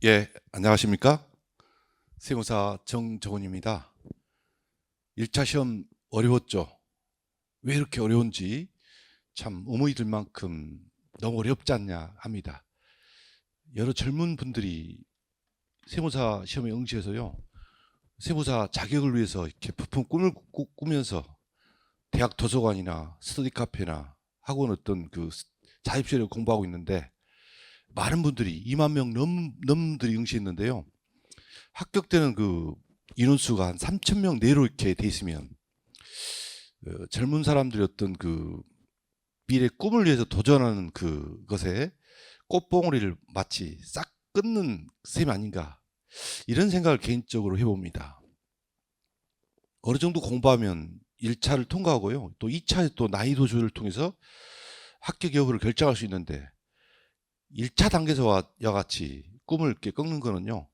예, 안녕하십니까? 세무사 정정훈입니다. 1차 시험 어려웠죠? 왜 이렇게 어려운지 참 의문이 들 만큼 너무 어렵지 않냐 합니다. 여러 젊은 분들이 세무사 시험에 응시해서요, 세무사 자격을 위해서 이렇게 부푼 꿈을 꾸면서 대학 도서관이나 스터디 카페나 학원 어떤 그 자습실에 공부하고 있는데, 많은 분들이 2만 명 넘들이 응시했는데요. 합격되는 그 인원수가 한 3천 명 내로 이렇게 돼 있으면 젊은 사람들이 어떤 그 미래 꿈을 위해서 도전하는 그것에 꽃봉오리를 마치 싹 끊는 셈이 아닌가, 이런 생각을 개인적으로 해봅니다. 어느 정도 공부하면 1차를 통과하고요, 또 2차에 또 난이도 조절을 통해서 합격 여부를 결정할 수 있는데, 1차 단계에서와 같이 꿈을 이렇게 꺾는 거는요,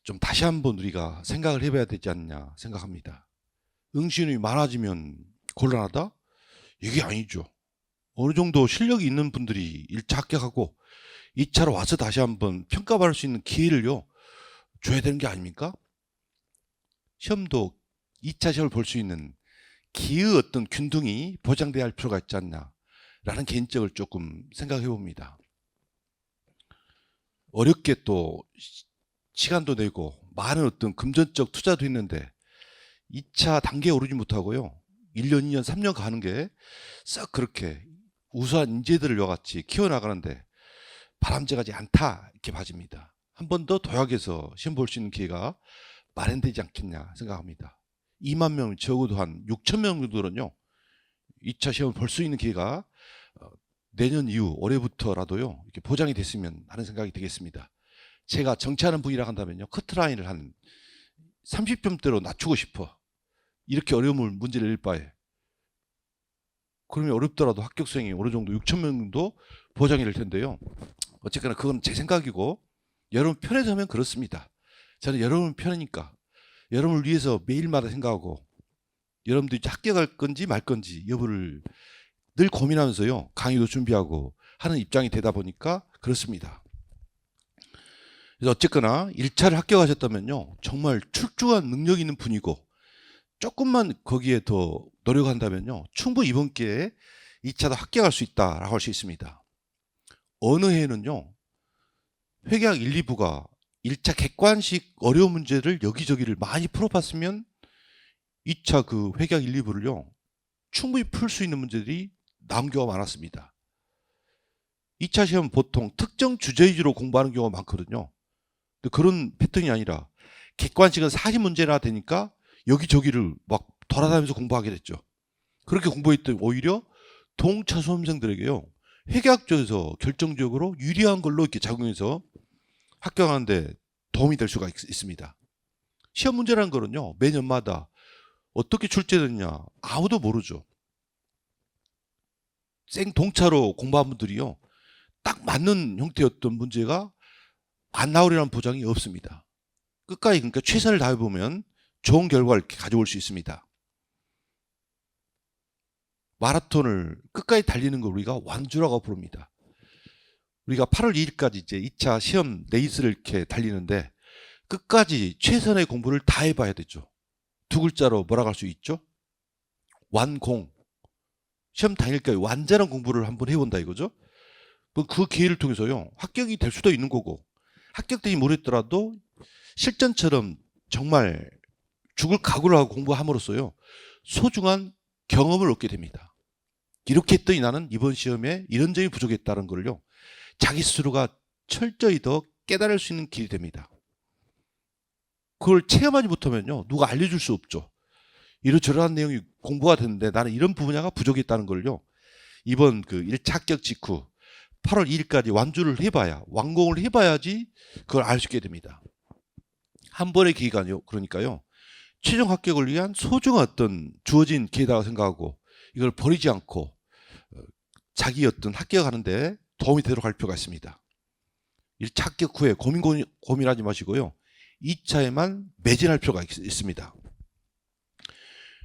좀 다시 한번 우리가 생각을 해봐야 되지 않냐 생각합니다. 응시인이 많아지면 곤란하다? 이게 아니죠. 어느 정도 실력이 있는 분들이 1차 합격하고 2차로 와서 다시 한번 평가받을 수 있는 기회를요, 줘야 되는 게 아닙니까? 시험도 2차 시험을 볼 수 있는 기의 어떤 균등이 보장돼야 할 필요가 있지 않나라는 개인적으로 조금 생각해 봅니다. 어렵게 또 시간도 내고 많은 어떤 금전적 투자도 했는데 2차 단계에 오르지 못하고요, 1년, 2년, 3년 가는 게 썩 그렇게 우수한 인재들을 여같이 키워나가는데 바람직하지 않다, 이렇게 봐집니다. 한 번 더 도약해서 시험 볼 수 있는 기회가 마련되지 않겠냐 생각합니다. 2만 명, 적어도 한 6천 명 정도는요, 2차 시험을 볼 수 있는 기회가 내년 이후 올해부터라도요, 이렇게 보장이 됐으면 하는 생각이 되겠습니다. 제가 정치하는 분이라 한다면요, 커트라인을 한 30점대로 낮추고 싶어. 이렇게 어려움을 문제를 낼 바에. 그러면 어렵더라도 합격 수행이 어느 정도 6천 명 정도 보장이 될 텐데요. 어쨌거나 그건 제 생각이고, 여러분 편에서 하면 그렇습니다. 저는 여러분 편이니까 여러분을 위해서 매일마다 생각하고, 여러분들이 합격할 건지 말 건지 여부를 늘 고민하면서요, 강의도 준비하고 하는 입장이 되다 보니까 그렇습니다. 그래서 어쨌거나 1차를 합격하셨다면요, 정말 출중한 능력 있는 분이고, 조금만 거기에 더 노력한다면요, 충분히 이번 기회에 2차도 합격할 수 있다라고 할 수 있습니다. 어느 해에는요, 회계학 1, 2부가 1차 객관식 어려운 문제를 여기저기를 많이 풀어봤으면 2차 그 회계학 1, 2부를요, 충분히 풀 수 있는 문제들이 나온 경우가 많았습니다. 2차 시험은 보통 특정 주제 위주로 공부하는 경우가 많거든요. 근데 그런 패턴이 아니라 객관식은 40문제나 되니까 여기저기를 막 돌아다니면서 공부하게 됐죠. 그렇게 공부했더니 오히려 동차 수험생들에게요, 회계학적에서 결정적으로 유리한 걸로 이렇게 작용해서 합격하는데 도움이 될 수가 있습니다. 시험 문제라는 거는요, 매년마다 어떻게 출제되느냐 아무도 모르죠. 생동차로 공부한 분들이요, 딱 맞는 형태였던 문제가 안 나오리라는 보장이 없습니다. 끝까지 그러니까 최선을 다해보면 좋은 결과를 가져올 수 있습니다. 마라톤을 끝까지 달리는 걸 우리가 완주라고 부릅니다. 우리가 8월 2일까지 이제 2차 시험 레이스를 이렇게 달리는데 끝까지 최선의 공부를 다 해봐야 되죠. 두 글자로 뭐라고 할 수 있죠? 완공. 시험 당일까지 완전한 공부를 한번 해본다 이거죠. 그 기회를 통해서요, 합격이 될 수도 있는 거고, 합격되지 못했더라도 실전처럼 정말 죽을 각오를 하고 공부함으로써요, 소중한 경험을 얻게 됩니다. 이렇게 했더니 나는 이번 시험에 이런 점이 부족했다는 걸요, 자기 스스로가 철저히 더 깨달을 수 있는 길이 됩니다. 그걸 체험하지 못하면요, 누가 알려줄 수 없죠. 이러저러한 내용이 공부가 됐는데 나는 이런 분야가 부족했다는 걸요, 이번 그 1차 합격 직후 8월 2일까지 완주를 해봐야, 완공을 해봐야지 그걸 알 수 있게 됩니다. 한 번의 기간이요, 그러니까요, 최종 합격을 위한 소중한 어떤 주어진 기회다고 생각하고 이걸 버리지 않고 자기 어떤 합격하는데 도움이 되도록 할 필요가 있습니다. 1차 합격 후에 고민하지 마시고요, 2차에만 매진할 필요가 있습니다.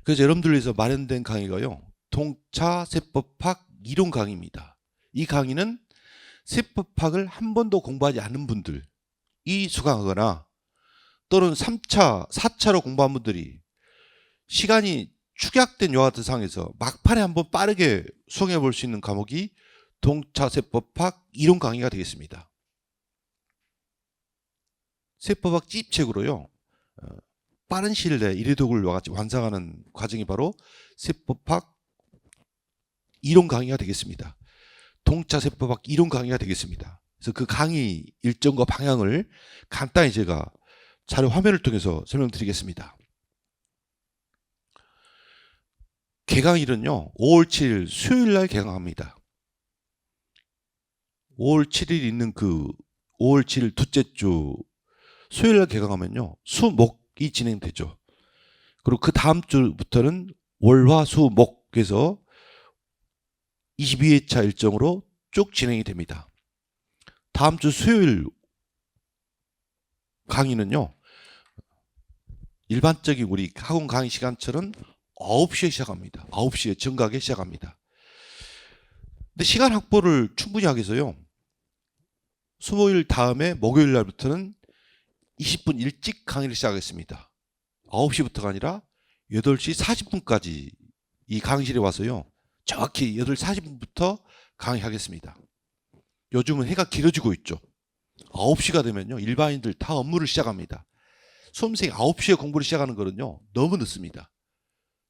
그래서 여러분들 위해서 마련된 강의가요, 동차 세법학 이론 강의입니다. 이 강의는 세법학을 한 번도 공부하지 않은 분들, 수강하거나 또는 3차, 4차로 공부한 분들이 시간이 축약된 여하 같은 상황에서 막판에 한번 빠르게 수강해 볼 수 있는 과목이 동차세법학 이론 강의가 되겠습니다. 세법학 찝책으로요. 빠른 시일 내에 이해도구를 같이 완성하는 과정이 바로 세법학 이론 강의가 되겠습니다. 동차세법학 이론 강의가 되겠습니다. 그래서 그 강의 일정과 방향을 간단히 제가 자료 화면을 통해서 설명드리겠습니다. 개강일은요. 5월 7일 수요일 날 개강합니다. 5월 7일 있는 그 5월 7일 둘째 주 수요일 날 개강하면요. 수목이 진행되죠. 그리고 그 다음 주부터는 월화수목에서 22회차 일정으로 쭉 진행이 됩니다. 다음 주 수요일 강의는요. 일반적인 우리 학원 강의 시간처럼 9시에 시작합니다. 9시에 정각에 시작합니다. 근데 시간 확보를 충분히 하기 위해서요. 수목일 다음에 목요일 날부터는 20분 일찍 강의를 시작하겠습니다. 9시부터가 아니라 8시 40분까지 이 강의실에 와서요. 정확히 8시 40분부터 강의하겠습니다. 요즘은 해가 길어지고 있죠. 9시가 되면요. 일반인들 다 업무를 시작합니다. 수험생이 9시에 공부를 시작하는 거는요. 너무 늦습니다.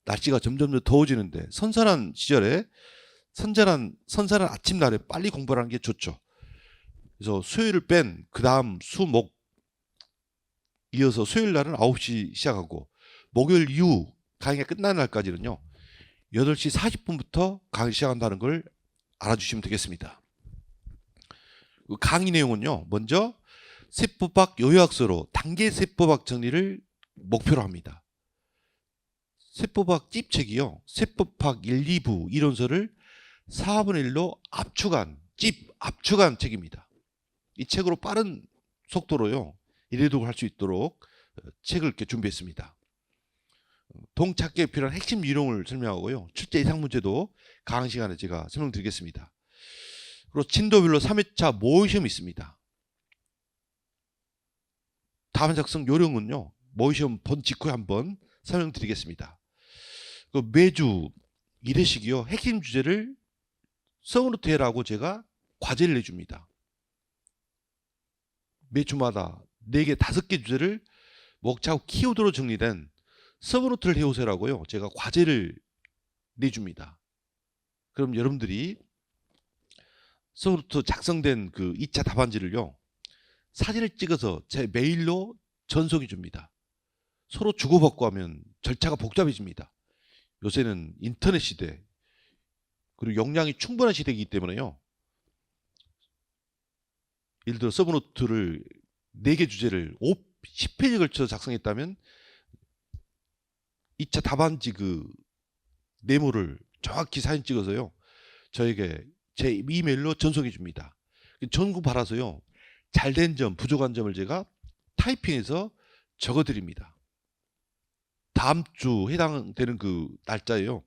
날씨가 점점 더 더워지는데 선선한 시절에 선선한 아침날에 빨리 공부를 하는 게 좋죠. 그래서 수요일을 뺀 그 다음 수목 이어서 수요일 날은 9시 시작하고 목요일 이후 강의가 끝나는 날까지는요. 8시 40분부터 강의 시작한다는 걸 알아주시면 되겠습니다. 강의 내용은요. 먼저 세법학 요약서로 단계 세법학 정리를 목표로 합니다. 세법학 찝책이요. 세법학 1, 2부 이론서를 4분의 1로 압축한 책입니다. 이 책으로 빠른 속도로요. 이해독을 할 수 있도록 책을 이렇게 준비했습니다. 동찾기에 필요한 핵심 유형을 설명하고요. 출제 예상 문제도 강의 시간에 제가 설명드리겠습니다. 그리고 진도별로 3회차 모의시험이 있습니다. 답안 작성 요령은요. 모의시험 본 직후에 한번 설명드리겠습니다. 매주 1회씩이요. 핵심 주제를 서브노트 해라고 제가 과제를 내줍니다. 매주마다 4개, 5개 주제를 목차하고 키워드로 정리된 서브노트를 해오세요라고요. 제가 과제를 내줍니다. 그럼 여러분들이 서브노트 작성된 그 2차 답안지를요. 사진을 찍어서 제 메일로 전송해 줍니다. 서로 주고받고 하면 절차가 복잡해집니다. 요새는 인터넷 시대 그리고 용량이 충분한 시대이기 때문에요. 예를 들어 서브노트를 4개 주제를 10페이지에 걸쳐 작성했다면 2차 답안지 그 네모를 정확히 사진 찍어서요. 저에게 제 이메일로 전송해 줍니다. 전구 받아서요. 잘된 점, 부족한 점을 제가 타이핑해서 적어 드립니다. 다음 주 해당되는 그 날짜에요.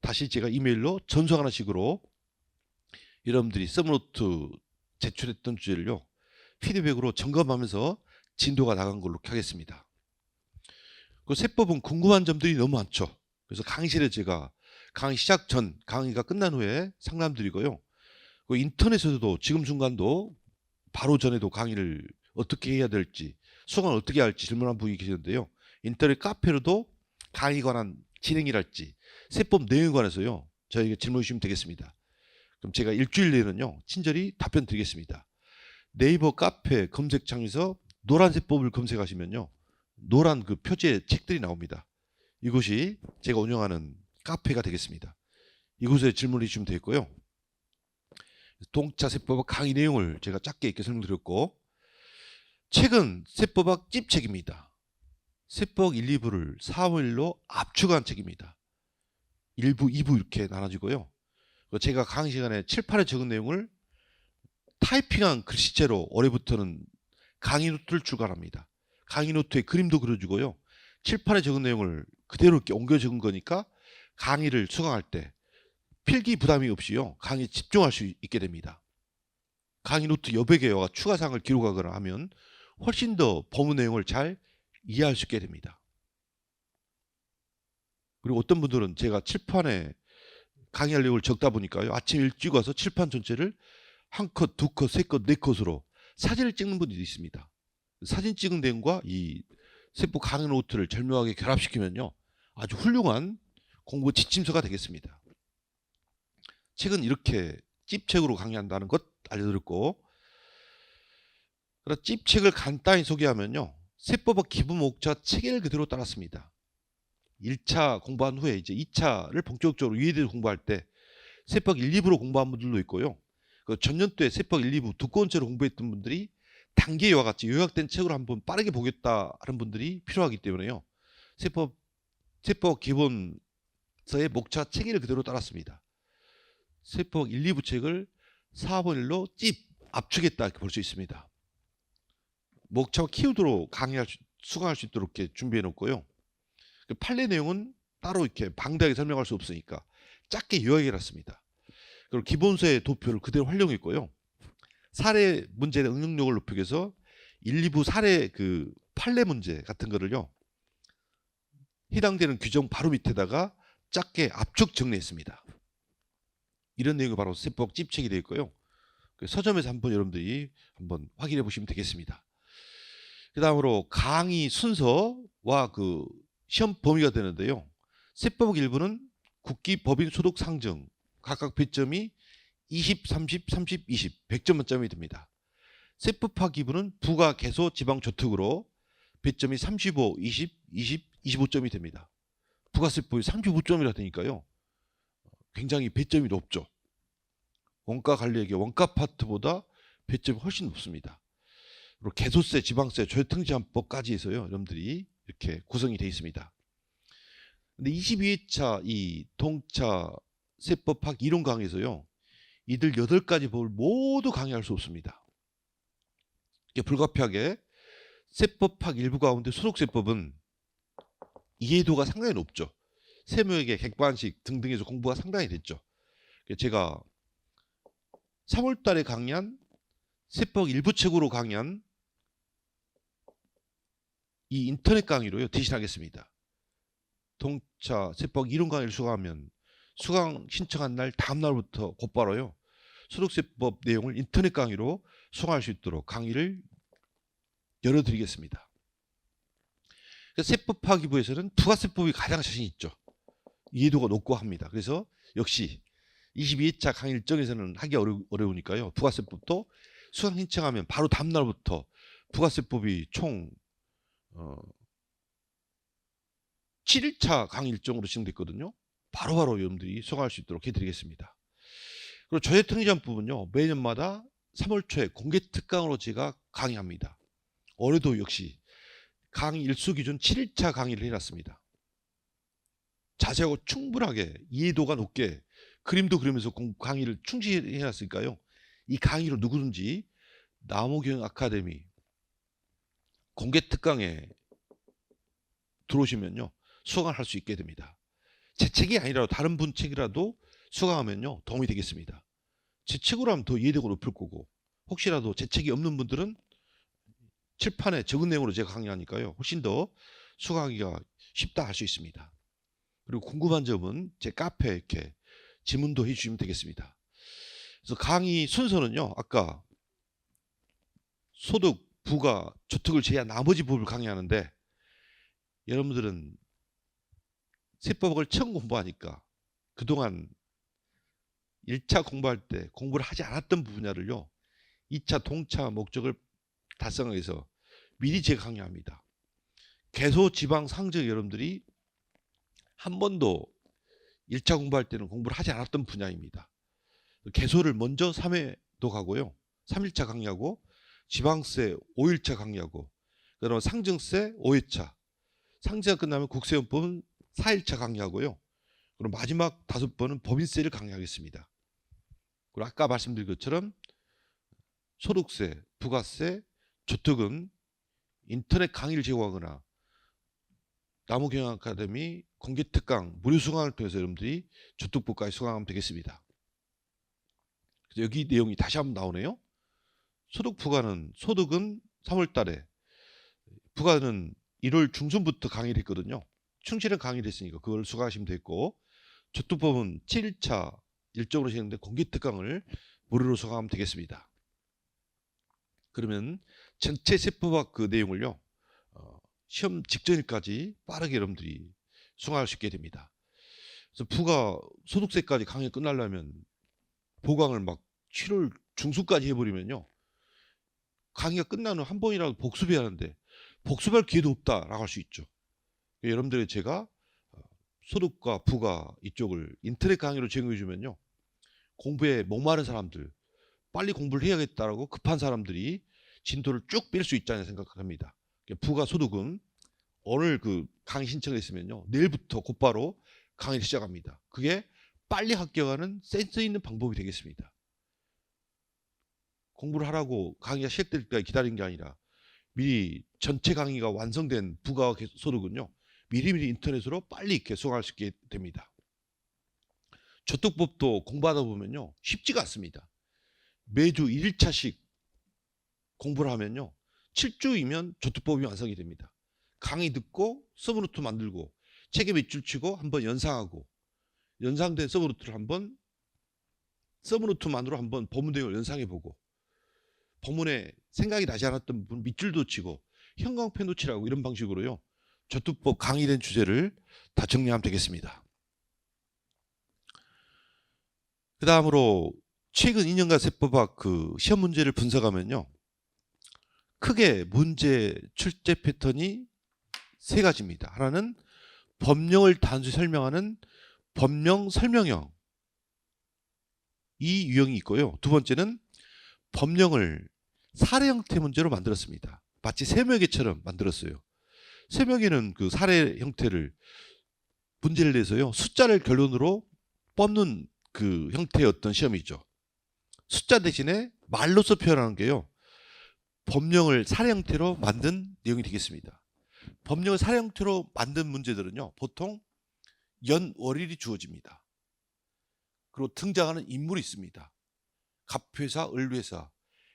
다시 제가 이메일로 전송하는 식으로 여러분들이 서브노트 제출했던 주제를요. 피드백으로 점검하면서 진도가 나간 걸로 하겠습니다. 그 세법은 궁금한 점들이 너무 많죠. 그래서 강의실에 제가 강의 시작 전, 강의가 끝난 후에 상담드리고요. 그 인터넷에서도 지금 순간도 바로 전에도 강의를 어떻게 해야 될지, 수강을 어떻게 할지 질문한 분이 계시는데요. 인터넷 카페로도 강의 관한 진행이랄지 세법 내용에 관해서요. 저에게 질문 주시면 되겠습니다. 그럼 제가 일주일 내에는요. 친절히 답변 드리겠습니다. 네이버 카페 검색창에서 노란 세법을 검색하시면요. 노란 그 표지의 책들이 나옵니다. 이곳이 제가 운영하는 카페가 되겠습니다. 이곳에 질문을 주시면 되겠고요. 동차 세법학 강의 내용을 제가 짧게 이렇게 설명드렸고 책은 세법학 찝책입니다. 세법학 1, 2부를 4분의 1로 압축한 책입니다. 1부, 2부 이렇게 나눠지고요. 제가 강의 시간에 칠판에 적은 내용을 타이핑한 글씨체로 올해부터는 강의 노트를 출간합니다. 강의 노트에 그림도 그려주고요. 칠판에 적은 내용을 그대로 이렇게 옮겨 적은 거니까 강의를 수강할 때 필기 부담이 없이요. 강의에 집중할 수 있게 됩니다. 강의 노트 여백에 추가 사항을 기록하거나 하면 훨씬 더 법문 내용을 잘 이해할 수 있게 됩니다. 그리고 어떤 분들은 제가 칠판에 강의할 내용을 적다 보니까요. 아침 일찍 와서 칠판 전체를 한 컷, 두 컷, 세 컷, 네 컷으로 사진을 찍는 분들이 있습니다. 사진 찍은 내용과 이 세법 강의 노트를 절묘하게 결합시키면요. 아주 훌륭한 공부 지침서가 되겠습니다. 책은 이렇게 찝책으로 강의한다는 것 알려드렸고, 찝책을 간단히 소개하면요. 세법의 기본 목차 체계를 그대로 따랐습니다. 1차 공부한 후에 이제 2차를 본격적으로 이해대로 공부할 때 세법 1, 2부로 공부한 분들도 있고요. 그 전년도에 세법 1, 2부 두꺼운 채로 공부했던 분들이 단계와 같이 요약된 책으로 한번 빠르게 보겠다 하는 분들이 필요하기 때문에요. 세법 기본서의 목차 체계를 그대로 따랐습니다. 세법 1, 2부 책을 4번 1로 압축했다 이렇게 볼 수 있습니다. 목차와 키워드로 수강할 수 있도록 이렇게 준비해 놓고요. 그 판례 내용은 따로 이렇게 방대하게 설명할 수 없으니까 짧게 요약해 놨습니다. 그리고 기본서의 도표를 그대로 활용했고요. 사례 문제의 응용력을 높이기 위해서 1, 2부 사례 그 판례 문제 같은 거를요. 해당되는 규정 바로 밑에다가 짧게 압축 정리했습니다. 이런 내용이 바로 세법 찝책이 되어 있고요. 서점에서 한번 여러분들이 한번 확인해 보시면 되겠습니다. 그 다음으로 강의 순서와 그 시험 범위가 되는데요. 세법 일부는 국기, 법인, 소득, 상정 각각 배점이 20, 30, 30, 20 100점 만점이 됩니다. 세법학 2부는 부가, 개소, 지방, 저특으로 배점이 35, 20, 20, 25점이 됩니다. 부가세법이 35점이라 되니까요. 굉장히 배점이 높죠. 원가 관리에게 원가 파트보다 배점이 훨씬 높습니다. 그리고 개소세, 지방세, 저혈통제한법까지 해서요. 여러분들이 이렇게 구성이 되어 있습니다. 근데 22회차 이 동차 세법학 이론 강의에서요. 이들 8가지 법을 모두 강의할 수 없습니다. 불가피하게 세법학 일부 가운데 소득세법은 이해도가 상당히 높죠. 세무회계, 객관식 등등에서 공부가 상당히 됐죠. 제가 3월 달에 강의한 세법 일부 책으로 강의한 이 인터넷 강의로요. 대신하겠습니다. 동차 세법 이론 강의를 수강하면 수강 신청한 날 다음 날부터 곧바로요. 소득세법 내용을 인터넷 강의로 수강할 수 있도록 강의를 열어드리겠습니다. 세법학 2부에서는 부가세법이 가장 자신 있죠. 이해도가 높고 합니다. 그래서 역시 22회차 강의 일정에서는 하기 어려우니까요. 부가세법도 수강 신청하면 바로 다음 날부터 부가세법이 총 7일차 강의 일정으로 진행됐거든요. 바로바로 여러분들이 수강할 수 있도록 해드리겠습니다. 그리고 저해통지한 부분요. 매년마다 3월 초에 공개 특강으로 제가 강의합니다. 올해도 역시 강의 일수 기준 7일차 강의를 해놨습니다. 자세하고 충분하게 이해도가 높게 그림도 그리면서 강의를 충실히 해놨으니까요. 이 강의로 누구든지 나무경 아카데미 공개 특강에 들어오시면요. 수강을 할 수 있게 됩니다. 제 책이 아니라도 다른 분 책이라도 수강하면요. 도움이 되겠습니다. 제 책으로 하면 더 이해도가 높을 거고 혹시라도 제 책이 없는 분들은 칠판에 적은 내용으로 제가 강의하니까요. 훨씬 더 수강하기가 쉽다 할 수 있습니다. 그리고 궁금한 점은 제 카페에 이렇게 질문도 해주시면 되겠습니다. 그래서 강의 순서는요. 아까 소득, 부가, 저특을 제외한 나머지 법을 강의하는데 여러분들은 세법을 처음 공부하니까 그동안 1차 공부할 때 공부를 하지 않았던 분야를요. 2차 동차 목적을 달성하기 위해서 미리 제가 강의합니다. 개소, 지방, 상정 여러분들이 한 번도 1차 공부할 때는 공부를 하지 않았던 분야입니다. 개소를 먼저 3회도 가고요. 3일차 강의하고 지방세 5일차 강의하고 그다음에 상증세 5회차 상증가 끝나면 국세연법은 4일차 강의하고요. 그리고 마지막 5번은 법인세를 강의하겠습니다. 그리고 아까 말씀드린 것처럼 소득세, 부가세, 저특은 인터넷 강의를 제공하거나 나무경영 아카데미 공개 특강 무료 수강을 통해서 여러분들이 저특법까지 수강하면 되겠습니다. 그래서 여기 내용이 다시 한번 나오네요. 소득 부가는 소득은 3월 달에 부가는 1월 중순부터 강의를 했거든요. 충실한 강의를 했으니까 그걸 수강하시면 됐고, 저투법은 7일차 일정으로 진행된 공개특강을 무료로 수강하면 되겠습니다. 그러면 전체 세법학 그 내용을요, 시험 직전일까지 빠르게 여러분들이 수강할 수 있게 됩니다. 그래서 부가 소득세까지 강의 끝나려면 보강을 막 7월 중순까지 해버리면요, 강의가 끝나는 한 번이라도 복습해야 하는데 복습할 기회도 없다라고 할 수 있죠. 여러분들이 제가 소득과 부가 이쪽을 인터넷 강의로 제공해 주면요, 공부에 목마른 사람들, 빨리 공부를 해야겠다라고 급한 사람들이 진도를 쭉 뺄 수 있다는 생각합니다. 부가 소득은 오늘 그 강의 신청을 했으면요, 내일부터 곧바로 강의를 시작합니다. 그게 빨리 합격하는 센스 있는 방법이 되겠습니다. 공부를 하라고 강의가 시작될 때까지 기다리는 게 아니라 미리 전체 강의가 완성된 부가 소득은요, 미리미리 인터넷으로 빨리 이렇게 수강할 수 있게 됩니다. 저축법도 공부하다 보면요, 쉽지가 않습니다. 매주 1일차씩 공부를 하면요, 7주이면 저축법이 완성이 됩니다. 강의 듣고 서브노트 만들고 책에 밑줄 치고 한번 연상하고, 연상된 서브노트를 한번 서브노트만으로 한번 본문 내용을 연상해 보고, 본문에 생각이 나지 않았던 부분 밑줄도 치고 형광펜 놓치라고, 이런 방식으로요, 저축법 강의된 주제를 다 정리하면 되겠습니다. 그 다음으로 최근 2년간 세법학 그 시험 문제를 분석하면요, 크게 문제 출제 패턴이 세 가지입니다. 하나는 법령을 단순히 설명하는 법령 설명형, 이 유형이 있고요. 두 번째는 법령을 사례 형태 문제로 만들었습니다. 마치 세무회계처럼 만들었어요. 세무회계는 그 사례 형태를 문제를 내서요, 숫자를 결론으로 뽑는 그 형태의 어떤 시험이죠. 숫자 대신에 말로서 표현하는 게요, 법령을 사례 형태로 만든 내용이 되겠습니다. 법령을 사례 형태로 만든 문제들은요, 보통 연월일이 주어집니다. 그리고 등장하는 인물이 있습니다. 갑회사, 을회사,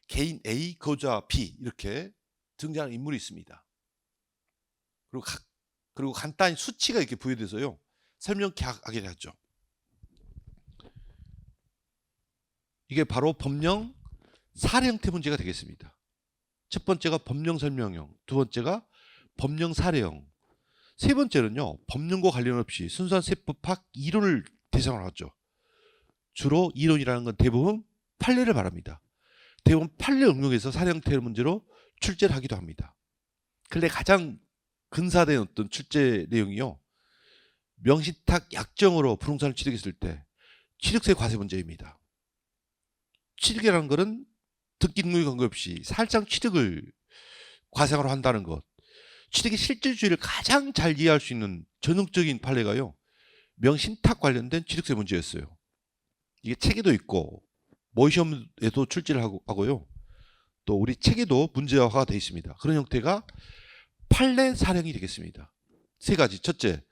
개인 A, 거주자 B, 이렇게 등장하는 인물이 있습니다. 그리고 간단히 수치가 이렇게 부여돼서요, 설명케 하게 되죠. 이게 바로 법령 사례 형태 문제가 되겠습니다. 첫 번째가 법령 설명형, 두 번째가 법령 사례형, 세 번째는요, 법령과 관련 없이 순수한 세법학 이론을 대상으로 하죠. 주로 이론이라는 건 대부분 판례를 말합니다. 대부분 판례 응용해서 사례 형태의 문제로 출제를 하기도 합니다. 근데 가장 근사된 어떤 출제 내용이요, 명신탁 약정으로 부동산을 취득했을 때 취득세 과세 문제입니다. 취득이라는 것은 등기 등록에 관계없이 살짝 취득을 과세로 한다는 것, 취득의 실질주의를 가장 잘 이해할 수 있는 전형적인 판례가요, 명신탁 관련된 취득세 문제였어요. 이게 책에도 있고 모의시험에도 출제를 하고요, 또 우리 책에도 문제화가 되어 있습니다. 그런 형태가 판례 사례형이 되겠습니다. 세 가지: 첫째,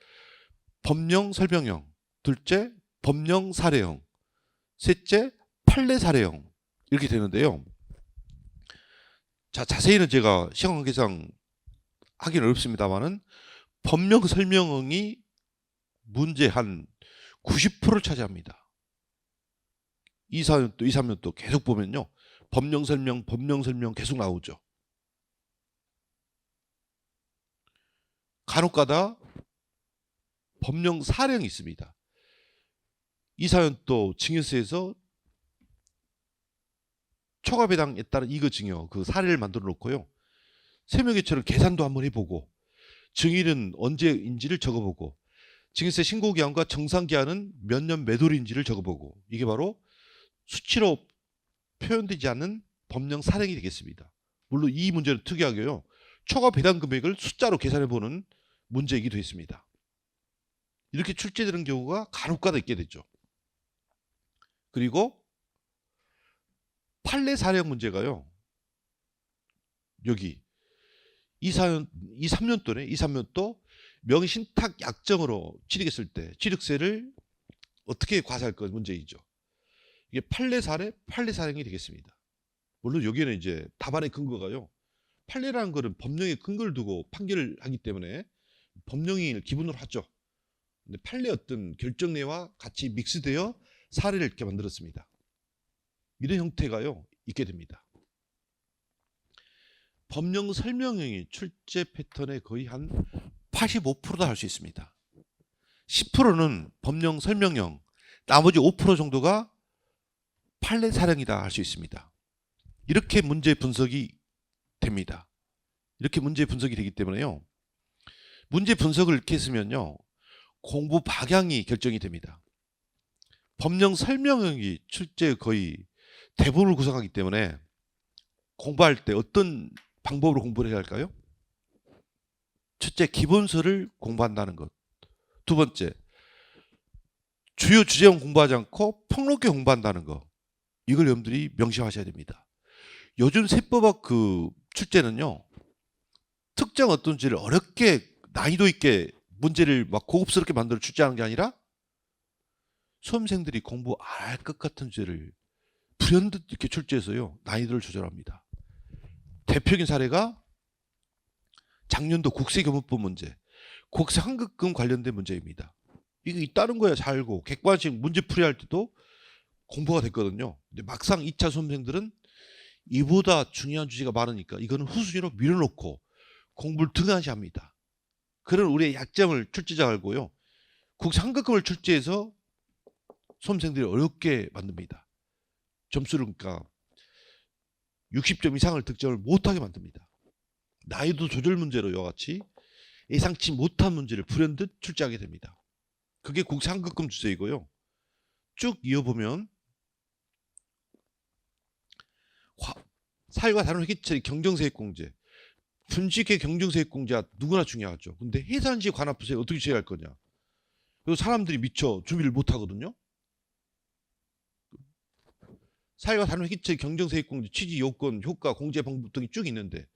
법령 설명형; 둘째, 법령 사례형; 셋째, 판례 사례형, 이렇게 되는데요. 자, 자세히는 제가 시간 관계상 하기는 어렵습니다만은 법령 설명형이 문제 한 90%를 차지합니다. 2, 4년도, 2, 3년도 계속 보면요, 법령 설명 계속 나오죠. 간혹가다 법령 사례형이 있습니다. 2, 4년도 증여세에서 초과배당에 따른 이거증여 그 사례를 만들어 놓고요, 세무회계처럼 계산도 한번 해보고, 증일은 언제인지를 적어보고, 증여세 신고기한과 정산기한은 몇 년 몇 월인지를 적어보고, 이게 바로 수치로 표현되지 않는 법령 사례형이 되겠습니다. 물론 이 문제는 특이하게요, 초과배당 금액을 숫자로 계산해보는 문제이기도 했습니다. 이렇게 출제되는 경우가 간혹가다 있게 됐죠. 그리고 판례 사례형 문제가요, 여기 2, 3년도 명신탁 약정으로 취득했을 때 취득세를 어떻게 과세할 것 문제이죠. 이게 판례 사례형이 되겠습니다. 물론 여기에는 이제 답안의 근거가요, 판례라는 것은 법령에 근거를 두고 판결을 하기 때문에 법령을 기본으로 하죠. 근데 판례 어떤 결정례와 같이 믹스되어 사례를 이렇게 만들었습니다. 이런 형태가요 있게 됩니다. 법령 설명형이 출제 패턴의 거의 한 85%다 할 수 있습니다. 10%는 법령 설명형, 나머지 5% 정도가 판례 사령이다 할 수 있습니다. 이렇게 문제 분석이 됩니다. 이렇게 문제 분석이 되기 때문에요. 문제 분석을 이렇게 했으면요. 공부 방향이 결정이 됩니다. 법령 설명형이 출제 거의 대부분을 구성하기 때문에 공부할 때 어떤 방법으로 공부를 해야 할까요? 첫째, 기본서를 공부한다는 것. 두 번째, 주요 주제만 공부하지 않고 폭넓게 공부한다는 것. 이걸 여러분들이 명심하셔야 됩니다. 요즘 세법학 그 출제는요. 특정 어떤 주제를 어렵게 난이도 있게 문제를 막 고급스럽게 만들어 출제하는 게 아니라 수험생들이 공부 안 할 것 같은 주제를 불현듯 이렇게 출제해서요. 난이도를 조절합니다. 대표적인 사례가 작년도 국세교문법 문제, 국세 환급금 관련된 문제입니다. 이게 있다는 거야 잘 알고 객관식 문제 풀이할 때도 공부가 됐거든요. 근데 막상 2차 수험생들은 이보다 중요한 주제가 많으니까 이거는 후순위로 밀어놓고 공부를 등한시합니다. 그런 우리의 약점을 출제자가 알고요. 국세 환급금을 출제해서 수험생들이 어렵게 만듭니다. 점수를 그러니까 60점 이상을 득점을 못하게 만듭니다. 난이도 조절 문제로 이와 같이 예상치 못한 문제를 불현듯 출제하게 됩니다. 그게 국세 환급금 주제이고요. 쭉 이어보면 사회가 다른 회계처리 경정세액공제, 분식회 경정세액공제가 누구나 중요하죠. 근데 해산시 관합부세 어떻게 처리할 거냐. 그리고 사람들이 미처 준비를 못하거든요. 사회가 다른 회계처리 경정세액공제 취지 요건 효과 공제 방법 등이 쭉 있는데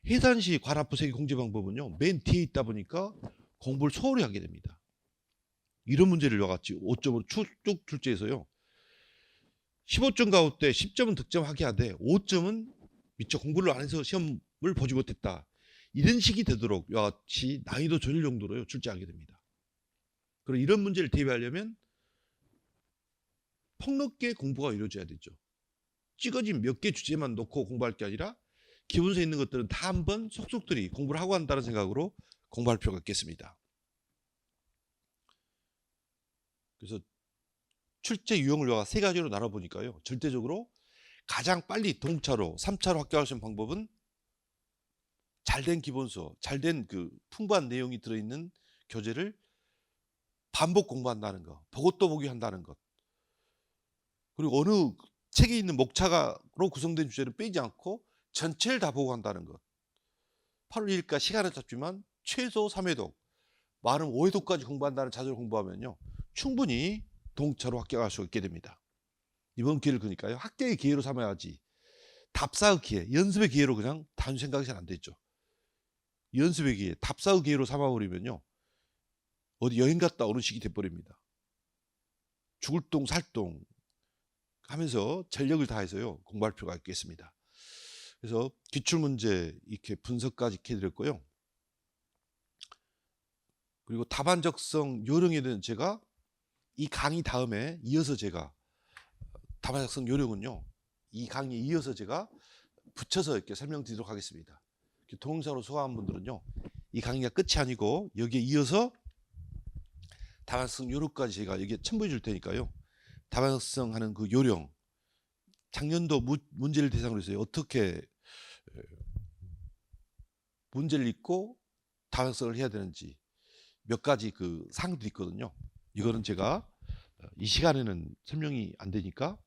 해산시 관합부세 공제 방법은요 맨 뒤에 있다 보니까 공부를 소홀히 하게 됩니다. 이런 문제를 이와 같이 5점으로 쭉 출제해서요. 15점 가운데 10점은 득점하게 하되 5점은 미처 공부를 안 해서 시험을 보지 못했다. 이런 식이 되도록 이와 같이 난이도 조절 정도로 출제하게 됩니다. 그리고 이런 문제를 대비하려면 폭넓게 공부가 이루어져야 되죠. 찌거진 몇 개 주제만 놓고 공부할 게 아니라 기본서에 있는 것들은 다 한번 속속들이 공부를 하고 한다는 생각으로 공부할 필요가 있겠습니다. 그래서 출제 유형을 여가 세 가지로 나눠보니까요. 절대적으로 가장 빨리 동차로 3차로 합격할 수 있는 방법은 잘된 기본서, 잘된 그 풍부한 내용이 들어있는 교재를 반복 공부한다는 것, 보고 또 보기 한다는 것. 그리고 어느 책에 있는 목차로 구성된 주제를 빼지 않고 전체를 다 보고 한다는 것. 8월 2일까지 시간은 잡지만 최소 3회독, 많으면 5회독까지 공부한다는 자세로 공부하면요. 충분히 동차로 합격할 수 있게 됩니다. 이번 기회를 그러니까요. 합격의 기회로 삼아야지 답사의 기회, 연습의 기회로 그냥 단순 생각해서는 안 되죠. 연습의 기회, 답사의 기회로 삼아버리면요. 어디 여행 갔다 오는 식이 돼버립니다. 죽을 똥 살똥 하면서 전력을 다해서요. 공부할 필요가 있겠습니다. 그래서 기출문제 이렇게 분석까지 이렇게 해드렸고요. 그리고 답안 적성 요령에 대한 제가 이 강의 다음에 이어서 제가 답안 적성 요령은요. 이 강의에 이어서 제가 붙여서 이렇게 설명드리도록 하겠습니다. 동영상으로 소화한 분들은요. 이 강의가 끝이 아니고 여기에 이어서 답안 적성 요령까지 제가 여기에 첨부해 줄 테니까요. 답안 적성하는 그 요령, 작년도 문제를 대상으로 해서 어떻게 문제를 읽고 답안 적성을 해야 되는지 몇 가지 그 사항들이 있거든요. 이거는 제가 이 시간에는 설명이 안 되니까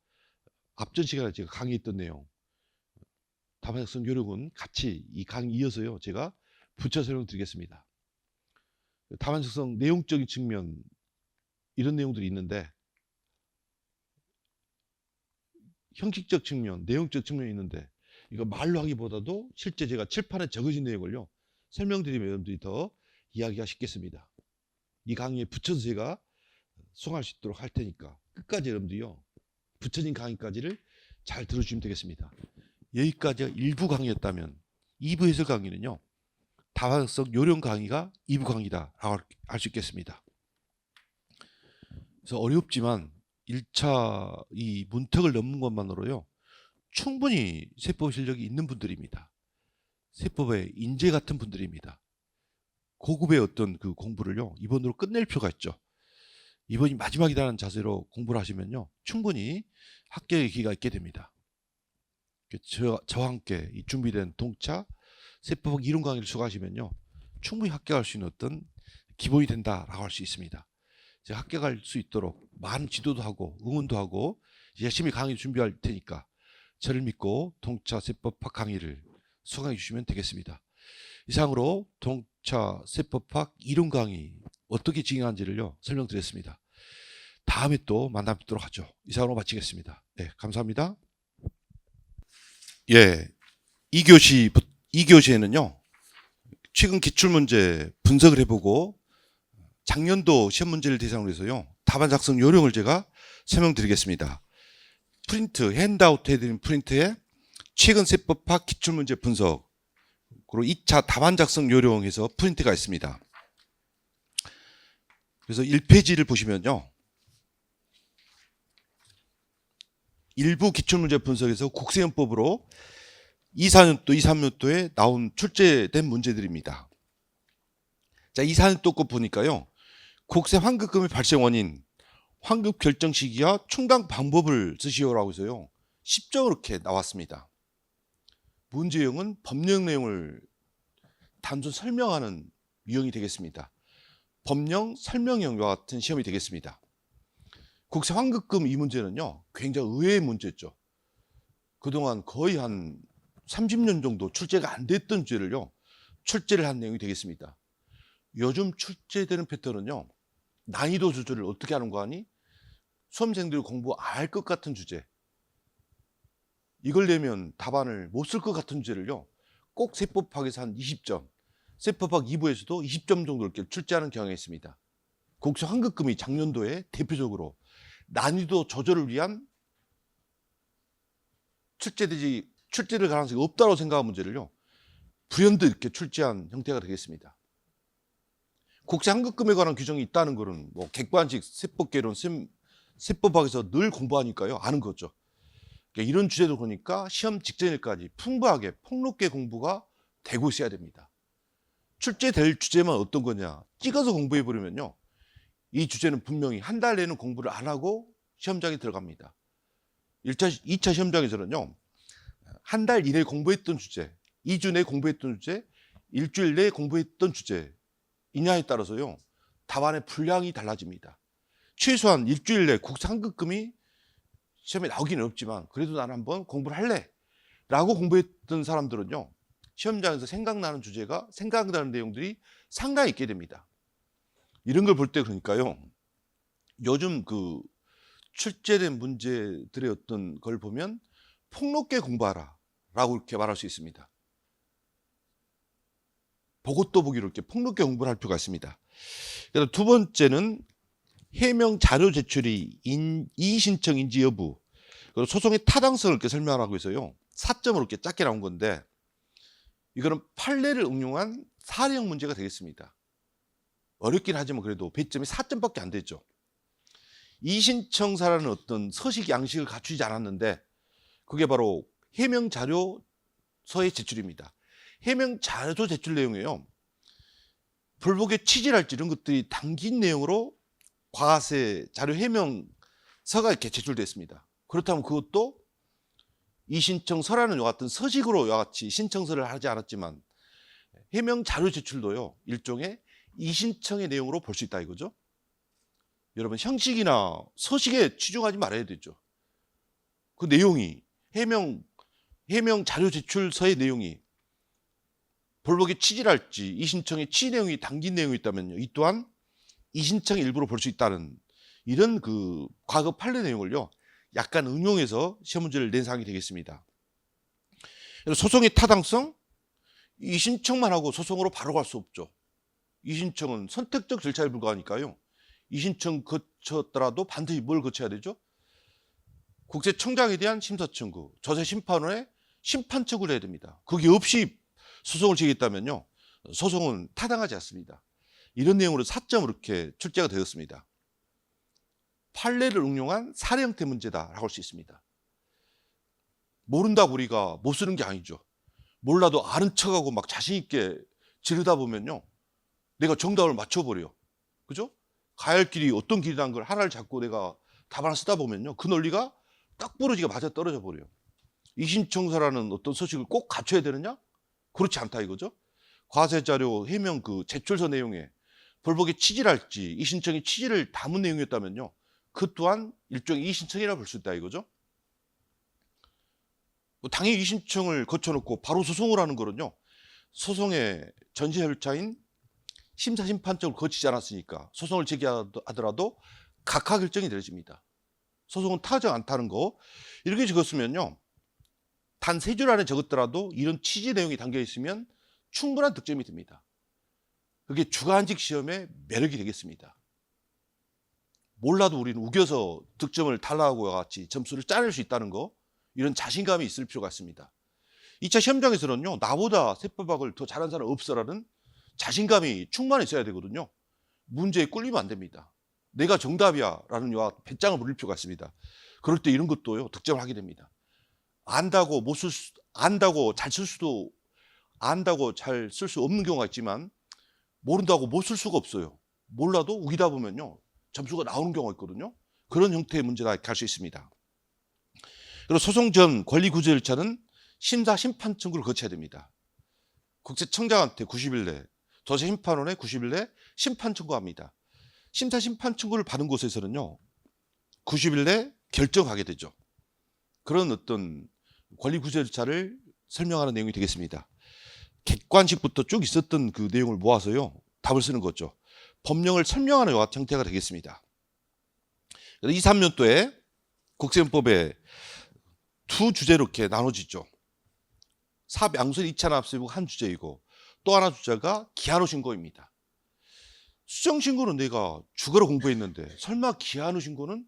앞전 시간에 제가 강의했던 내용 답안 적성 요령은 같이 이 강의 이어서요. 제가 붙여 설명드리겠습니다. 답안 적성 내용적인 측면 이런 내용들이 있는데 형식적 측면, 내용적 측면이 있는데 이거 말로 하기보다도 실제 제가 칠판에 적어진 내용을요. 설명드리면 여러분들이 더 이야기가 쉽겠습니다. 이 강의에 붙여서 제가 수강할 수 있도록 할 테니까 끝까지 여러분들이요. 붙여진 강의까지를 잘 들어주시면 되겠습니다. 여기까지가 일부 강의였다면 2부 해설 강의는요. 다반사성 요령 강의가 2부 강의다라고 할 수 있겠습니다. 그래서 어렵지만 1차 이 문턱을 넘는 것만으로요. 충분히 세법 실력이 있는 분들입니다. 세법의 인재 같은 분들입니다. 고급의 어떤 그 공부를요. 이번으로 끝낼 필요가 있죠. 이번이 마지막이라는 자세로 공부를 하시면요. 충분히 합격의 기회가 있게 됩니다. 저와 함께 이 준비된 동차 세법 이론 강의를 수강하시면요. 충분히 합격할 수 있는 어떤 기본이 된다라고 할 수 있습니다. 제가 합격할 수 있도록 많은 지도도 하고 응원도 하고 열심히 강의 준비할 테니까 저를 믿고 동차 세법학 강의를 수강해 주시면 되겠습니다. 이상으로 동차 세법학 이론 강의 어떻게 진행하는지를요 설명드렸습니다. 다음에 또 만나뵙도록 하죠. 이상으로 마치겠습니다. 네, 감사합니다. 예, 2교시에는요 최근 기출문제 분석을 해보고 작년도 시험 문제를 대상으로 해서요 답안 작성 요령을 제가 설명드리겠습니다. 프린트, 핸드아웃 해드린 프린트에 최근 세법학 기출문제 분석 그리고 2차 답안 작성 요령에서 프린트가 있습니다. 그래서 1페이지를 보시면요. 일부 기출문제 분석에서 국세연법으로 2, 4년도, 2, 3년도에 나온 출제된 문제들입니다. 자, 2, 4년도 거 보니까요. 국세 환급금의 발생 원인, 환급 결정 시기와 충당 방법을 쓰시오라고 해서요. 10점 이렇게 나왔습니다. 문제형은 법령 내용을 단순 설명하는 유형이 되겠습니다. 법령 설명형과 같은 시험이 되겠습니다. 국세 환급금 이 문제는요. 굉장히 의외의 문제죠. 그동안 거의 한 30년 정도 출제가 안 됐던 주제를요. 출제를 한 내용이 되겠습니다. 요즘 출제되는 패턴은요. 난이도 조절을 어떻게 하는가 하니 수험생들이 공부 안 할 것 같은 주제, 이걸 내면 답안을 못 쓸 것 같은 주제를요. 꼭 세법학에서 한 20점, 세법학 2부에서도 20점 정도 이렇게 출제하는 경향이 있습니다. 국세 환급금이 작년도에 대표적으로 난이도 조절을 위한 출제될 가능성이 없다고 생각한 문제를요. 불현듯 이렇게 출제한 형태가 되겠습니다. 국세 환급금에 관한 규정이 있다는 것은 뭐 객관식 세법개론 세법학에서 늘 공부하니까요. 아는 거죠. 그러니까 이런 주제도 보니까 시험 직전일까지 풍부하게 폭넓게 공부가 되고 있어야 됩니다. 출제될 주제만 어떤 거냐 찍어서 공부해 버리면요. 이 주제는 분명히 한 달 내는 공부를 안 하고 시험장에 들어갑니다. 2차 시험장에서는요. 한 달 이내에 공부했던 주제, 2주 내에 공부했던 주제, 일주일 내에 공부했던 주제 이냐에 따라서요. 답안의 분량이 달라집니다. 최소한 일주일 내에 국세 환급금이 시험에 나오기는 없지만 그래도 나는 한번 공부를 할래 라고 공부했던 사람들은요. 시험장에서 생각나는 내용들이 상당히 있게 됩니다. 이런 걸 볼 때 그러니까요. 요즘 그 출제된 문제들의 어떤 걸 보면 폭넓게 공부하라 라고 이렇게 말할 수 있습니다. 보고 또 보기로 이렇게 폭넓게 공부를 할 필요가 있습니다. 그래서 두 번째는 해명 자료 제출이 이의신청인지 여부, 그리고 소송의 타당성을 이렇게 설명하고 해서요. 4점으로 이렇게 짧게 나온 건데 이거는 판례를 응용한 사례형 문제가 되겠습니다. 어렵긴 하지만 그래도 배점이 4점밖에 안 되죠. 이의신청사라는 어떤 서식 양식을 갖추지 않았는데 그게 바로 해명 자료서의 제출입니다. 해명 자료 제출 내용이에요. 불복의 취지랄지 이런 것들이 담긴 내용으로 과세 자료 해명서가 이렇게 제출됐습니다. 그렇다면 그것도 이신청서라는 이와 같은 서식으로 이와 같이 신청서를 하지 않았지만 해명 자료 제출도요. 일종의 이신청의 내용으로 볼 수 있다 이거죠. 여러분 형식이나 서식에 치중하지 말아야 되죠. 그 내용이 해명 자료 제출서의 내용이 불복의 취지랄지 이신청의 취지 내용이 담긴 내용이 있다면요. 이 또한 이신청의 일부로 볼 수 있다는 이런 그 과거 판례 내용을요. 약간 응용해서 시험 문제를 낸 사항이 되겠습니다. 소송의 타당성, 이신청만 하고 소송으로 바로 갈 수 없죠. 이신청은 선택적 절차에 불과하니까요. 이신청 거쳤더라도 반드시 뭘 거쳐야 되죠? 국세청장에 대한 심사 청구, 조세심판원에 심판 청구를 해야 됩니다. 그게 없이 소송을 제기했다면요, 소송은 타당하지 않습니다. 이런 내용으로 4점 이렇게 출제가 되었습니다. 판례를 응용한 사례 형태 문제다라고 할 수 있습니다. 모른다고 우리가 못 쓰는 게 아니죠. 몰라도 아는 척하고 막 자신 있게 지르다 보면요, 내가 정답을 맞춰버려. 그죠? 가야 할 길이 어떤 길이라는 걸 하나를 잡고 내가 답 하나 쓰다 보면요, 그 논리가 딱 부러지게 맞아 떨어져 버려요. 이심청사라는 어떤 서식을 꼭 갖춰야 되느냐? 그렇지 않다 이거죠. 과세자료 해명 그 제출서 내용에 벌목의 취지랄지 이신청의 취지를 담은 내용이었다면요, 그 또한 일종의 이신청이라 볼 수 있다 이거죠. 당연히 이신청을 거쳐놓고 바로 소송을 하는 거는요, 소송의 전시 절차인 심사심판청을 거치지 않았으니까 소송을 제기하더라도 각하 결정이 내려집니다. 소송은 타정 않다는 거 이렇게 적었으면요, 단 3줄 안에 적었더라도 이런 취지 내용이 담겨 있으면 충분한 득점이 됩니다. 그게 주관직 시험의 매력이 되겠습니다. 몰라도 우리는 우겨서 득점을 달라고 같이 점수를 짜낼 수 있다는 거, 이런 자신감이 있을 필요가 있습니다. 2차 시험장에서는요, 나보다 세법학을 더 잘하는 사람 없어라는 자신감이 충만히 있어야 되거든요. 문제에 꿀리면 안 됩니다. 내가 정답이야 라는 배짱을 부릴 필요가 있습니다. 그럴 때 이런 것도요, 득점을 하게 됩니다. 안다고 잘 쓸 수도, 안다고 잘 쓸 수 없는 경우가 있지만 모른다고 못 쓸 수가 없어요. 몰라도 우기다 보면요, 점수가 나오는 경우가 있거든요. 그런 형태의 문제다 이렇게 할 수 있습니다. 그리고 소송 전 권리 구제 절차는 심사 심판 청구를 거쳐야 됩니다. 국세청장한테 90일 내, 도시심판원에 90일 내 심판 청구합니다. 심사 심판 청구를 받은 곳에서는요, 90일 내 결정하게 되죠. 그런 어떤 권리 구제 절차를 설명하는 내용이 되겠습니다. 객관식부터 쭉 있었던 그 내용을 모아서요, 답을 쓰는 거죠. 법령을 설명하는 형태가 되겠습니다. 2, 3년도에 국세법에 두 주제로 이렇게 나눠지죠. 사양수인 2차 납세부 한 주제이고, 또 하나 주제가 기한후 신고입니다. 수정신고는 내가 죽어라 공부했는데 설마 기한후 신고는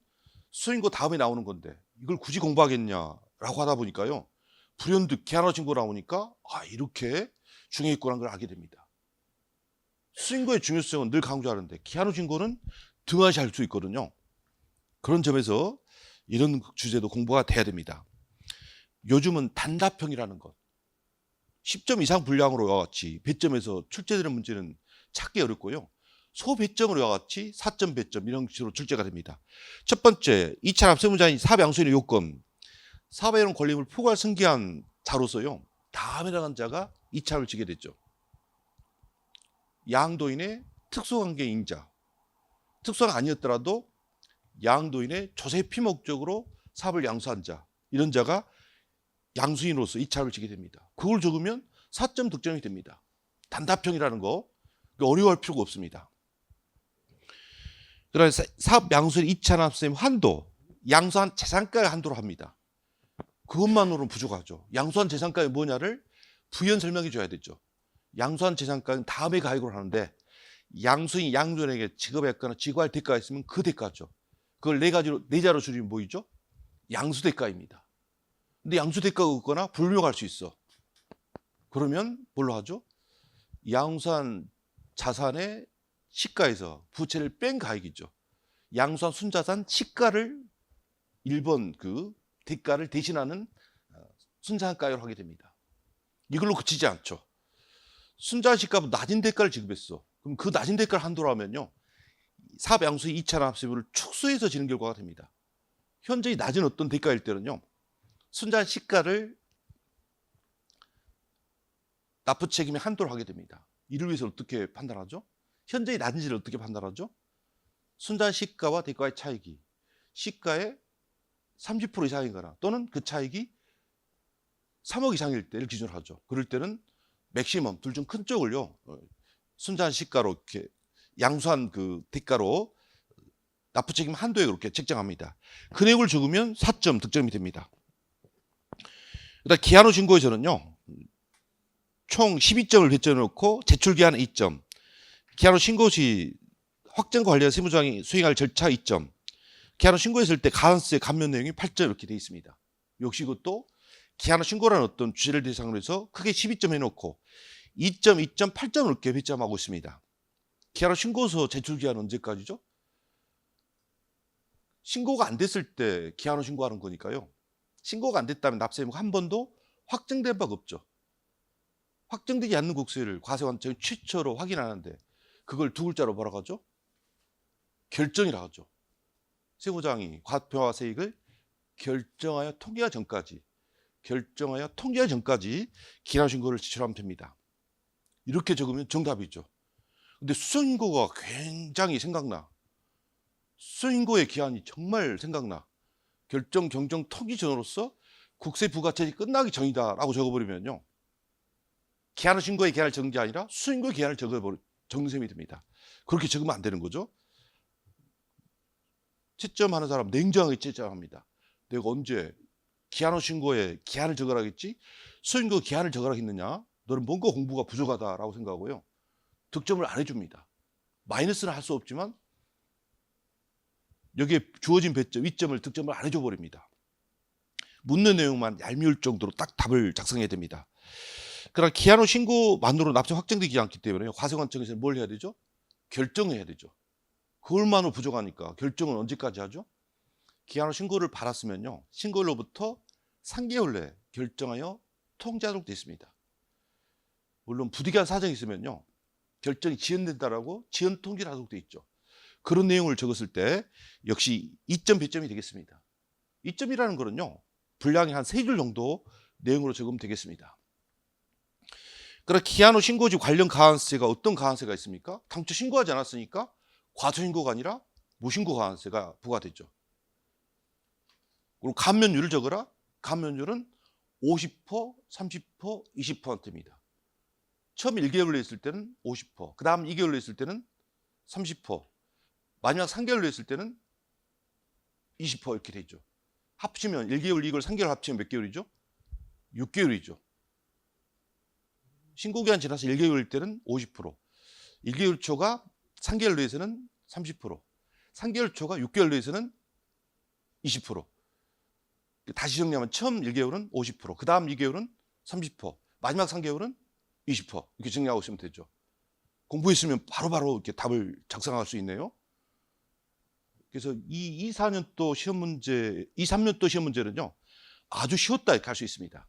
수정신고 다음에 나오는 건데 이걸 굳이 공부하겠냐라고 하다 보니까요, 불현듯 기한후 신고 나오니까 이렇게 중요했구나 걸 알게 됩니다. 수신고의 중요성은 늘 강조하는데 기한후 신고는 등한시할 수 있거든요. 그런 점에서 이런 주제도 공부가 돼야 됩니다. 요즘은 단답형이라는 것, 10점 이상 분량으로 같이 배점에서 출제되는 문제는 찾기 어렵고요, 소배점으로 같이 4점 배점 이런 식으로 출제가 됩니다. 첫 번째, 2차 납세문자인 사배양수인의 요건, 사배용 권리임을 포괄 승계한 자로서요, 다음에 나간 자가 2차를 지게 됐죠. 양도인의 특수관계 인자, 특수가 아니었더라도 양도인의 조세 피목적으로 사업을 양수한 자, 이런 자가 양수인으로서 2차를 지게 됩니다. 그걸 적으면 4점 득점이 됩니다. 단답형이라는 거 어려워할 필요가 없습니다. 그다음에 사업 양수인 2차 납세임 한도, 양수한 재산가의 한도로 합니다. 그것만으로는 부족하죠. 양수한 재산가가 뭐냐를 부연 설명해 줘야 되죠. 양수한 재산가는 다음에 가액으로 하는데, 양수인 양도인에게 지급했거나 지급할 대가가 있으면 그 대가죠. 그걸 네 자로 줄이면 뭐이죠? 양수대가입니다. 근데 양수대가가 없거나 불명할 수 있어. 그러면 뭘로 하죠? 양수한 자산의 시가에서 부채를 뺀 가액이죠. 양수한 순자산 시가를 1번 그 대가를 대신하는 순자산가액을 하게 됩니다. 이걸로 그치지 않죠. 순자산 시가보다 낮은 대가를 지급했어. 그럼 그 낮은 대가를 한도로 하면요, 사업양수의 2차 납세부를 축소해서 지는 결과가 됩니다. 현저히 낮은 어떤 대가일 때는요, 순자산 시가를 납부 책임의 한도로 하게 됩니다. 이를 위해서 어떻게 판단하죠? 현저히 낮은지를 어떻게 판단하죠? 순자산 시가와 대가의 차익이 시가의 30% 이상이거나 또는 그 차익이 3억 이상일 때를 기준으로 하죠. 그럴 때는 맥시멈 둘 중 큰 쪽을요, 순자산 시가로 이렇게 양수한 그 대가로 납부 책임 한도에 그렇게 책정합니다. 그 내용을 적으면 4점 득점이 됩니다. 그다음 기한후 신고에서는요, 총 12점을 배점해 놓고 제출 기한 2점, 기한후 신고 시 확정과 관련 세무조항이 수행할 절차 2점, 기한후 신고했을 때 가산세 감면 내용이 8점 이렇게 되어 있습니다. 역시 이것도 기한후 신고라는 어떤 주제를 대상으로 해서 크게 12점 해놓고 2점, 2점, 8점을 이렇게 배점하고 있습니다. 기한후 신고서 제출 기한은 언제까지죠? 신고가 안 됐을 때 기한후 신고하는 거니까요. 신고가 안 됐다면 납세 의무가 한 번도 확정된 바가 없죠. 확정되지 않는 국세를 과세관청이 최초로 확인하는데 그걸 두 글자로 뭐라고 하죠? 결정이라고 하죠. 세무장이 과표와세액을 결정하여 통계화 전까지 기한후 신고를 제출하면 됩니다. 이렇게 적으면 정답이죠. 근데 수선신고가 굉장히 생각나. 수선신고의 기한이 정말 생각나. 결정, 경정, 통지 전으로서 국세 부과체이 끝나기 전이다라고 적어버리면요. 기한후 신고의 기한을 적은 게 아니라 수선신고의 기한을 적는 셈이 됩니다. 그렇게 적으면 안 되는 거죠. 채점하는 사람 냉정하게 채점합니다. 내가 언제 기한후 신고에 기한을 적으라겠지? 수선신고 기한을 적으라겠느냐? 너는 뭔가 공부가 부족하다라고 생각하고요. 득점을 안 해줍니다. 마이너스는 할 수 없지만 여기에 주어진 배점, 위점을 득점을 안 해줘 버립니다. 묻는 내용만 얄미울 정도로 딱 답을 작성해야 됩니다. 그러나 기한후 신고만으로 납세 확정되지 않기 때문에 과세관청에서는 뭘 해야 되죠? 결정해야 되죠. 그걸만으로 부족하니까 결정은 언제까지 하죠? 기한후 신고를 받았으면요. 신고일로부터 3개월 내에 결정하여 통지하도록 되어 있습니다. 물론 부득이한 사정이 있으면요. 결정이 지연된다라고 지연 통지를 하도록 되어 있죠. 그런 내용을 적었을 때 역시 2점 배점이 되겠습니다. 2점이라는 거는요. 분량이 한 3줄 정도 내용으로 적으면 되겠습니다. 그러나 기한후 신고지 관련 가한세가 어떤 가한세가 있습니까? 당초 신고하지 않았으니까 과소신고가 아니라 무신고 가한세가 부과되죠. 그리고 감면율을 적어라. 감면율은 50%, 30%, 20%입니다. 처음 1개월로 했을 때는 50%, 그 다음 2개월로 했을 때는 30%, 마지막 3개월로 했을 때는 20% 이렇게 되죠. 합치면 1개월, 2개월, 3개월 합치면 몇 개월이죠? 6개월이죠. 신고기한 지나서 1개월일 때는 50%, 1개월 초가 3개월로 해서는 30%, 3개월 초가 6개월로 해서는 20%. 다시 정리하면 처음 1개월은 50%, 그 다음 2개월은 30%, 마지막 3개월은 20% 이렇게 정리하고 있으면 되죠. 공부했으면 바로바로 이렇게 답을 작성할 수 있네요. 그래서 이 2-4년도 시험 문제, 2-3년도 시험 문제는요 아주 쉬웠다 이렇게 할 수 있습니다.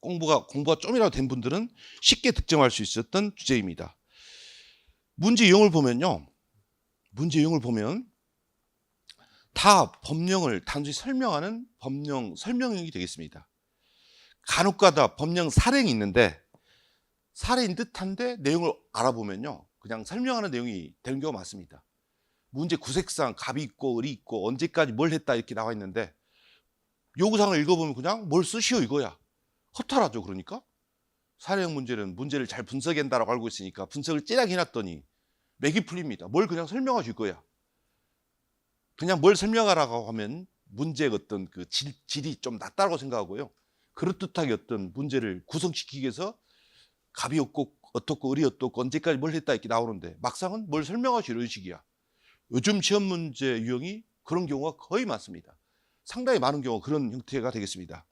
공부가 좀이라도 된 분들은 쉽게 득점할 수 있었던 주제입니다. 문제 유형을 보면요, 문제 유형을 보면 다 법령을 단순히 설명하는 법령 설명형이 되겠습니다. 간혹가다 법령 사례이 있는데 사례인 듯한데 내용을 알아보면요 그냥 설명하는 내용이 되는 경우가 많습니다. 문제 구색상 갑이 있고 을이 있고 언제까지 뭘 했다 이렇게 나와 있는데 요구사항을 읽어보면 그냥 뭘 쓰시오 이거야. 허탈하죠. 그러니까 사례형 문제는 문제를 잘 분석한다라고 알고 있으니까 분석을 찌라게 해놨더니 맥이 풀립니다. 뭘 그냥 설명하실 거야. 그냥 뭘 설명하라고 하면 문제의 어떤 그 질이 좀 낮다고 생각하고요. 그럴듯하게 어떤 문제를 구성시키기 위해서 갑이 없고 어떻고 을이 어떻고 언제까지 뭘 했다 이렇게 나오는데 막상은 뭘 설명하시 이런 식이야. 요즘 시험 문제 유형이 그런 경우가 거의 많습니다. 상당히 많은 경우가 그런 형태가 되겠습니다.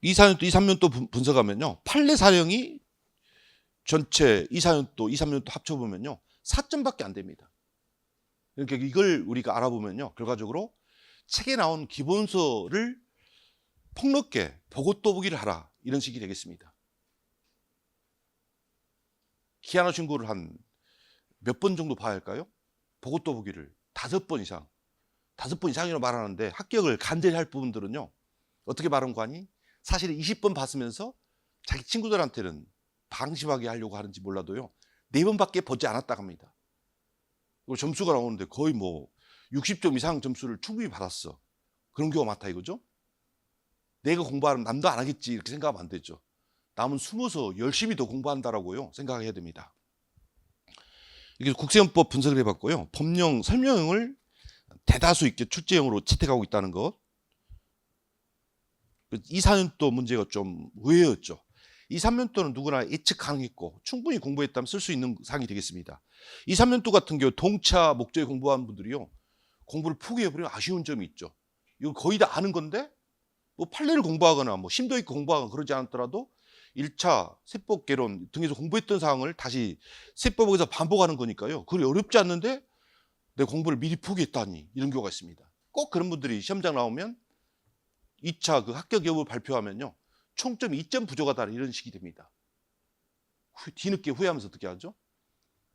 2-4년도, 2-3년도 분석하면요. 판례 사령이 전체 2-4년도, 2-3년도 합쳐보면요. 4점밖에 안 됩니다. 그러니까 이걸 우리가 알아보면요. 결과적으로 책에 나온 기본서를 폭넓게 보고 또 보기를 하라. 이런 식이 되겠습니다. 기한후 신고를 한 몇 번 정도 봐야 할까요? 보고 또 보기를 5번 이상. 5번 이상이라고 말하는데 합격을 간절히 할 부분들은요. 어떻게 말한 거 아니? 사실 20번 봤으면서 자기 친구들한테는 방심하게 하려고 하는지 몰라도요. 4번밖에 보지 않았다고 합니다. 그리고 점수가 나오는데 거의 뭐 60점 이상 점수를 충분히 받았어. 그런 경우가 많다 이거죠. 내가 공부하면 남도 안 하겠지 이렇게 생각하면 안 되죠. 남은 숨어서 열심히 더 공부한다라고요. 생각해야 됩니다. 이게 국세헌법 분석을 해봤고요. 법령 설명을 대다수 있게 출제형으로 채택하고 있다는 것. 2-4년도 문제가 좀 의외였죠. 2-3년도는 누구나 예측 가능했고 충분히 공부했다면 쓸 수 있는 사항이 되겠습니다. 2-3년도 같은 경우 동차 목적에 공부한 분들이요. 공부를 포기해버리면 아쉬운 점이 있죠. 이거 거의 다 아는 건데 뭐 판례를 공부하거나 뭐 심도 있게 공부하거나 그러지 않았더라도 1차 세법 개론 등에서 공부했던 사항을 다시 세법에서 반복하는 거니까요. 그게 어렵지 않는데 내 공부를 미리 포기했다니, 이런 경우가 있습니다. 꼭 그런 분들이 시험장 나오면 2차 그 합격 여부를 발표하면요, 총점이 2점 부족하다, 이런 식이 됩니다. 뒤늦게 후회하면서 어떻게 하죠?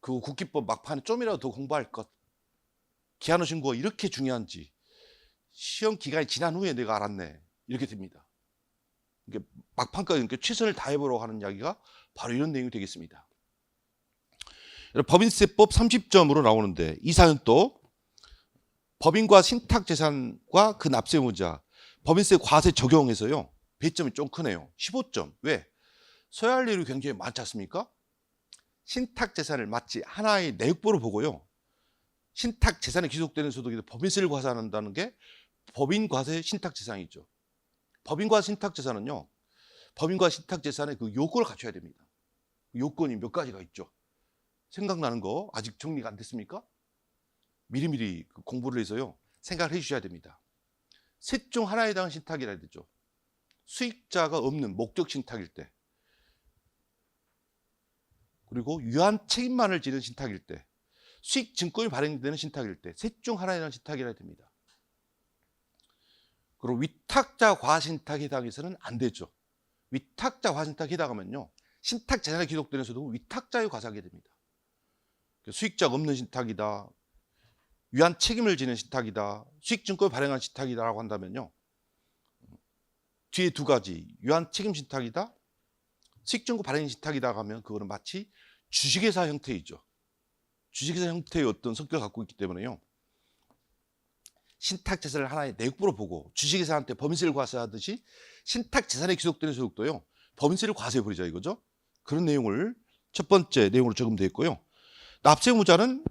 그 국기법 막판에 좀이라도 더 공부할 것, 기한후 신고가 이렇게 중요한지 시험 기간이 지난 후에 내가 알았네, 이렇게 됩니다. 이게 막판까지 최선을 다해보려고 하는 이야기가 바로 이런 내용이 되겠습니다. 법인세법 30점으로 나오는데, 이 사연 또 법인과 신탁재산과 그 납세의무자 법인세 과세 적용해서요, 배점이 좀 크네요. 15점. 왜? 써야 할 일이 굉장히 많지 않습니까? 신탁재산을 마치 하나의 내역보로 보고요, 신탁재산에 귀속되는 소득에 법인세를 과세한다는 게 법인과세 신탁재산이죠. 법인과세 신탁재산은요, 법인과 신탁재산의 그 요건을 갖춰야 됩니다. 요건이 몇 가지가 있죠. 생각나는 거 아직 정리가 안 됐습니까? 미리미리 공부를 해서요, 생각을 해주셔야 됩니다. 셋 중 하나에 해당하는 신탁이라 해야 되죠. 수익자가 없는 목적 신탁일 때, 그리고 유한 책임만을 지는 신탁일 때, 수익 증권이 발행되는 신탁일 때, 셋 중 하나에 해당하는 신탁이라 해야 됩니다. 그리고 위탁자 과신탁에 해당해서는 안 되죠. 위탁자 과신탁에 해당하면요, 신탁 재산에 귀속되는 소득은 위탁자에 과세하게 됩니다. 수익자가 없는 신탁이다, 유한 책임을 지는 신탁이다, 수익증권을 발행한 신탁이다라고 한다면요, 뒤에 두 가지, 유한 책임 신탁이다, 수익증권 발행 신탁이다 하면 그거는 마치 주식회사 형태이죠. 주식회사 형태의 어떤 성격을 갖고 있기 때문에요, 신탁재산을 하나의 내역보로 보고 주식회사한테 법인세를 과세하듯이 신탁재산에 귀속되는 소득도요, 법인세를 과세해버리자, 이거죠. 그런 내용을 첫 번째 내용으로 적용되어 있고요. 납세의무자는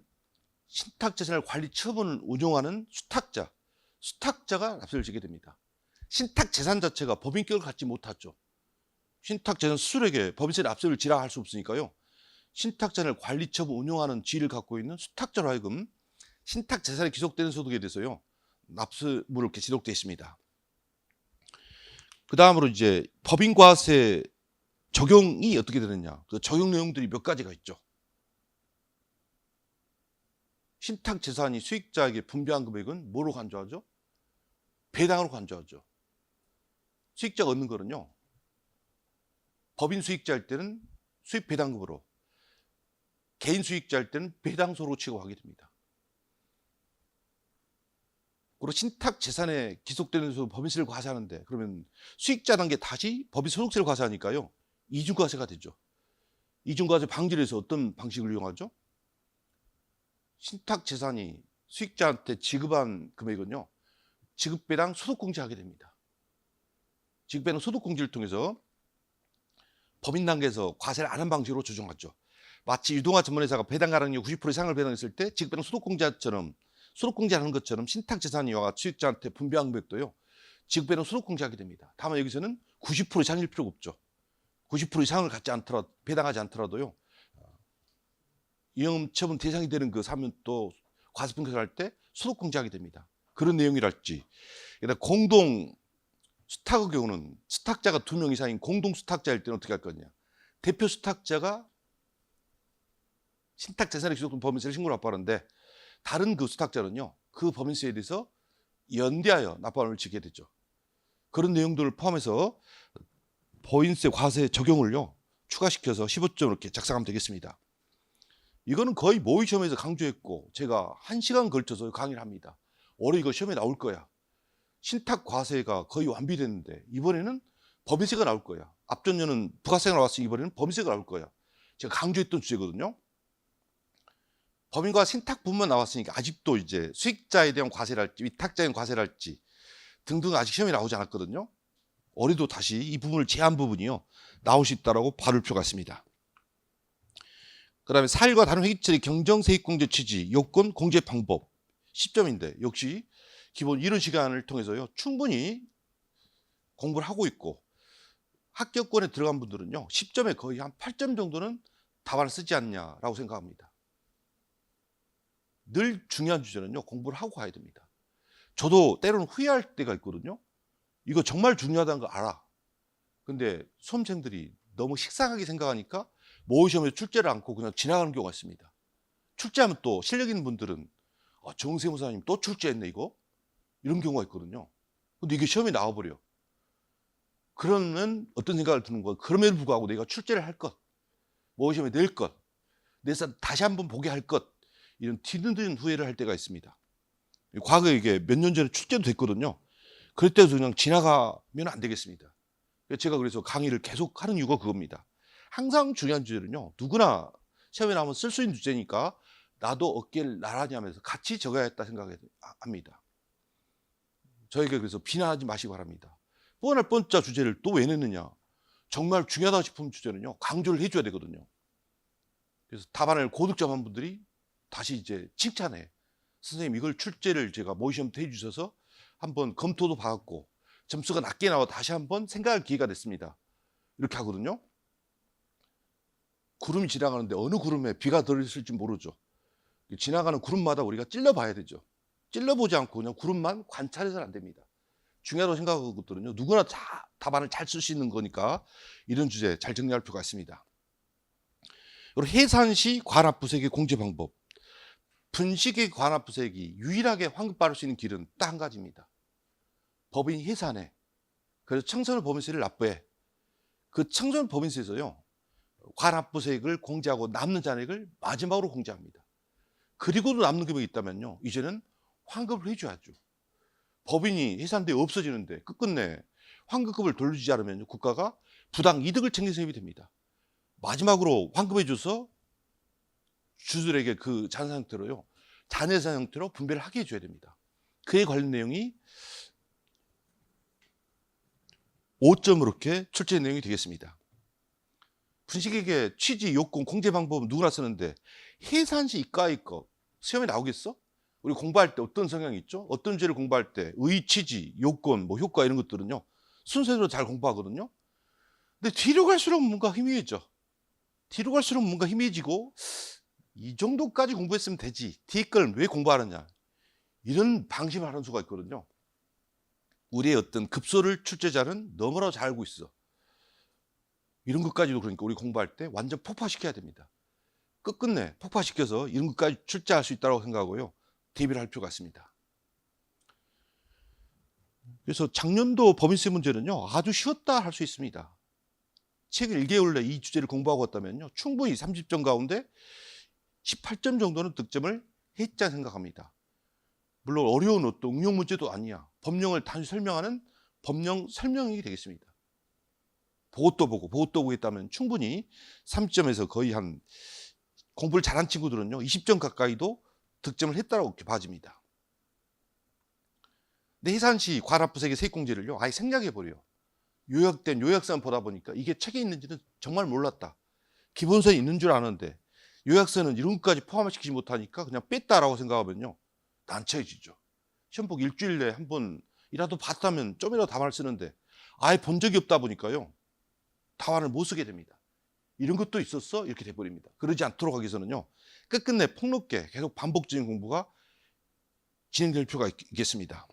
신탁재산을 관리 처분을 운용하는 수탁자가 납세를 지게 됩니다. 신탁재산 자체가 법인격을 갖지 못하죠. 신탁재산 수수료에게 법인세 납세를 지라 할 수 없으니까요, 신탁재산을 관리 처분 운용하는 지위를 갖고 있는 수탁자로 하여금 신탁재산에 귀속되는 소득에 대해서요, 납세의무를 이렇게 지속되어 있습니다. 그 다음으로 이제 법인과세 적용이 어떻게 되느냐, 그 적용 내용들이 몇 가지가 있죠. 신탁재산이 수익자에게 분배한 금액은 뭐로 간주하죠? 배당으로 간주하죠. 수익자가 얻는 거는요, 법인 수익자일 때는 수익 배당금으로, 개인 수익자일 때는 배당소로 취급하게 됩니다. 그리고 신탁재산에 귀속되는 법인세를 과세하는데, 그러면 수익자 단계 다시 법인 소득세를 과세하니까요, 이중과세가 되죠. 이중과세 방지를 해서 어떤 방식을 이용하죠? 신탁재산이 수익자한테 지급한 금액은요, 지급배당 소득공제하게 됩니다. 지급배당 소득공제를 통해서 법인 단계에서 과세를 안 한 방식으로 조정하죠. 마치 유동화 전문회사가 배당 가능률 90% 이상을 배당했을 때 지급배당 소득공제하는 것처럼 신탁재산이 와 수익자한테 분배한 금액도요, 지급배당 소득공제하게 됩니다. 다만 여기서는 90% 이상일 필요가 없죠. 90% 이상을 갖지 않더라도, 배당하지 않더라도요, 이행처분 대상이 되는 그 사면 또 과세분석을 할 때 소득공제하게 됩니다. 그런 내용이랄지, 공동 수탁의 경우는 수탁자가 2명 이상인 공동 수탁자일 때는 어떻게 할 거냐, 대표 수탁자가 신탁재산에 귀속된 법인세를 신고를 납부하는데, 다른 그 수탁자는요, 그 법인세에 대해서 연대하여 납부함을 지게 되죠. 그런 내용들을 포함해서 법인세 과세 적용을요, 추가시켜서 15점 이렇게 작성하면 되겠습니다. 이거는 거의 모의 시험에서 강조했고, 제가 1시간 걸쳐서 강의를 합니다. 올해 이거 시험에 나올 거야. 신탁 과세가 거의 완비됐는데 이번에는 법인세가 나올 거야. 앞전년은 부가세가 나왔으니 이번에는 법인세가 나올 거야. 제가 강조했던 주제거든요. 법인과 신탁 부분만 나왔으니까 아직도 이제 수익자에 대한 과세랄지 위탁자에 대한 과세랄지 등등 아직 시험에 나오지 않았거든요. 올해도 다시 이 부분을 제한 부분이요, 나올 수 있다라고 봐둘 필요가 있습니다. 그 다음에 사일과 다른 회계처리 경정세액공제 취지, 요건, 공제 방법 10점인데, 역시 기본 이런 시간을 통해서요, 충분히 공부를 하고 있고, 합격권에 들어간 분들은요, 10점에 거의 한 8점 정도는 답안을 쓰지 않냐라고 생각합니다. 늘 중요한 주제는요, 공부를 하고 가야 됩니다. 저도 때로는 후회할 때가 있거든요. 이거 정말 중요하다는 거 알아. 근데 수험생들이 너무 식상하게 생각하니까 모의시험에 출제를 않고 그냥 지나가는 경우가 있습니다. 출제하면 또 실력 있는 분들은 정세무 사장님 또 출제했네 이거? 이런 경우가 있거든요. 근데 이게 시험에 나와버려. 그러면 어떤 생각을 드는 거야? 그럼에도 불구하고 내가 출제를 할 것, 모의시험에 낼 것, 내서 다시 한번 보게 할 것, 이런 뒤늦은 후회를 할 때가 있습니다. 과거에 이게 몇 년 전에 출제도 됐거든요. 그럴 때도 그냥 지나가면 안 되겠습니다. 제가 그래서 강의를 계속 하는 이유가 그겁니다. 항상 중요한 주제는요, 누구나 시험에 나오면 쓸 수 있는 주제니까 나도 어깨를 나란히 하면서 같이 적어야겠다 생각합니다. 저에게 그래서 비난하지 마시기 바랍니다. 뻔할 뻔짜 주제를 또 왜 냈느냐. 정말 중요하다 싶은 주제는요, 강조를 해줘야 되거든요. 그래서 답안을 고득점한 분들이 다시 이제 칭찬해. 선생님 이걸 출제를 제가 모의시험 때 해주셔서 한번 검토도 받았고 점수가 낮게 나와 다시 한번 생각할 기회가 됐습니다. 이렇게 하거든요. 구름이 지나가는데 어느 구름에 비가 들어있을지 모르죠. 지나가는 구름마다 우리가 찔러봐야 되죠. 찔러보지 않고 그냥 구름만 관찰해서는 안 됩니다. 중요하다고 생각하거든요. 누구나 다 답안을 잘 쓸 수 있는 거니까 이런 주제 잘 정리할 필요가 있습니다. 그리고 해산시 관합부색의 공제 방법. 분식의 관합부색이 유일하게 환급받을 수 있는 길은 딱 한 가지입니다. 법인 해산해. 그래서 청소년 법인세를 납부해. 그 청소년 법인세에서요, 관합부색을 공제하고 남는 잔액을 마지막으로 공제합니다. 그리고도 남는 금액이 있다면요, 이제는 환급을 해줘야죠. 법인이 해산돼 없어지는데 끝끝내 환급금을 돌려주지 않으면 국가가 부당 이득을 챙긴 셈이 됩니다. 마지막으로 환급해줘서 주주들에게 그 자산 형태로요, 잔해산 형태로 분배를 하게 해줘야 됩니다. 그에 관련 내용이 5점으로 이렇게 출제된 내용이 되겠습니다. 분식회계 취지, 요건, 공제 방법은 누구나 쓰는데 해산시 이과의 거 시험에 나오겠어? 우리 공부할 때 어떤 성향이 있죠? 어떤 주제를 공부할 때 의, 취지, 요건, 뭐 효과 이런 것들은요, 순서대로 잘 공부하거든요. 근데 뒤로 갈수록 뭔가 희미해져. 뒤로 갈수록 뭔가 희미해지고 이 정도까지 공부했으면 되지. 뒤에 걸 왜 공부하느냐. 이런 방심을 하는 수가 있거든요. 우리의 어떤 급소를 출제자는 너무나 잘 알고 있어. 이런 것까지도 그러니까 우리 공부할 때 완전 폭파시켜야 됩니다. 끝끝내 폭파시켜서 이런 것까지 출제할 수 있다고 생각하고요, 대비를 할 필요가 있습니다. 그래서 작년도 법인세 문제는요, 아주 쉬웠다 할 수 있습니다. 책 1개월 내 이 주제를 공부하고 왔다면요, 충분히 30점 가운데 18점 정도는 득점을 했자 생각합니다. 물론 어려운 어떤 응용 문제도 아니야. 법령을 단순히 설명하는 법령 설명이 되겠습니다. 보고 또 보고 했다면 충분히 30점에서 거의 한, 공부를 잘한 친구들은요 20점 가까이도 득점을 했다고 이렇게 봐집니다. 근데 해산시 관합부색의 세액공제를요 아예 생략해버려요. 요약된 요약서만 보다 보니까 이게 책에 있는지는 정말 몰랐다. 기본서에 있는 줄 아는데 요약서는 이런 것까지 포함시키지 못하니까 그냥 뺐다라고 생각하면요, 난처해지죠. 시험복 일주일 내에 한 번이라도 봤다면 좀이라도 답안을 쓰는데 아예 본 적이 없다 보니까요, 답안을 못 쓰게 됩니다. 이런 것도 있었어? 이렇게 돼버립니다. 그러지 않도록 하기 위해서는요, 끝끝내 폭넓게 계속 반복적인 공부가 진행될 필요가 있겠습니다.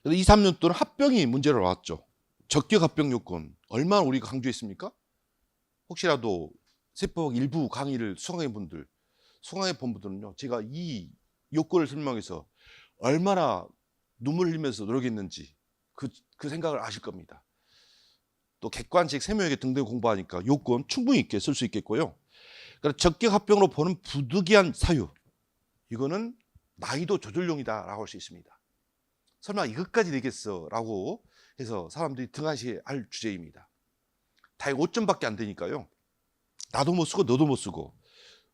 2, 3년 동안 합병이 문제로 나왔죠. 적격 합병 요건 얼마나 우리가 강조했습니까? 혹시라도 세법 일부 강의를 수강해 본 분들은요, 제가 이 요건을 설명해서 얼마나 눈물 흘리면서 노력했는지 그 생각을 아실 겁니다. 또 객관식 세무회계 등등 공부하니까 요건 충분히 있게 쓸 수 있겠고요. 그러니까 적격 합병으로 보는 부득이한 사유, 이거는 나이도 조절용이다라고 할 수 있습니다. 설마 이것까지 되겠어 라고 해서 사람들이 등한시할 주제입니다. 다 5점밖에 안 되니까요, 나도 못 쓰고 너도 못 쓰고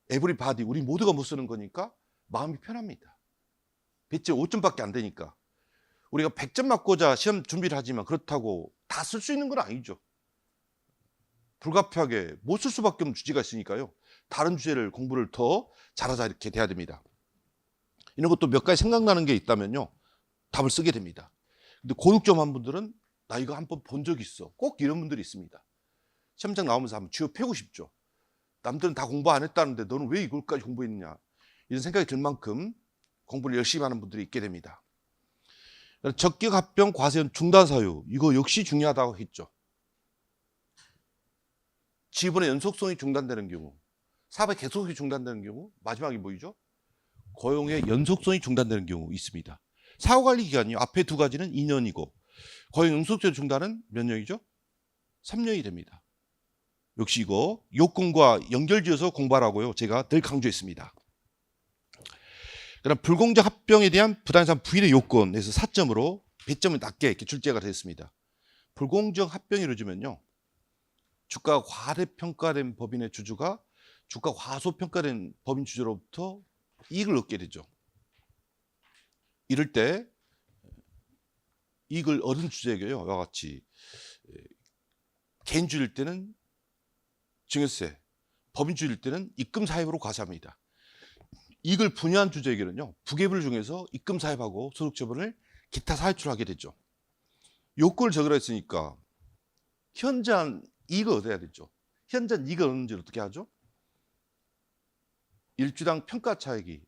에브리바디 우리 모두가 못 쓰는 거니까 마음이 편합니다. 배째 5점밖에 안 되니까. 우리가 100점 맞고자 시험 준비를 하지만 그렇다고 다 쓸 수 있는 건 아니죠. 불가피하게 못 쓸 수밖에 없는 주제가 있으니까요, 다른 주제를 공부를 더 잘하자 이렇게 돼야 됩니다. 이런 것도 몇 가지 생각나는 게 있다면요, 답을 쓰게 됩니다. 근데 고득점한 분들은 나 이거 한번 본 적 있어, 꼭 이런 분들이 있습니다. 시험장 나오면서 한번 쥐어 패고 싶죠. 남들은 다 공부 안 했다는데 너는 왜 이걸까지 공부했느냐, 이런 생각이 들 만큼 공부를 열심히 하는 분들이 있게 됩니다. 적격 합병 과세원 중단 사유, 이거 역시 중요하다고 했죠. 지분의 연속성이 중단되는 경우, 사업의 계속성이 중단되는 경우, 마지막이 뭐이죠? 고용의 연속성이 중단되는 경우 있습니다. 사후관리 기간이 앞에 두 가지는 2년이고 고용 연속성 중단은 몇 년이죠? 3년이 됩니다. 역시 이거 요건과 연결지어서 공부하라고요. 제가 늘 강조했습니다. 그럼 불공정 합병에 대한 부당이상 부인의 요건에서 4점으로 배점을 낮게 이렇게 출제가 되었습니다. 불공정 합병이 이루어지면요, 주가가 과대평가된 법인의 주주가 주가 과소평가된 법인 주주로부터 이익을 얻게 되죠. 이럴 때 이익을 얻은 주주에게요, 이와 같이 개인주일 때는 증여세, 법인주일 때는 입금 사입으로 과세합니다. 이익을 분유한 주주에게는요, 부계별 중에서 입금 사입하고 소득 처분을 기타 사유치로 하게 되죠. 요건을 적으라 했으니까 현저한 이익을 얻어야 되죠. 현저한 이익을 얻는지 어떻게 하죠? 일주당 평가 차익이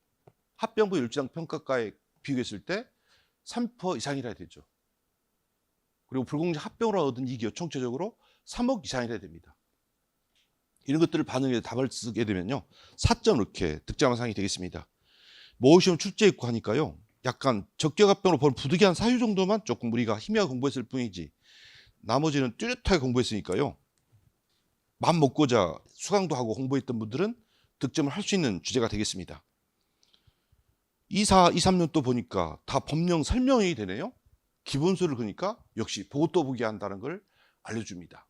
합병부 일주당 평가가액 비교했을 때 3% 이상이라 해야 되죠. 그리고 불공정 합병으로 얻은 이익이 총체적으로 3억 이상이라 됩니다. 이런 것들을 반영해서 답을 쓰게 되면요, 4점 이렇게 득점한 상이 되겠습니다. 모의시험 출제했고 하니까요, 약간 적격합병으로 본 부득이한 사유 정도만 조금 우리가 희미하게 공부했을 뿐이지 나머지는 뚜렷하게 공부했으니까요, 맘 먹고자 수강도 하고 공부했던 분들은 득점을 할 수 있는 주제가 되겠습니다. 2, 3년 또 보니까 다 법령 설명이 되네요. 기본수를 그러니까 역시 보고 또 보기 한다는 걸 알려줍니다.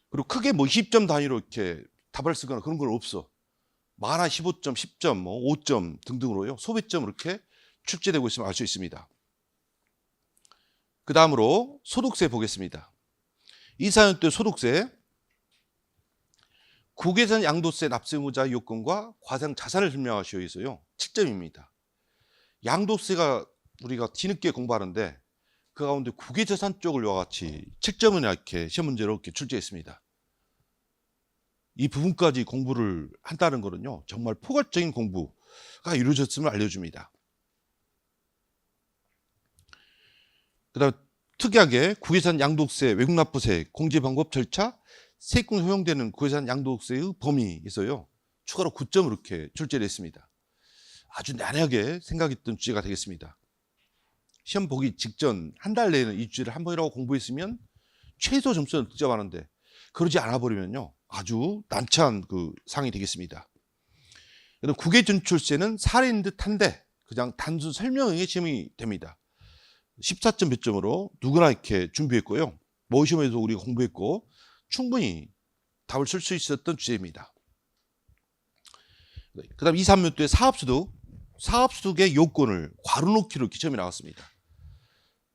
그리고 크게 뭐 20점 단위로 이렇게 답을 쓰거나 그런 건 없어. 많아 15점, 10점, 뭐 5점 등등으로요, 소배점 이렇게 출제되고 있으면 알 수 있습니다. 그 다음으로 소득세 보겠습니다. 2, 4년 때 소득세, 국외산 양도세 납세 의무자 요건과 과세형 자산을 설명하시어 있어요. 7점입니다. 양도세가 우리가 뒤늦게 공부하는데 그 가운데 국외자산 쪽을 이와 같이 7점이나 이렇게 시험 문제로 이렇게 출제했습니다. 이 부분까지 공부를 한다는 거는요, 정말 포괄적인 공부가 이루어졌음을 알려줍니다. 그 다음 특이하게 국외산 양도세, 외국납부세, 공제방법 절차, 세액금 허용되는 국외산 양도세의 범위에 있어요, 추가로 9점 이렇게 출제를 했습니다. 아주 난해하게 생각했던 주제가 되겠습니다. 시험 보기 직전 한 달 내에는 이 주제를 한 번이라고 공부했으면 최소 점수는 득점하는데 그러지 않아 버리면요, 아주 난처한 그 상이 되겠습니다. 그럼 국외 진출세는 사례인 듯한데 그냥 단순 설명의 시험이 됩니다. 14점 몇 점으로 누구나 이렇게 준비했고요, 모의시험에서 우리가 공부했고 충분히 답을 쓸 수 있었던 주제입니다. 그 다음 2, 3년 때 사업소득의 요건을 괄호놓기로 이렇게 시험이 나왔습니다.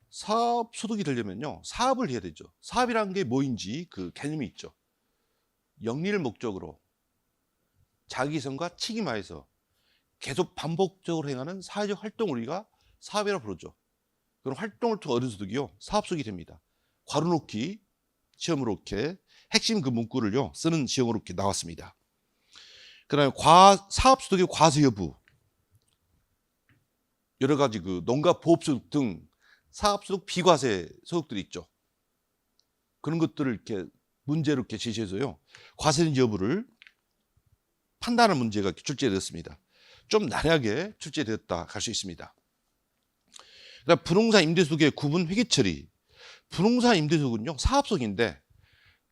사업소득이 되려면요, 사업을 해야 되죠. 사업이라는 게 뭐인지 그 개념이 있죠. 영리를 목적으로 자기성과 책임하에서 계속 반복적으로 행하는 사회적 활동을 우리가 사업이라고 부르죠. 그런 활동을 통해 얻은 소득이요, 사업소득이 됩니다. 괄호놓기 시험으로 이렇게 핵심 그 문구를요 쓰는 시험으로 이렇게 나왔습니다. 그다음에 사업소득의 과세 여부, 여러 가지 그 농가 보업소득 등 사업소득 비과세 소득들이 있죠. 그런 것들을 이렇게 문제로 이렇게 제시해서요, 과세인지 여부를 판단하는 문제가 이렇게 출제되었습니다. 좀 난해하게 출제되었다 할 수 있습니다. 그다음 분홍산 임대소득의 구분 회계 처리. 분홍산 임대소득은요, 사업소득인데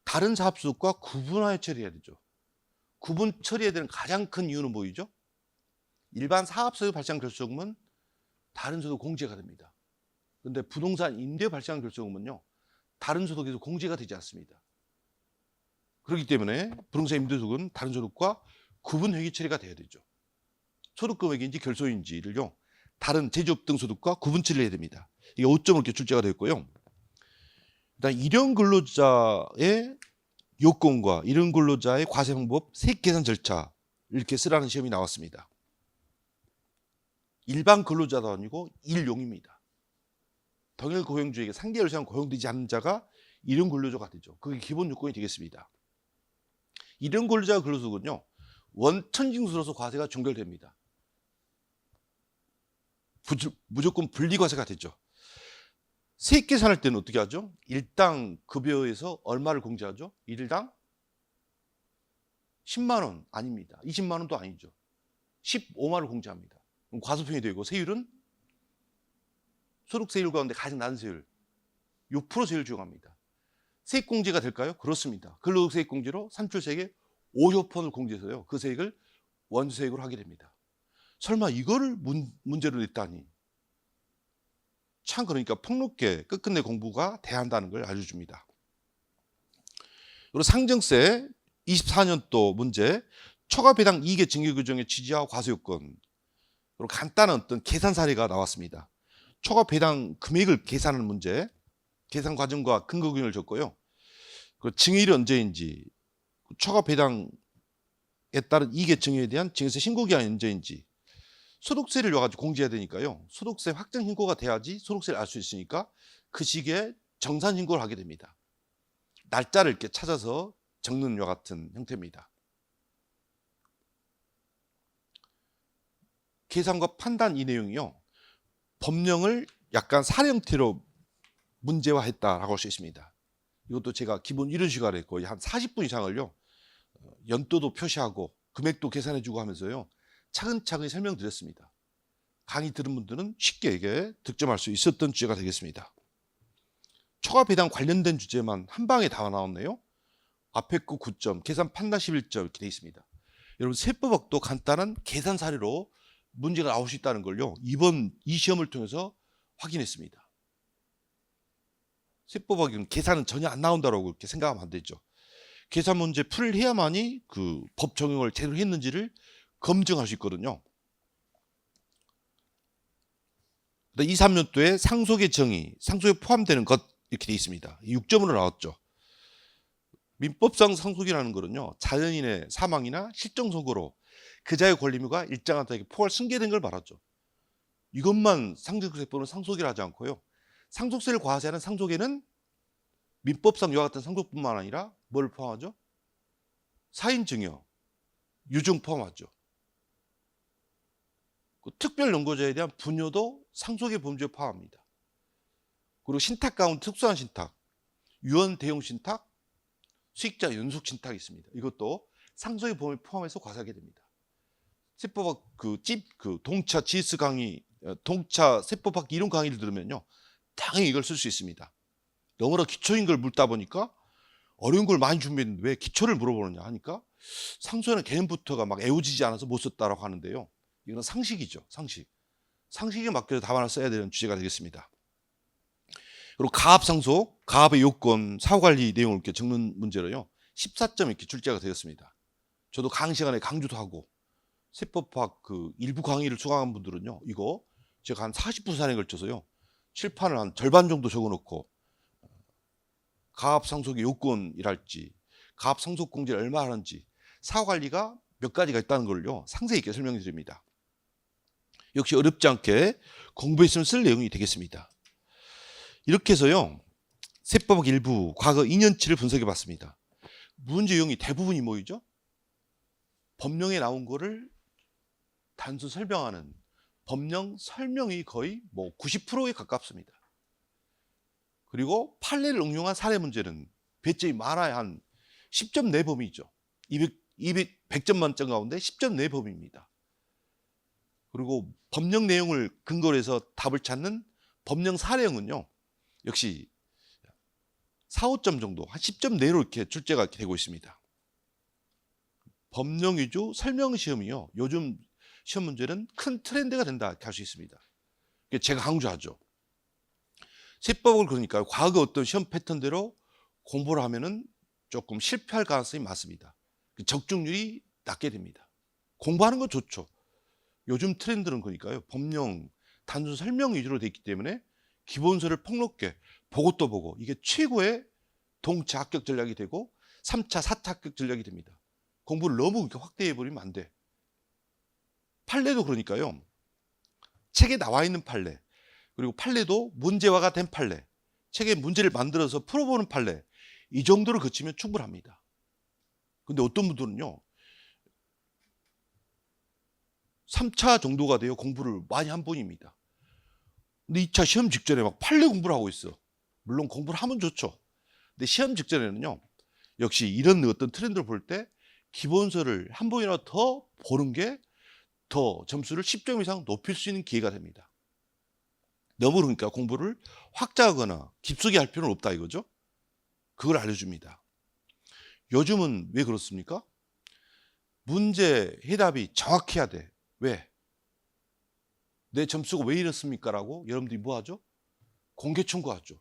다른 사업소득과 구분하여 처리해야 되죠. 구분 처리해야 되는 가장 큰 이유는 뭐이죠? 일반 사업소득 발생 결소금은 다른 소득 공제가 됩니다. 그런데 부동산 임대 발생한 결소금은요, 다른 소득에서 공제가 되지 않습니다. 그렇기 때문에 부동산 임대소득은 다른 소득과 구분 회계 처리가 돼야 되죠. 소득 금액인지 결소인지를요, 다른 제조업 등 소득과 구분 처리를 해야 됩니다. 이게 5점 이렇게 출제가 되었고요. 그다음 일용 근로자의 요건과 일용 근로자의 과세 방법, 세액 계산 절차 이렇게 쓰라는 시험이 나왔습니다. 일반 근로자도 아니고 일용입니다. 동일 고용주에게 3개월 이상 고용되지 않는 자가 일용 근로자가 되죠. 그게 기본 요건이 되겠습니다. 일용 근로자 근로소득은요, 원천징수로서 과세가 종결됩니다. 무조건 분리과세가 되죠. 세액 계산할 때는 어떻게 하죠? 일당 급여에서 얼마를 공제하죠? 일당 10만 원 아닙니다. 20만 원도 아니죠. 15만 원을 공제합니다. 그럼 과소평이 되고 세율은 소득세율 가운데 가장 낮은 세율 6% 세율 적용합니다. 세액공제가 될까요? 그렇습니다. 근로세액공제로 산출세액의 50%를 공제해서요. 그 세액을 원세액으로 하게 됩니다. 설마 이거를 문제로 냈다니. 참 그러니까 폭넓게 끝끝내 공부가 돼야 한다는 걸 알려줍니다. 그리고 상정세 24년도 문제, 초과 배당 이익의 증여 규정의 취지와 과세 요건, 그리고 간단한 어떤 계산 사례가 나왔습니다. 초과 배당 금액을 계산하는 문제, 계산 과정과 근거 규정을 줬고요. 그 증여일이 언제인지, 초과 배당에 따른 이익의 증여에 대한 증여세 신고 기한이 언제인지, 소득세를 줘가지고 공제해야 되니까요. 소득세 확정 신고가 돼야지 소득세를 알 수 있으니까 그 시기에 정산 신고를 하게 됩니다. 날짜를 이렇게 찾아서 적는 와 같은 형태입니다. 계산과 판단 이 내용이요. 법령을 약간 사례 형태로 문제화했다라고 할 수 있습니다. 이것도 제가 기본 이런 시간에 거의 한 40분 이상을요. 연도도 표시하고 금액도 계산해주고 하면서요. 차근차근히 설명드렸습니다. 강의 들은 분들은 쉽게 이게 득점할 수 있었던 주제가 되겠습니다. 초과 배당 관련된 주제만 한 방에 다 나왔네요. 앞에 거 9점, 계산 판단 11점 이렇게 되어 있습니다. 여러분 세법학도 간단한 계산 사례로 문제가 나올 수 있다는 걸요. 이번 이 시험을 통해서 확인했습니다. 세법학은 계산은 전혀 안 나온다고 이렇게 생각하면 안 되죠. 계산 문제 풀을 해야만이 그 법 적용을 제대로 했는지를 검증할 수 있거든요. 2, 3년도에 상속의 정의, 상속에 포함되는 것 이렇게 되어 있습니다. 6점으로 나왔죠. 민법상 상속이라는 것은요. 자연인의 사망이나 실종 선고로 그자의 권리무가 일정한 단계에 포괄 승계된 걸 말하죠. 이것만 상속세법은 상속이라 하지 않고요. 상속세를 과세하는 상속에는 민법상 이와 같은 상속뿐만 아니라 뭘 포함하죠? 사인증여, 유증 포함하죠. 특별 연고자에 대한 분효도 상속의 범주에 포함합니다. 그리고 신탁 가운데 특수한 신탁, 유언 대용 신탁, 수익자 연속 신탁이 있습니다. 이것도 상속의 범위에 포함해서 과세하게 됩니다. 세법학 동차 GS 강의, 동차 세법학 이론 강의를 들으면요, 당연히 이걸 쓸 수 있습니다. 너무나 기초인 걸 묻다 보니까 어려운 걸 많이 준비했는데 왜 기초를 물어보느냐 하니까 상속에는 개념부터가 막 애워지지 않아서 못 썼다라고 하는데요. 이건 상식이죠. 상식. 상식에 맡겨서 답안을 써야 되는 주제가 되겠습니다. 그리고 가압상속, 가압의 요건, 사후관리 내용을 이렇게 적는 문제로요. 14점 이렇게 출제가 되었습니다. 저도 강의 시간에 강주도 하고 세법학 그 일부 강의를 수강한 분들은요. 이거 제가 한 40분 산에 걸쳐서요. 칠판을 한 절반 정도 적어놓고 가압상속의 요건이랄지 가압상속공제를 얼마 하는지 사후관리가 몇 가지가 있다는 걸요. 상세히 있게 설명해 드립니다. 역시 어렵지 않게 공부했으면 쓸 내용이 되겠습니다. 이렇게 해서요. 세법학 일부 과거 2년치를 분석해 봤습니다. 문제 유형이 대부분이 뭐이죠? 법령에 나온 거를 단순 설명하는 법령 설명이 거의 뭐 90%에 가깝습니다. 그리고 판례를 응용한 사례 문제는 배점이 많아야 한 10점 내범위죠. 100점 만점 가운데 10점 내범위입니다. 그리고 법령 내용을 근거로 해서 답을 찾는 법령 사례형은요. 역시 4, 5점 정도, 한 10점 내로 이렇게 출제가 되고 있습니다. 법령 위주 설명 시험이요. 요즘 시험 문제는 큰 트렌드가 된다 이렇게 할 수 있습니다. 제가 강조하죠. 세법을 그러니까 과거 어떤 시험 패턴대로 공부를 하면은 조금 실패할 가능성이 많습니다. 적중률이 낮게 됩니다. 공부하는 건 좋죠. 요즘 트렌드는 그러니까요. 법령 단순 설명 위주로 되어 있기 때문에 기본서를 폭넓게 보고 또 보고 이게 최고의 동차 합격 전략이 되고 3차, 4차 합격 전략이 됩니다. 공부를 너무 이렇게 확대해버리면 안 돼. 판례도 그러니까요. 책에 나와 있는 판례, 그리고 판례도 문제화가 된 판례, 책에 문제를 만들어서 풀어보는 판례, 이 정도를 거치면 충분합니다. 근데 어떤 분들은요. 3차 정도가 돼요. 공부를 많이 한 분입니다. 근데 2차 시험 직전에 막 판례 공부를 하고 있어. 물론 공부를 하면 좋죠. 근데 시험 직전에는요. 역시 이런 어떤 트렌드를 볼 때 기본서를 한 번이나 더 보는 게 더 점수를 10점 이상 높일 수 있는 기회가 됩니다. 너무 그러니까 공부를 확장하거나 깊숙이 할 필요는 없다 이거죠. 그걸 알려줍니다. 요즘은 왜 그렇습니까? 문제 해답이 정확해야 돼. 왜? 내 점수가 왜 이렇습니까? 라고 여러분들이 뭐 하죠? 공개 청구하죠.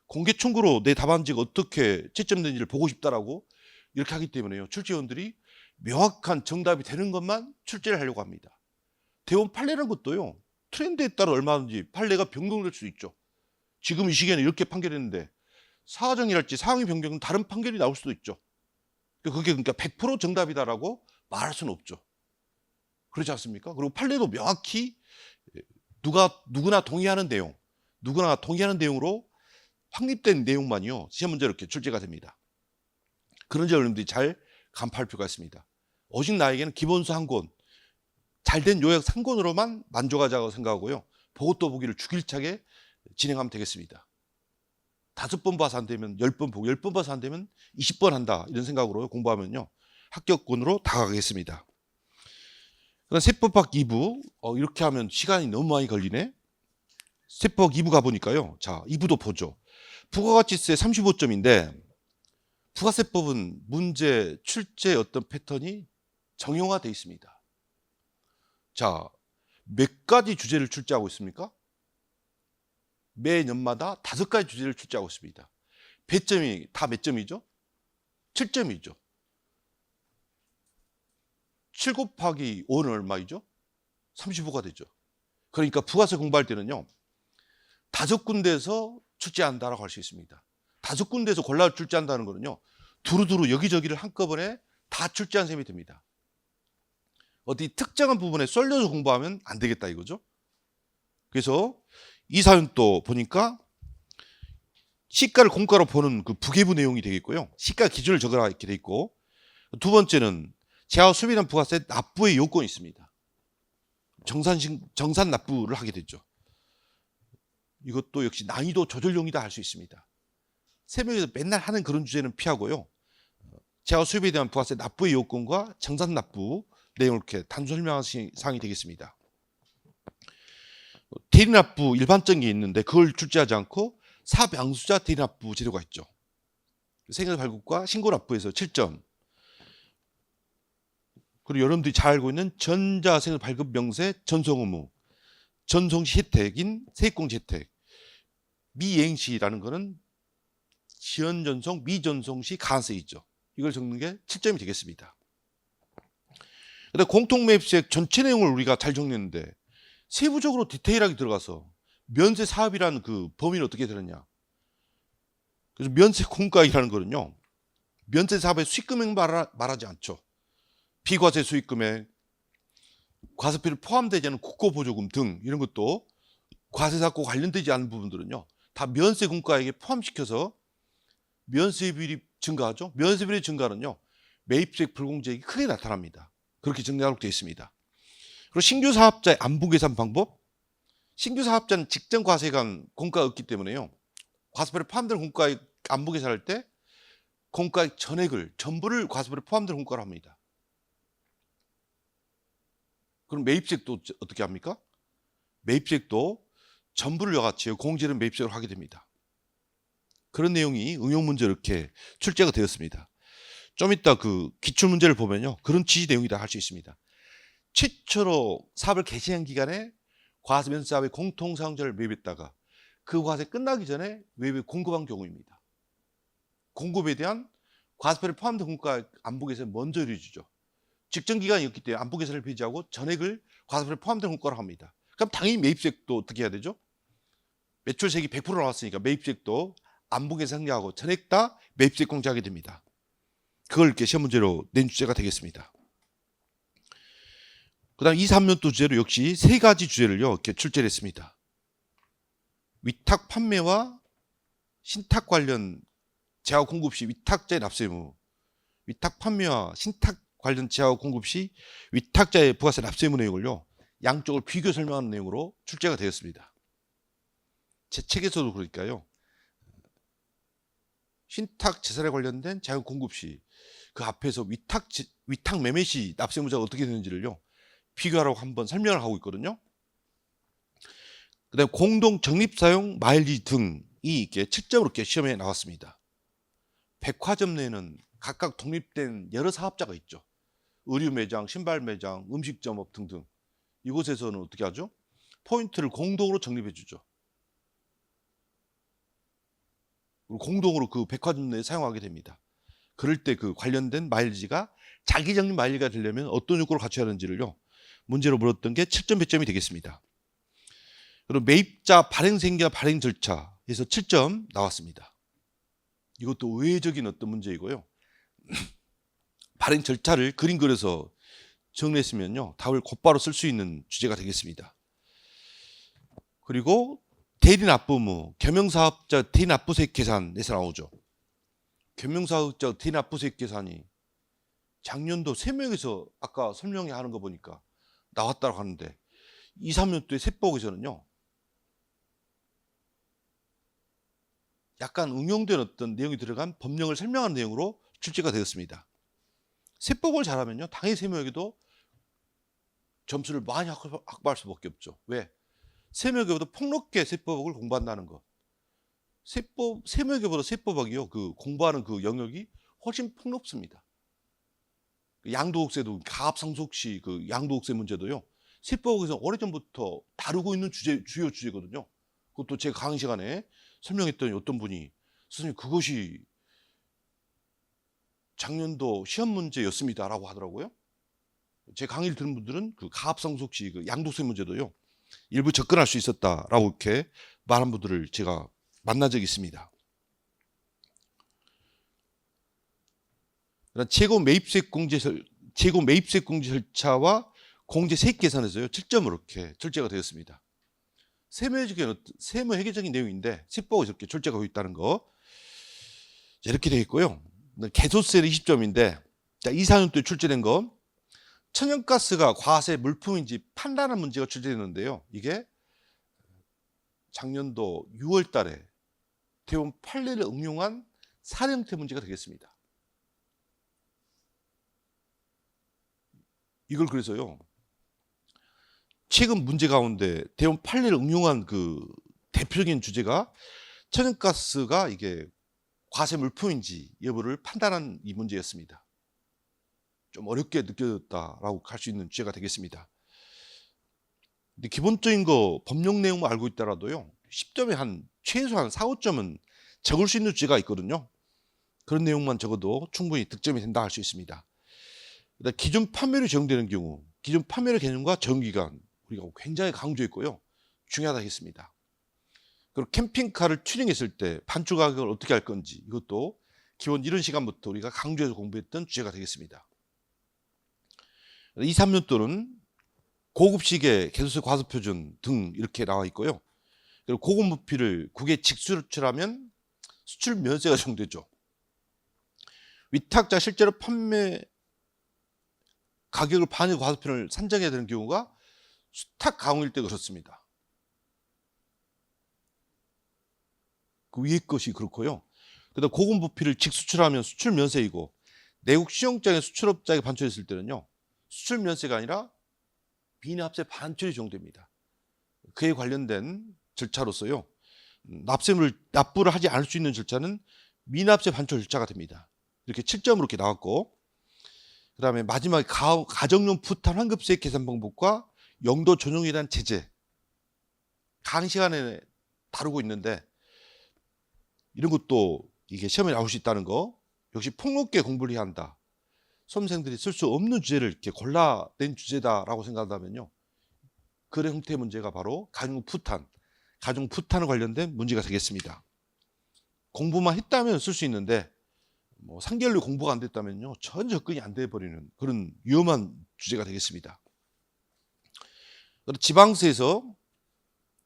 공개 청구로 내 답안지가 어떻게 채점된지를 보고 싶다라고 이렇게 하기 때문에요. 출제원들이 명확한 정답이 되는 것만 출제를 하려고 합니다. 대원 판례라는 것도요. 트렌드에 따라 얼마든지 판례가 변경될 수 있죠. 지금 이 시기에는 이렇게 판결했는데 사정이랄지 상위 변경은 다른 판결이 나올 수도 있죠. 그게 그러니까 100% 정답이다라고 말할 수는 없죠. 그렇지 않습니까? 그리고 판례도 명확히 누구나 동의하는 내용, 누구나 동의하는 내용으로 확립된 내용만이요. 시험 문제로 이렇게 출제가 됩니다. 그런 점 여러분들이 잘 간파할 필요가 있습니다. 오직 나에게는 기본서 한 권, 잘된 요약 3권으로만 만족하자고 생각하고요. 보고 또 보기를 주길차게 진행하면 되겠습니다. 5번 봐서 안 되면 10번 보고 10번 봐서 안 되면 20번 한다. 이런 생각으로 공부하면요. 합격권으로 다가가겠습니다. 그다음 세법학 2부. 이렇게 하면 시간이 너무 많이 걸리네. 세법학 2부 가보니까요. 자, 2부도 보죠. 부가가치세 35점인데 부가세법은 문제 출제 어떤 패턴이 정형화되어 있습니다. 자, 몇 가지 주제를 출제하고 있습니까? 매년마다 5가지 주제를 출제하고 있습니다. 배점이 다 몇 점이죠? 7점이죠. 7 곱하기 5는 얼마이죠? 35가 되죠. 그러니까 부가세 공부할 때는요. 5군데에서 출제한다라고 할 수 있습니다. 5군데에서 골라 출제한다는 거는요. 두루두루 여기저기를 한꺼번에 다 출제한 셈이 됩니다. 어디 특정한 부분에 쏠려서 공부하면 안 되겠다 이거죠. 그래서 이 사연 또 보니까 시가를 공가로 보는 그 부계부 내용이 되겠고요. 시가 기준을 적으라 이렇게 돼 있고, 두 번째는 재화 수비난 부가세 납부의 요건이 있습니다. 정산 납부를 하게 되죠. 이것도 역시 난이도 조절용이다 할 수 있습니다. 세명에서 맨날 하는 그런 주제는 피하고요. 재화 수입에 대한 부가세 납부의 요건과 정산 납부 내용을 이렇게 단순 설명한 사항이 되겠습니다. 대리납부 일반적인 게 있는데 그걸 출제하지 않고 사명수자 대리납부 제도가 있죠. 생활 발급과 신고 납부에서 7점. 그리고 여러분들이 잘 알고 있는 전자생활 발급 명세 전송 의무, 전송시 혜택인 세액공제 혜택, 미행시라는 거는 지연 전송, 미전송 시 가산세 있죠. 이걸 적는 게 7점이 되겠습니다. 그다음 공통매입세액 전체 내용을 우리가 잘 적냈는데 세부적으로 디테일하게 들어가서 면세 사업이라는 그 범위는 어떻게 되느냐. 그래서 면세 공가액이라는 거는요. 면세 사업의 수익금액 말하지 않죠. 비과세 수익금액, 과세비를 포함되지 않은 국고보조금 등 이런 것도 과세사고 관련되지 않은 부분들은요. 다 면세 공가액에 포함시켜서 면세비율이 증가하죠. 면세비율의 증가는요. 매입세액 불공제액이 크게 나타납니다. 그렇게 정리하도록 되어 있습니다. 그리고 신규 사업자의 안부 계산 방법. 신규 사업자는 직전 과세관 공가가 없기 때문에요. 과세비를 포함되는 공가액 안부 계산할 때 공가액 전액을 전부를 과세비를 포함되는 공가로 합니다. 그럼 매입세액도 어떻게 합니까? 매입세액도 전부를 여같이 공제는 매입세액으로 하게 됩니다. 그런 내용이 응용 문제로 이렇게 출제가 되었습니다. 좀 이따 그 기출 문제를 보면요. 그런 취지 내용이다 할 수 있습니다. 최초로 사업을 개시한 기간에 과세 면세 사업의 공통사용자를 매입했다가 그 과세 끝나기 전에 매입을 공급한 경우입니다. 공급에 대한 과세표를 포함된 공가 안부계산을 먼저 이루어지죠. 직전 기간이었기 때문에 안부계산을 배제하고 전액을 과세표를 포함된 공가로 합니다. 그럼 당연히 매입세액도 어떻게 해야 되죠? 매출세액이 100% 나왔으니까 매입세액도 안부계산 생략하고 전액 다 매입세액 공제하게 됩니다. 그걸 이렇게 시험 문제로 낸 주제가 되겠습니다. 그 다음 2, 3년도 주제로 역시 3가지 주제를요, 이렇게 출제를 했습니다. 위탁 판매와 신탁 관련 재화 공급 시 위탁자의 납세 의무, 위탁 판매와 신탁 관련 재화 공급 시 위탁자의 부가세 납세 의무 내용을요, 양쪽을 비교 설명하는 내용으로 출제가 되었습니다. 제 책에서도 그러니까요. 신탁 재산에 관련된 재화 공급 시 그 앞에서 위탁 매매 시 납세 문제가 어떻게 되는지를요 비교하라고 한번 설명을 하고 있거든요. 그다음에 공동 적립 사용 마일리지 등이 이렇게 7점으로 이렇게 시험에 나왔습니다. 백화점 내에는 각각 독립된 여러 사업자가 있죠. 의류 매장, 신발 매장, 음식점업 등등. 이곳에서는 어떻게 하죠? 포인트를 공동으로 적립해 주죠. 그리고 공동으로 그 백화점 내에 사용하게 됩니다. 그럴 때 그 관련된 마일리지가 자기 적립 마일리지가 되려면 어떤 요건을 갖춰야 하는지를요 문제로 물었던 게 7점 배점이 되겠습니다. 그리고 매입자 발행 생계와 발행 절차에서 7점 나왔습니다. 이것도 의외적인 어떤 문제이고요. 발행 절차를 그림 그려서 정리했으면요 답을 곧바로 쓸 수 있는 주제가 되겠습니다. 그리고 대리납부무, 겸용사업자 대리납부세액 계산에서 나오죠. 겸용사업자 대리납부세액 계산이 작년도 3명에서 아까 설명하는 거 보니까 나왔다고 하는데 2, 3년도에 세법에서는요 약간 응용된 어떤 내용이 들어간 법령을 설명하는 내용으로 출제가 되었습니다. 세법을 잘하면요 당연히 세무역에도 점수를 많이 확보할 수밖에 없죠. 왜? 세무역보다 폭넓게 세법을 공부한다는 것. 세무역보다 세법학이요 그 공부하는 그 영역이 훨씬 폭넓습니다. 양도국세도 가압상속시 그 양도국세 문제도요 세법학에서 오래전부터 다루고 있는 주요 주제거든요. 그것도 제 강의 시간에 설명했던 어떤 분이 선생님 그것이 작년도 시험 문제였습니다라고 하더라고요. 제 강의를 들은 분들은 그 가압상속시 그 양도세 문제도요 일부 접근할 수 있었다라고 이렇게 말한 분들을 제가 만난 적이 있습니다. 재고 매입세액 공제 절차와 공제 세액 계산에서요 7점으로 이렇게 출제가 되었습니다. 세무 회계적인 내용인데 세법에서 이렇게 출제가 되어 있다는 거 이렇게 되어 있고요. 개소세는 20점인데 자, 2, 4년도에 출제된 거 천연가스가 과세 물품인지 판단하는 문제가 출제됐는데요. 이게 작년도 6월 달에 대원 판례를 응용한 사례 형태 문제가 되겠습니다. 이걸 그래서요. 최근 문제 가운데 대원 판례를 응용한 그 대표적인 주제가 천연가스가 이게 과세 물품인지 여부를 판단한 이 문제였습니다. 좀 어렵게 느껴졌다라고 할 수 있는 주제가 되겠습니다. 근데 기본적인 거 법령 내용만 알고 있더라도요 10점에 한 최소한 4, 5점은 적을 수 있는 주제가 있거든요. 그런 내용만 적어도 충분히 득점이 된다 할 수 있습니다. 기존 판매로 적용되는 경우 기존 판매의 개념과 적용기간 우리가 굉장히 강조했고요. 중요하다 했습니다. 그리고 캠핑카를 튜닝했을 때 반출 가격을 어떻게 할 건지 이것도 기본 이런 시간부터 우리가 강조해서 공부했던 주제가 되겠습니다. 2, 3년도는 고급시계, 개소세 과소표준 등 이렇게 나와 있고요. 그리고 고급 무피를 국외 직수출하면 수출 면세가 적용되죠. 위탁자 실제로 판매 가격을 반의 과소표를 산정해야 되는 경우가 수탁 가공일 때 그렇습니다. 그 위에 것이 그렇고요. 그다음 고급 부피를 직수출하면 수출 면세이고 내국 시용장의 수출업자에게 반출했을 때는요. 수출 면세가 아니라 비납세 반출이 적용됩니다. 그에 관련된 절차로서요. 납부를 하지 않을 수 있는 절차는 미납세 반출 절차가 됩니다. 이렇게 7점으로 이렇게 나왔고 그 다음에 마지막에 가정용 부탄 환급세액 계산 방법과 영도 전용에 대한 제재 강의 시간에 다루고 있는데 이런 것도 이게 시험에 나올 수 있다는 거 역시 폭넓게 공부를 해야 한다. 수험생들이 쓸 수 없는 주제를 이렇게 골라낸 주제다라고 생각한다면요. 그런 형태의 문제가 바로 가정 부탄에 관련된 문제가 되겠습니다. 공부만 했다면 쓸 수 있는데 뭐 3개월로 공부가 안 됐다면요. 전 접근이 안 돼 버리는 그런 위험한 주제가 되겠습니다. 지방세에서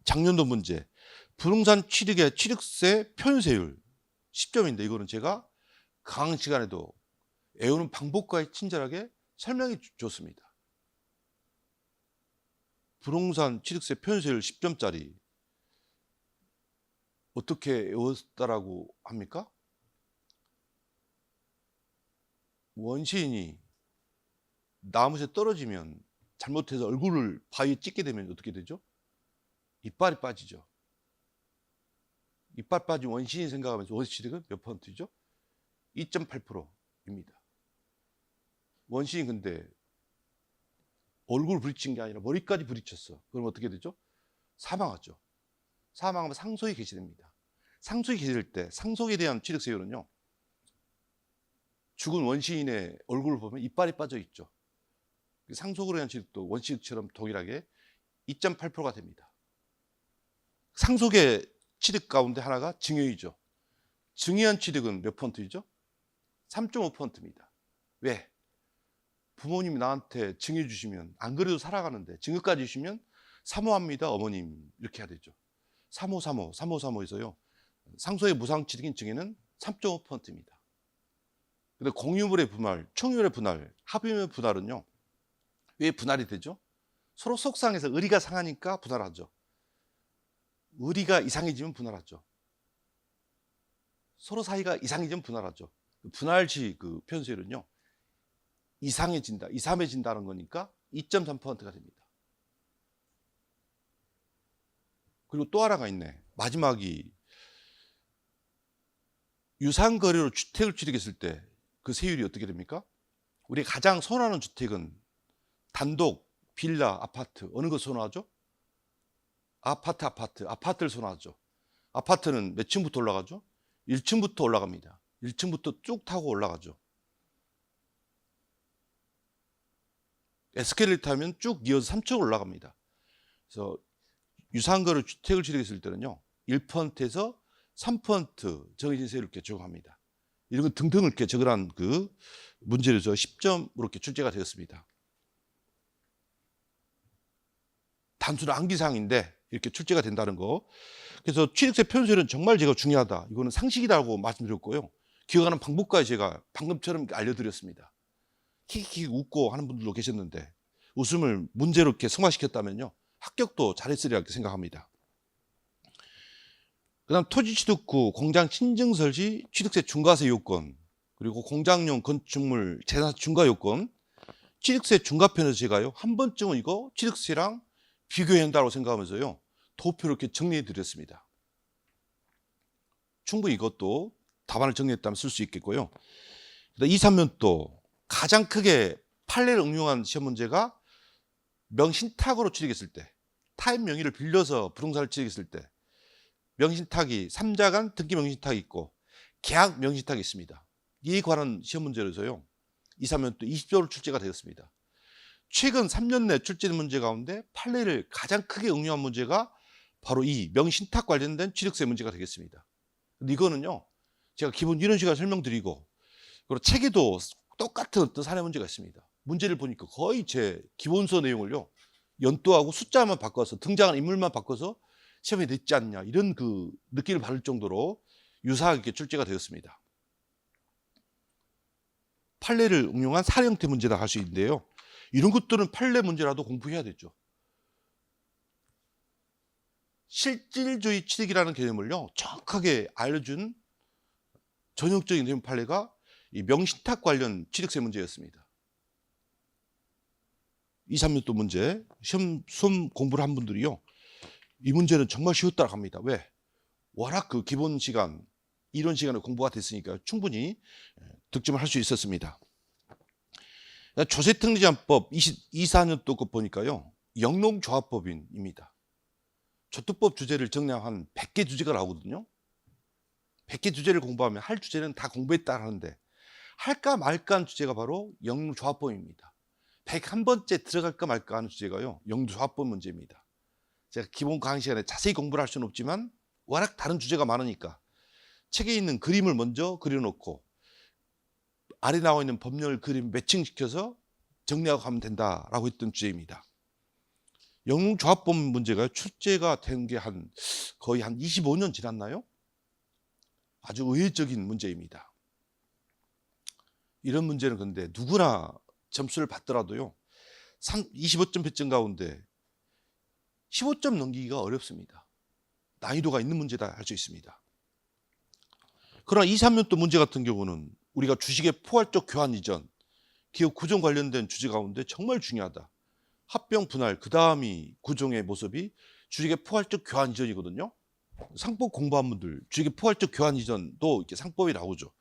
작년도 문제 부동산 취득의 취득세 표현세율 10점인데 이거는 제가 강의 시간에도 외우는 방법까지 친절하게 설명해 줬습니다. 부동산 취득세 표현세율 10점짜리 어떻게 외웠다라고 합니까? 원시인이 나무에 떨어지면 잘못해서 얼굴을 바위에 찍게 되면 어떻게 되죠? 이빨이 빠지죠. 이빨 빠진 원시인 생각하면서 원시치력은 몇 %죠? 2.8%입니다. 원시인 근데 얼굴 부딪힌 게 아니라 머리까지 부딪혔어. 그럼 어떻게 되죠? 사망하죠. 사망하면 상속이 개시됩니다. 상속이 개시될 때 상속에 대한 취득세율은요, 죽은 원시인의 얼굴을 보면 이빨이 빠져 있죠. 상속으로 대한 취득도 원시처럼 동일하게 2.8%가 됩니다. 상속의 취득 가운데 하나가 증여이죠. 증여한 취득은 몇 %이죠? 3.5%입니다. 왜? 부모님이 나한테 증여 주시면 안 그래도 살아가는데 증여까지 주시면 사모합니다 어머님 이렇게 해야 되죠. 사모에서요 상속의 무상 취득인 증여는 3.5%입니다. 근데 공유물의 분할, 총유물의 분할, 합유물의 분할은요, 왜 분할이 되죠? 서로 속상해서 의리가 상하니까 분할하죠. 의리가 이상해지면 분할하죠. 서로 사이가 이상해지면 분할하죠. 분할시 그 편수율은요, 이상해진다, 이삼해진다는 거니까 2.3%가 됩니다. 그리고 또 하나가 있네. 마지막이 유상거래로 주택을 취득했을 때 그 세율이 어떻게 됩니까? 우리가 가장 선호하는 주택은 단독, 빌라, 아파트 어느 거 선호하죠? 아파트를 선호하죠. 아파트는 몇 층부터 올라가죠? 1층부터 올라갑니다. 1층부터 쭉 타고 올라가죠. 에스컬레이터 타면 쭉 이어서 3층 올라갑니다. 그래서 유상거래 주택을 취득했을 때는요, 1%에서 3% 정해진 세율을 이렇게 적용합니다. 이런 거 등등을 이렇게 적으란 그 문제를 10점으로 이렇게 출제가 되었습니다. 단순한 암기사항인데 이렇게 출제가 된다는 거. 그래서 취득세 편수율은 정말 제가 중요하다. 이거는 상식이라고 말씀드렸고요. 기억하는 방법까지 제가 방금처럼 알려드렸습니다. 키키키 웃고 하는 분들도 계셨는데 웃음을 문제로 이렇게 승화시켰다면요, 합격도 잘했으리라 이렇게 생각합니다. 그 다음 토지 취득 후 공장 신증설 시 취득세 중과세 요건, 그리고 공장용 건축물 재산 중과 요건, 취득세 중과편에서 제가요 한 번쯤은 이거 취득세랑 비교해야 한다고 생각하면서요 도표를 이렇게 정리해 드렸습니다. 충분히 이것도 답안을 정리했다면 쓸 수 있겠고요. 2, 3년도 가장 크게 판례를 응용한 시험 문제가 명신탁으로 취득했을 때, 타인 명의를 빌려서 부동산을 취득했을 때 명신탁이 3자간 등기 명신탁이 있고 계약 명신탁이 있습니다. 이에 관한 시험 문제로서요 2, 3년도 20조로 출제가 되었습니다. 최근 3년 내 출제된 문제 가운데 판례를 가장 크게 응용한 문제가 바로 이 명신탁 관련된 취득세 문제가 되겠습니다. 근데 이거는요 제가 기본 이런 식으로 설명드리고, 그리고 책에도 똑같은 어떤 사례 문제가 있습니다. 문제를 보니까 거의 제 기본서 내용을요 연도하고 숫자만 바꿔서 등장하는 인물만 바꿔서 시험에 냈지 않냐, 이런 그 느낌을 받을 정도로 유사하게 출제가 되었습니다. 판례를 응용한 사례 형태 문제다 할 수 있는데요, 이런 것들은 판례 문제라도 공부해야 되죠. 실질주의 취득이라는 개념을요 정확하게 알려준 전형적인 내용 판례가 이 명신탁 관련 취득세 문제였습니다. 2, 3년도 문제 시험 공부를 한 분들이요 이 문제는 정말 쉬웠다고 합니다. 왜? 워낙 그 기본 시간, 이론 시간에 공부가 됐으니까 충분히 득점을 할 수 있었습니다. 조세특례제한법 24년도 것 보니까요 영농조합법인입니다. 조특법 주제를 정리하면 한 100개 주제가 나오거든요. 100개 주제를 공부하면 할 주제는 다 공부했다 하는데 할까 말까 하는 주제가 바로 영농조합법입니다. 101번째 들어갈까 말까 하는 주제가요 영농조합법 문제입니다. 제가 기본 강의 시간에 자세히 공부를 할 수는 없지만 워낙 다른 주제가 많으니까 책에 있는 그림을 먼저 그려놓고 아래 나와 있는 법령을 그림 매칭시켜서 정리하고 가면 된다라고 했던 주제입니다. 영농조합법 문제가 출제가 된 게 거의 한 25년 지났나요? 아주 의외적인 문제입니다. 이런 문제는 근데 누구나 점수를 받더라도요 25점 배점 가운데 15점 넘기기가 어렵습니다. 난이도가 있는 문제다 할 수 있습니다. 그러나 2, 3년도 문제 같은 경우는 우리가 주식의 포괄적 교환 이전, 기업 구종 관련된 주제 가운데 정말 중요하다. 합병 분할 그 다음이 구종의 모습이 주식의 포괄적 교환 이전이거든요. 상법 공부한 분들 주식의 포괄적 교환 이전도 이렇게 상법이 나오죠.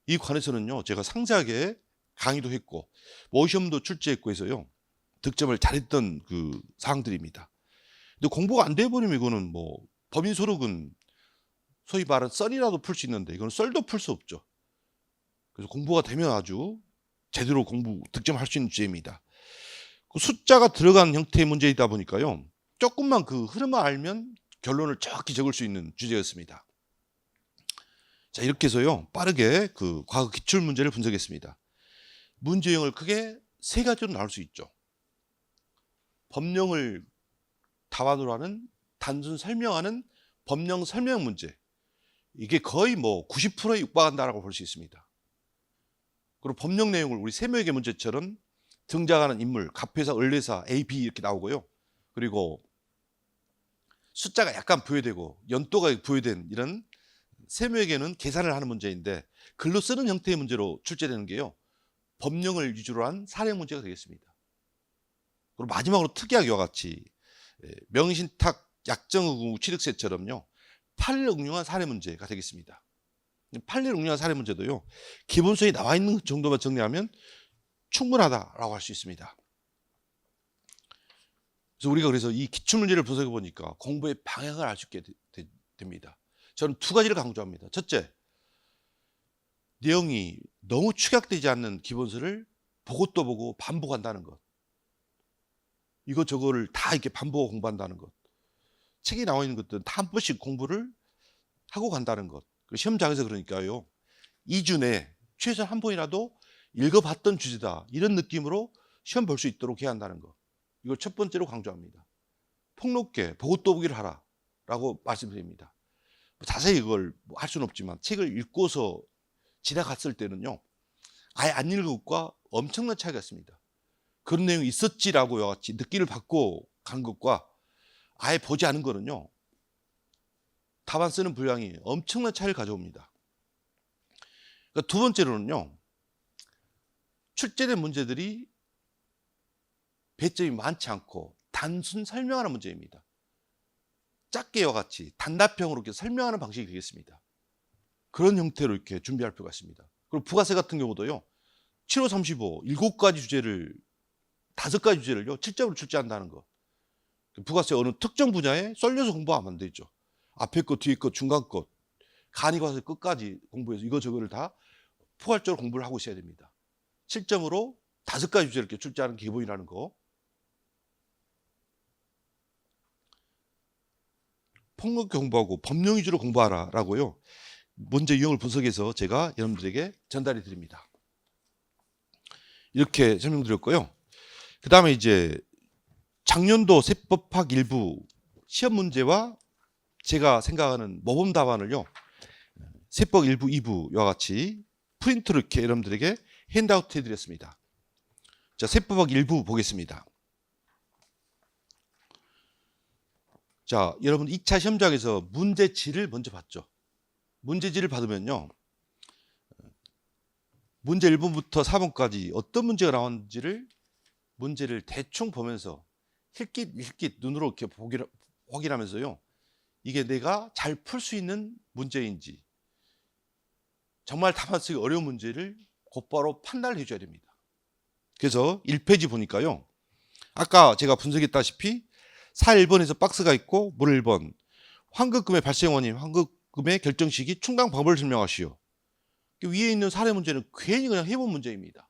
이 관해서는요 제가 상세하게 강의도 했고 모시험도 출제했고 해서요 득점을 잘했던 그 사항들입니다. 근데 공부가 안 돼 버리면 이거는 뭐 법인 소득은 소위 말하는 썰이라도 풀 수 있는데 이건 썰도 풀 수 없죠. 그래서 공부가 되면 아주 제대로 공부 득점할 수 있는 주제입니다. 그 숫자가 들어간 형태의 문제이다 보니까요 조금만 그 흐름을 알면 결론을 정확히 적을 수 있는 주제였습니다. 자, 이렇게 해서요 빠르게 그 과거 기출 문제를 분석했습니다. 문제 유형을 크게 세 가지로 나눌 수 있죠. 법령을 답안으로 하는 단순 설명하는 법령 설명 문제, 이게 거의 뭐 90%에 육박한다라고 볼 수 있습니다. 그리고 법령 내용을 우리 세무회계 문제처럼 등장하는 인물, 갑회사, 을회사, A, B 이렇게 나오고요. 그리고 숫자가 약간 부여되고 연도가 부여된 이런 세무회계는 계산을 하는 문제인데 글로 쓰는 형태의 문제로 출제되는 게요. 법령을 위주로 한 사례 문제가 되겠습니다. 그리고 마지막으로 특이하게 이와 같이 명의신탁 약정의무 취득세처럼요. 판례를 응용한 사례 문제가 되겠습니다. 판례를 응용한 사례 문제도요. 기본서에 나와 있는 정도만 정리하면 충분하다라고 할 수 있습니다. 그래서 우리가 그래서 이 기출문제를 분석해 보니까 공부의 방향을 알 수 있게 됩니다. 저는 두 가지를 강조합니다. 첫째, 내용이 너무 축약되지 않는 기본서를 보고 또 보고 반복한다는 것. 이거저거를 다 이렇게 반복하고 공부한다는 것. 책에 나와 있는 것들은 다 한 번씩 공부를 하고 간다는 것. 시험장에서 그러니까요. 2주 내에 최소한 한 번이라도 읽어봤던 주제다. 이런 느낌으로 시험 볼 수 있도록 해야 한다는 것. 이걸 첫 번째로 강조합니다. 폭넓게 보고 또 보기를 하라 라고 말씀드립니다. 자세히 이걸 할 수는 없지만 책을 읽고서 지나갔을 때는요. 아예 안 읽은 것과 엄청난 차이가 있습니다. 그런 내용이 있었지라고 같이 느낌을 받고 간 것과 아예 보지 않은 거는요. 답안 쓰는 분량이 엄청난 차이를 가져옵니다. 그러니까 두 번째로는요. 출제된 문제들이 배점이 많지 않고 단순 설명하는 문제입니다. 짧게와 같이 단답형으로 이렇게 설명하는 방식이 되겠습니다. 그런 형태로 이렇게 준비할 필요가 있습니다. 그리고 부가세 같은 경우도요. 7호 35, 7가지 주제를 5가지 주제를요. 7점으로 출제한다는 거. 부가세 어느 특정 분야에 쏠려서 공부하면 안 되죠. 앞에 것, 뒤에 것, 중간 것, 간이 과세 끝까지 공부해서 이거저거를 다 포괄적으로 공부를 하고 있어야 됩니다. 7점으로 5가지 주제를 이렇게 출제하는 게 기본이라는 거. 폭넓게 공부하고 법령 위주로 공부하라라고요. 문제 유형을 분석해서 제가 여러분들에게 전달해 드립니다. 이렇게 설명드렸고요. 그 다음에 이제 작년도 세법학 일부 시험 문제와 제가 생각하는 모범 답안을요. 세법 일부 2부와 같이 프린트로 이렇게 여러분들에게 핸드아웃 해드렸습니다. 자, 세법학 일부 보겠습니다. 자, 여러분 2차 시험장에서 문제지를 먼저 봤죠. 문제지를 받으면요. 문제 1번부터 4번까지 어떤 문제가 나왔는지를 문제를 대충 보면서 힐깃힐깃 눈으로 이렇게 확인하면서요. 이게 내가 잘 풀 수 있는 문제인지 정말 답안 쓰기 어려운 문제를 곧바로 판단을 해줘야 됩니다. 그래서 1페이지 보니까요. 아까 제가 분석했다시피 4.1번에서 박스가 있고 물 1번 환급금의 발생 원인, 환급금의 결정 시기, 충당 방법을 설명하시오. 위에 있는 사례 문제는 괜히 그냥 해본 문제입니다.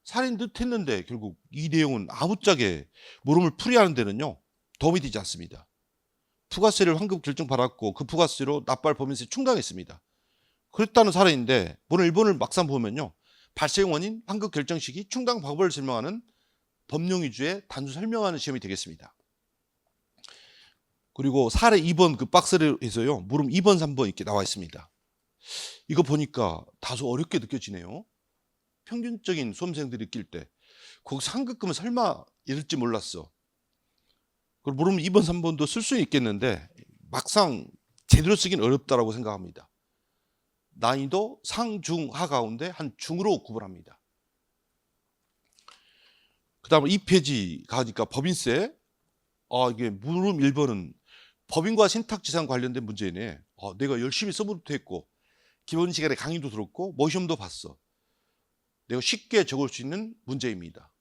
사례인 듯 했는데 결국 이 내용은 아무짝에 물음을 풀이하는 데는요. 도움이 되지 않습니다. 부가세를 환급 결정 받았고 그 부가세로 납부할 법인세 충당했습니다. 그랬다는 사례인데 물 1번을 막상 보면요. 발생 원인, 환급 결정 시기, 충당 방법을 설명하는 법령 위주의 단순 설명하는 시험이 되겠습니다. 그리고 사례 2번 그 박스를 해서요. 물음 2번, 3번 이렇게 나와 있습니다. 이거 보니까 다소 어렵게 느껴지네요. 평균적인 수험생들이 느낄 때 거기서 환급금은 설마 이럴지 몰랐어. 그리고 물음 2번, 3번도 쓸 수는 있겠는데 막상 제대로 쓰긴 어렵다라고 생각합니다. 난이도 상, 중, 하 가운데 한 중으로 구분합니다. 그 다음에 2페이지 가니까 법인세. 이게 물음 1번은 법인과 신탁지산 관련된 문제네. 내가 열심히 서브도 했고 기본 시간에 강의도 들었고 모시험도 봤어. 내가 쉽게 적을 수 있는 문제입니다.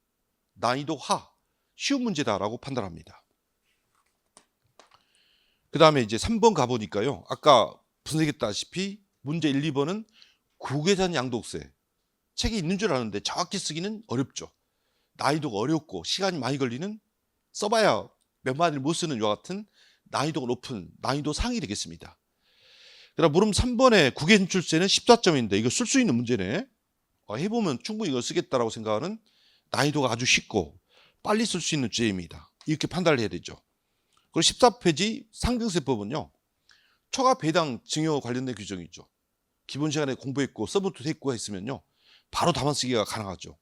난이도 하, 쉬운 문제다라고 판단합니다. 그 다음에 이제 3번 가보니까요. 아까 분석했다시피 문제 1, 2번은 국외산 양도세. 책이 있는 줄 아는데 정확히 쓰기는 어렵죠. 난이도가 어렵고 시간이 많이 걸리는, 써봐야 몇 마디를 못 쓰는 이와 같은 난이도가 높은 난이도 상이 되겠습니다. 그다음 물음 3번에 국외 진출세는 14점인데 이거 쓸 수 있는 문제네. 해보면 충분히 이걸 쓰겠다라고 생각하는 난이도가 아주 쉽고 빨리 쓸 수 있는 주제입니다. 이렇게 판단을 해야 되죠. 그리고 14페이지 상증세법은요. 초과 배당 증여 관련된 규정이죠. 기본 시간에 공부했고 서브도 했고 했으면요. 바로 답안 쓰기가 가능하죠.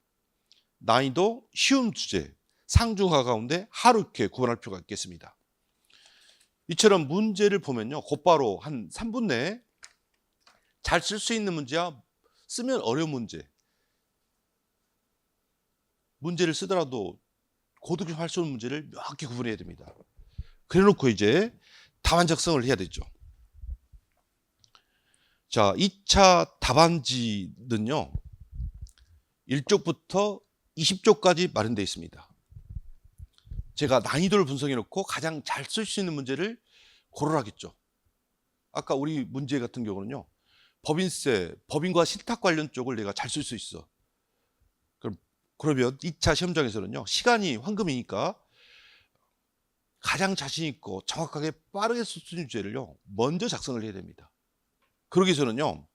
난이도 쉬운 주제, 상중하 가운데 하루 이렇게 구분할 필요가 있겠습니다. 이처럼 문제를 보면요. 곧바로 한 3분 내에 잘 쓸 수 있는 문제야 쓰면 어려운 문제. 문제를 쓰더라도 고득점 할 수 있는 문제를 명확히 구분해야 됩니다. 그래놓고 이제 답안 작성을 해야 되죠. 자, 2차 답안지는요. 1쪽부터 20쪽까지 마련되어 있습니다. 제가 난이도를 분석해 놓고 가장 잘 쓸 수 있는 문제를 고르라겠죠. 아까 우리 문제 같은 경우는요. 법인세, 법인과 신탁 관련 쪽을 내가 잘 쓸 수 있어. 그러면 2차 시험장에서는요. 시간이 황금이니까 가장 자신 있고 정확하게 빠르게 쓸 수 있는 주제를요. 먼저 작성을 해야 됩니다. 그러기 위해서는요.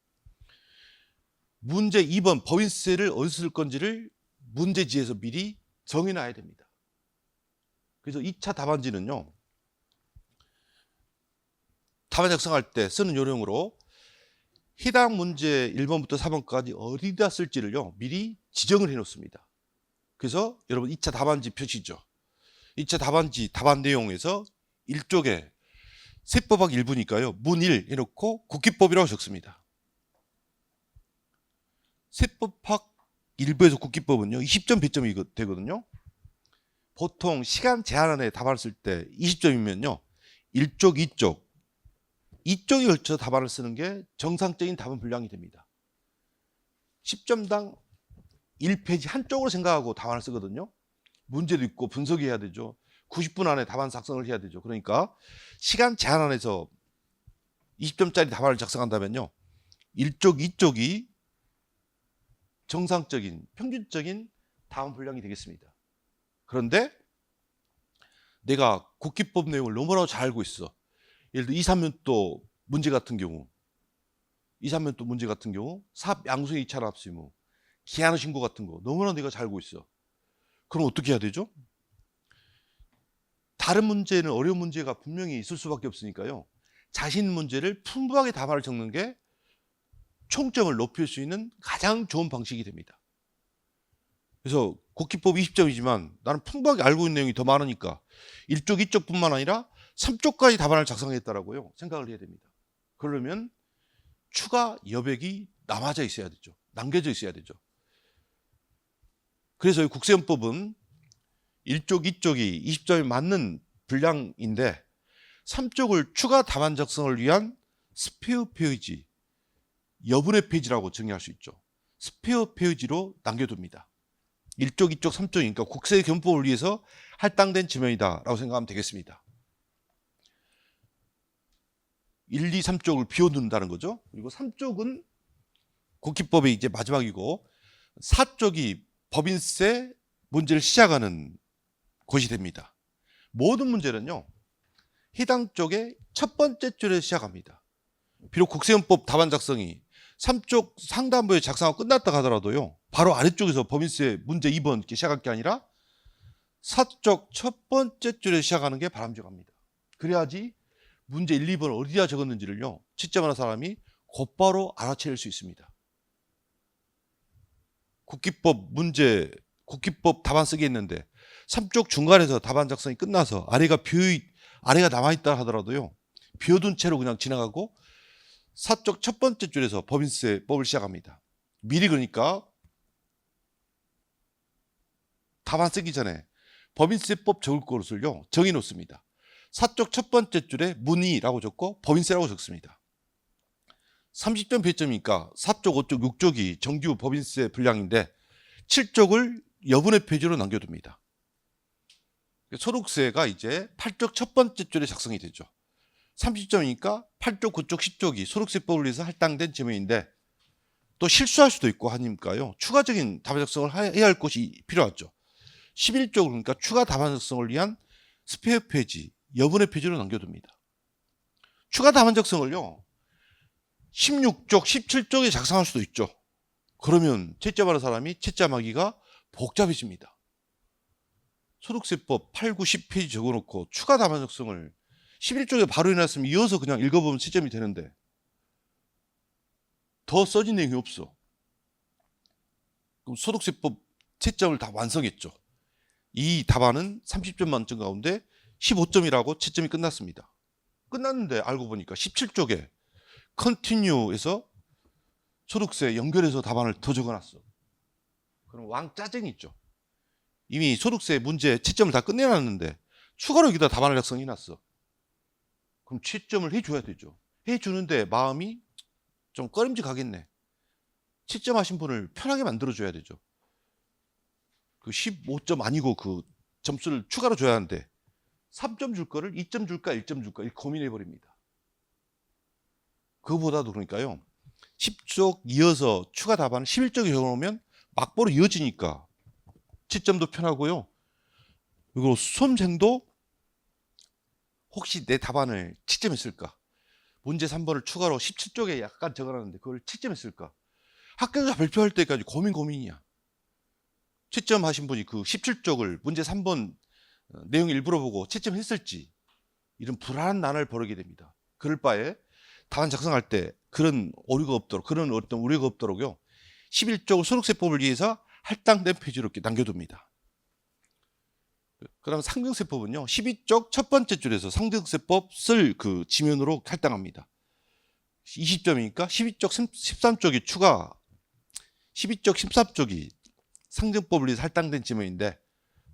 문제 2번 법인세를 어디서 쓸 건지를 문제지에서 미리 정해놔야 됩니다. 그래서 2차 답안지는요. 답안 작성할 때 쓰는 요령으로 해당 문제 1번부터 4번까지 어디다 쓸지를요. 미리 지정을 해놓습니다. 그래서 여러분 2차 답안지 표시죠. 2차 답안지 답안 내용에서 1쪽에 세법학 1부니까요. 문 1 해놓고 국기법이라고 적습니다. 세법학 1부에서 국기법은요. 20점 배점이 되거든요. 보통 시간 제한 안에 답안을 쓸 때 20점이면요. 1쪽, 2쪽에 걸쳐 답안을 쓰는 게 정상적인 답안 분량이 됩니다. 10점당 1페이지 한쪽으로 생각하고 답안을 쓰거든요. 문제도 있고 분석해야 되죠. 90분 안에 답안 작성을 해야 되죠. 그러니까 시간 제한 안에서 20점짜리 답안을 작성한다면요. 1쪽, 2쪽이 정상적인, 평균적인 답안 분량이 되겠습니다. 그런데 내가 국기법 내용을 너무나도 잘 알고 있어. 예를 들어 2, 3년도 문제 같은 경우, 사업 양수의 2차 납세의무, 기한 신고 같은 거 너무나 내가 잘 알고 있어. 그럼 어떻게 해야 되죠? 다른 문제는 어려운 문제가 분명히 있을 수밖에 없으니까요. 자신 문제를 풍부하게 답안을 적는 게 총점을 높일 수 있는 가장 좋은 방식이 됩니다. 그래서 국기법 20점이지만 나는 풍부하게 알고 있는 내용이 더 많으니까 1쪽, 2쪽뿐만 아니라 3쪽까지 답안을 작성했다라고요. 생각을 해야 됩니다. 그러려면 추가 여백이 남아져 있어야 되죠. 남겨져 있어야 되죠. 그래서 국세헌법은 1쪽, 2쪽이 20점이 맞는 분량인데 3쪽을 추가 답안 작성을 위한 스페어 페이지, 여분의 페이지라고 정의할 수 있죠. 스페어 페이지로 남겨둡니다. 1쪽, 2쪽, 3쪽이니까 국세헌법을 위해서 할당된 지면이다라고 생각하면 되겠습니다. 1, 2, 3쪽을 비워둔다는 거죠. 그리고 3쪽은 국기법의 이제 마지막이고 4쪽이 법인세 문제를 시작하는 곳이 됩니다. 모든 문제는요. 해당 쪽의 첫 번째 줄에 시작합니다. 비록 국세헌법 답안 작성이 3쪽 상단부에 작성하고 끝났다 하더라도요. 바로 아래쪽에서 법인세 문제 2번 이렇게 시작할 게 아니라 4쪽 첫 번째 줄에 시작하는 게 바람직합니다. 그래야지 문제 1, 2번 어디다 적었는지를요. 채점하는 사람이 곧바로 알아차릴 수 있습니다. 국기법 답안 쓰기 했는데 3쪽 중간에서 답안 작성이 끝나서 아래가 남아있다 하더라도요. 비워둔 채로 그냥 지나가고 4쪽 첫 번째 줄에서 법인세법을 시작합니다. 미리 그러니까 답안 쓰기 전에 법인세법 적을 것을요 정해 놓습니다. 4쪽 첫 번째 줄에 문의라고 적고 법인세라고 적습니다. 30점 배점이니까 4쪽, 5쪽, 6쪽이 정규 법인세 분량인데 7쪽을 여분의 표지로 남겨둡니다. 소득세가 이제 8쪽 첫 번째 줄에 작성이 되죠. 30점이니까 8쪽, 9쪽, 10쪽이 소득세법을 위해서 할당된 지문인데 또 실수할 수도 있고 하니까요. 추가적인 답안 작성을 해야 할 것이 필요하죠. 11쪽 그러니까 추가 답안 작성을 위한 스페어 페이지, 여분의 페이지로 남겨둡니다. 추가 답안 작성을요. 16쪽, 17쪽에 작성할 수도 있죠. 그러면 채점하는 사람이 채점하기가 복잡해집니다. 소득세법 8, 9, 10페이지 적어놓고 추가 답안 작성을 11쪽에 바로 해놨으면 이어서 그냥 읽어보면 채점이 되는데 더 써진 내용이 없어. 그럼 소득세법 채점을 다 완성했죠. 이 답안은 30점 만점 가운데 15점이라고 채점이 끝났습니다. 끝났는데 알고 보니까 17쪽에 컨티뉴에서 소득세 연결해서 답안을 더 적어놨어. 그럼 왕짜증이 있죠. 이미 소득세 문제 채점을 다 끝내놨는데 추가로 여기다 답안을 작성해놨어. 그럼 채점을 해줘야 되죠. 해주는데 마음이 좀 꺼림직하겠네. 채점하신 분을 편하게 만들어줘야 되죠. 그 15점 아니고 그 점수를 추가로 줘야 하는데 3점 줄 거를 2점 줄까 1점 줄까 이렇게 고민해버립니다. 그거보다도 그러니까요. 10쪽 이어서 추가 답안을 11쪽에 적어놓으면 막보로 이어지니까 채점도 편하고요. 그리고 수험생도 혹시 내 답안을 채점했을까? 문제 3번을 추가로 17쪽에 약간 적어놨는데 그걸 채점했을까? 학교에서 발표할 때까지 고민이야. 채점하신 분이 그 17쪽을 문제 3번 내용 일부러 보고 채점했을지 이런 불안한 난을 벌이게 됩니다. 그럴 바에 답안 작성할 때 그런 오류가 없도록 그런 어떤 우려가 없도록요. 11쪽을 소득세법을 위해서 할당된 페이지로 이렇게 남겨둡니다. 그다음 상증세법은요. 12쪽 첫 번째 줄에서 상증세법 쓸 그 지면으로 할당합니다. 20점이니까 12쪽 13쪽이 추가 12쪽 13쪽이 상증법을 위해서 할당된 지면인데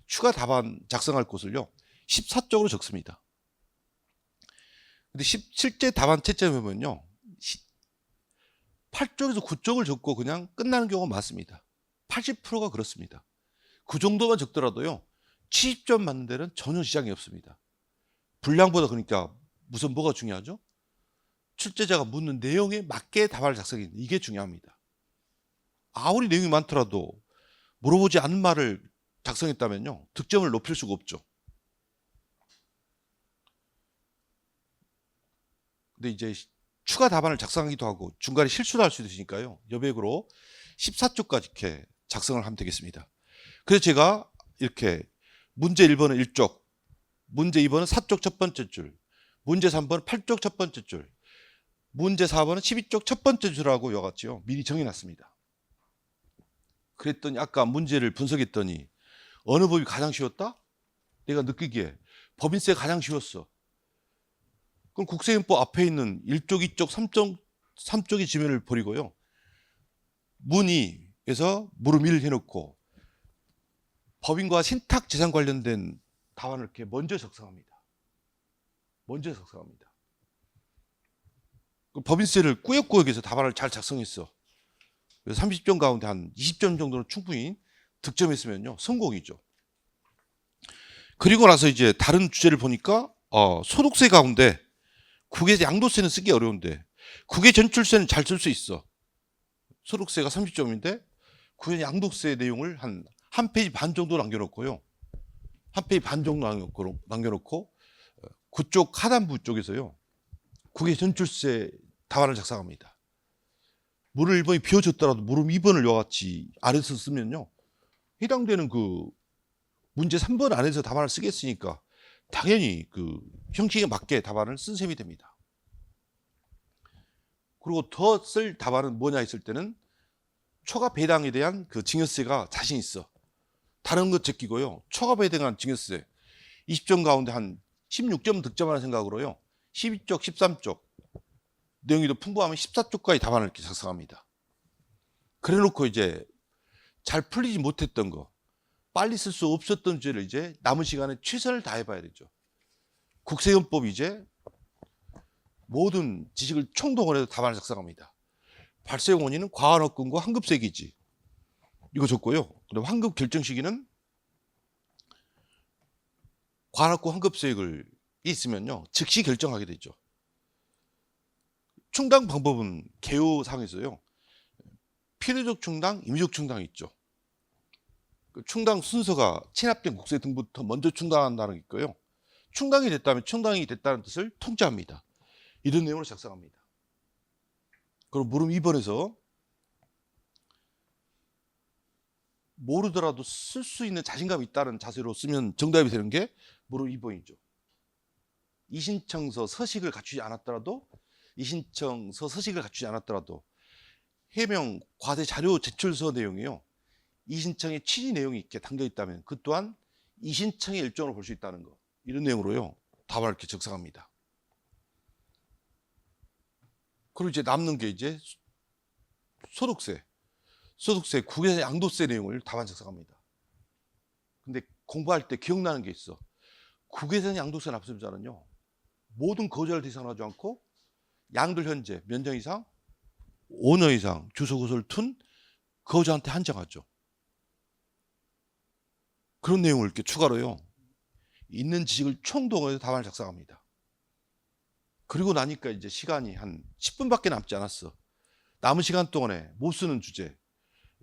추가 답안 작성할 곳을요. 14쪽으로 적습니다. 근데 실제 답안 채점해 보면요. 8쪽에서 9쪽을 적고 그냥 끝나는 경우가 많습니다. 80%가 그렇습니다. 그 정도만 적더라도요. 70점 맞는 데는 전혀 지장이 없습니다. 분량보다 그러니까 무슨 뭐가 중요하죠? 출제자가 묻는 내용에 맞게 답안을 작성해. 이게 중요합니다. 아무리 내용이 많더라도 물어보지 않은 말을 작성했다면요. 득점을 높일 수가 없죠. 근데 이제 추가 답안을 작성하기도 하고 중간에 실수를 할 수도 있으니까요. 여백으로 14쪽까지 이렇게 작성을 하면 되겠습니다. 그래서 제가 이렇게 문제 1번은 1쪽, 문제 2번은 4쪽 첫 번째 줄, 문제 3번은 8쪽 첫 번째 줄, 문제 4번은 12쪽 첫 번째 줄하고 이와같이요. 미리 정해놨습니다. 그랬더니 아까 문제를 분석했더니 어느 법이 가장 쉬웠다? 내가 느끼기에 법인세가 가장 쉬웠어. 그럼 국세윤법 앞에 있는 1쪽, 2쪽, 3쪽의 지면을 버리고요. 문의에서 물음을 해놓고 법인과 신탁 재산 관련된 답안을 이렇게 먼저 작성합니다. 법인세를 꾸역꾸역해서 답안을 잘 작성했어. 그래서 30점 가운데 한 20점 정도는 충분히 득점했으면요. 성공이죠. 그리고 나서 이제 다른 주제를 보니까 소득세 가운데 국외 양도세는 쓰기 어려운데 국외 전출세는 잘 쓸 수 있어. 소득세가 30점인데 국외 양도세 내용을 한 페이지 반 정도 남겨놓고요. 한 페이지 반 정도 남겨놓고 그쪽 하단부 쪽에서요. 국외 전출세 답안을 작성합니다. 물음 1번이 비워졌더라도 물음 2번을 이와 같이 아래서 쓰면요. 해당되는 그 문제 3번 안에서 답안을 쓰겠으니까 당연히 그 형식에 맞게 답안을 쓴 셈이 됩니다. 그리고 더 쓸 답안은 뭐냐 했을 때는 초과 배당에 대한 그 증여세가 자신 있어. 다른 것 제끼고요. 초과 배당한 증여세 20점 가운데 한 16점 득점하는 생각으로요. 12쪽, 13쪽 내용이 더 풍부하면 14쪽까지 답안을 이렇게 작성합니다. 그래 놓고 이제 잘 풀리지 못했던 거 빨리 쓸 수 없었던 주제를 이제 남은 시간에 최선을 다해봐야 되죠. 국세연법이 이제 모든 지식을 총동원해서 답안을 작성합니다. 발생 원인은 과한업금과 환급세기지. 이거 적고요. 그다음 환급 결정 시기는 과한업금 환급세액을 있으면요 즉시 결정하게 되죠. 충당 방법은 개요상에서요 필요적 충당, 임의적 충당이 있죠. 그 충당 순서가 체납된 국세 등부터 먼저 충당한다는 게 있고요. 충당이 됐다면 충당이 됐다는 뜻을 통지합니다. 이런 내용으로 작성합니다. 그럼 물음 2번에서 모르더라도 쓸 수 있는 자신감이 있다는 자세로 쓰면 정답이 되는 게 물음 2번이죠. 이신청서 서식을 갖추지 않았더라도 해명 과세 자료 제출서 내용이요. 이신청의 취지 내용이 이렇게 담겨 있다면 그 또한 이신청의 일종으로 볼 수 있다는 거. 이런 내용으로요. 답안을 이렇게 작성합니다. 그리고 이제 남는 게 이제 소득세 국외 양도세 내용을 답안 작성합니다. 근데 공부할 때 기억나는 게 있어. 국외산 양도세 납세자는요. 모든 거주자를 대상하지 않고 양들 현재 몇 년 이상, 5년 이상 주소구소를 둔 거주자한테 한정하죠. 그런 내용을 이렇게 추가로요. 있는 지식을 총동원해서 답안을 작성합니다. 그리고 나니까 이제 시간이 한 10분밖에 남지 않았어. 남은 시간 동안에 못 쓰는 주제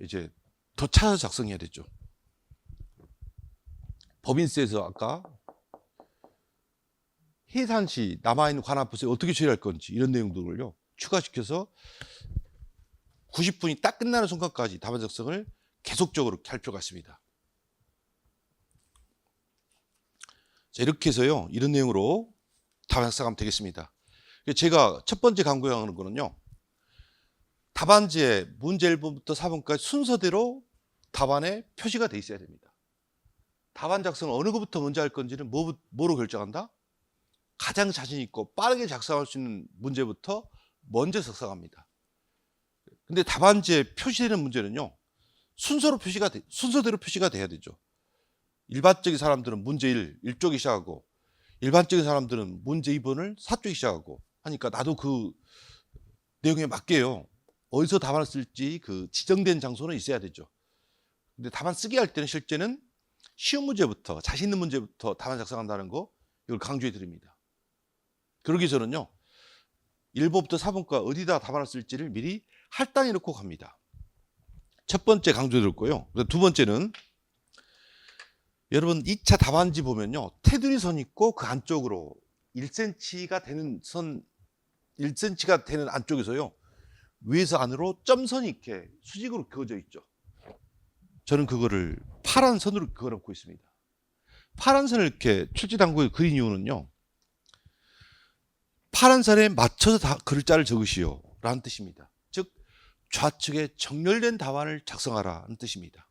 이제 더 찾아서 작성해야 되죠. 법인세에서 아까 해산 시 남아있는 관합부세 어떻게 처리할 건지 이런 내용들을요 추가시켜서 90분이 딱 끝나는 순간까지 답안 작성을 계속적으로 할 필요가 있습니다. 자, 이렇게 해서요 이런 내용으로 답안 작성하면 되겠습니다. 제가 첫 번째 강구하는 거는요 답안지에 문제 1번부터 4번까지 순서대로 답안에 표시가 돼 있어야 됩니다. 답안 작성을 어느 것부터 먼저 할 건지는 뭐로 결정한다? 가장 자신 있고 빠르게 작성할 수 있는 문제부터 먼저 작성합니다. 근데 답안지에 표시되는 문제는요 순서대로 표시가 돼야 되죠. 일반적인 사람들은 문제 1쪽이 시작하고 일반적인 사람들은 문제 2번을 4쪽이 시작하고 하니까 나도 그 내용에 맞게요. 어디서 답안을 쓸지 그 지정된 장소는 있어야 되죠. 근데 답안 쓰기 할 때는 실제는 쉬운 문제부터 자신 있는 문제부터 답안 작성한다는 거 이걸 강조해 드립니다. 그러기 위해서는요 1번부터 4번과 어디다 답안을 쓸지를 미리 할당해 놓고 갑니다. 첫 번째 강조해 드릴 거예요. 두 번째는 여러분 2차 답안지 보면요 테두리 선 있고 그 안쪽으로 1cm가 되는 안쪽에서요 위에서 안으로 점선이 이렇게 수직으로 그어져 있죠. 저는 그거를 파란 선으로 그어놓고 있습니다. 파란 선을 이렇게 출지당구에 그린 이유는요 파란 선에 맞춰서 글자를 적으시오 라는 뜻입니다. 즉 좌측에 정렬된 답안을 작성하라는 뜻입니다.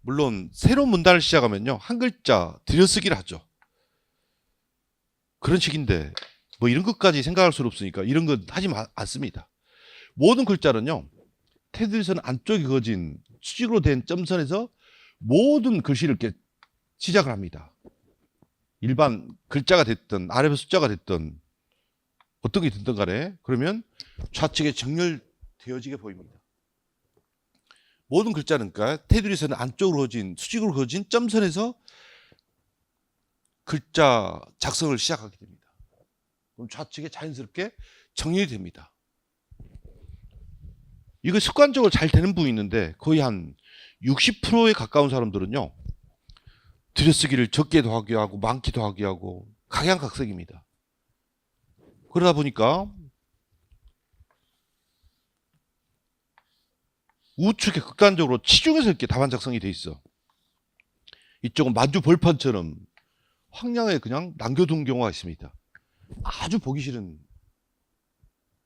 물론 새로운 문단을 시작하면요 한 글자 들여쓰기를 하죠. 그런 식인데 뭐 이런 것까지 생각할 수는 없으니까 이런 건 하지 않습니다. 모든 글자는요 테두리선 안쪽에 그어진 수직으로 된 점선에서 모든 글씨를 이렇게 시작을 합니다. 일반 글자가 됐든 아래에 숫자가 됐든 어떤 게 됐든 간에 그러면 좌측에 정렬되어지게 보입니다. 모든 글자는 그러니까 테두리선 안쪽으로 그어진 수직으로 그어진 점선에서 글자 작성을 시작하게 됩니다. 그럼 좌측에 자연스럽게 정렬이 됩니다. 이거 습관적으로 잘 되는 분이 있는데 거의 한 60%에 가까운 사람들은요 들여쓰기를 적게도 하게 하고 많기도 하게 하고 각양각색입니다. 그러다 보니까 우측에 극단적으로 치중해서 이렇게 답안 작성이 돼 있어. 이쪽은 마주 벌판처럼 황량하게 그냥 남겨둔 경우가 있습니다. 아주 보기 싫은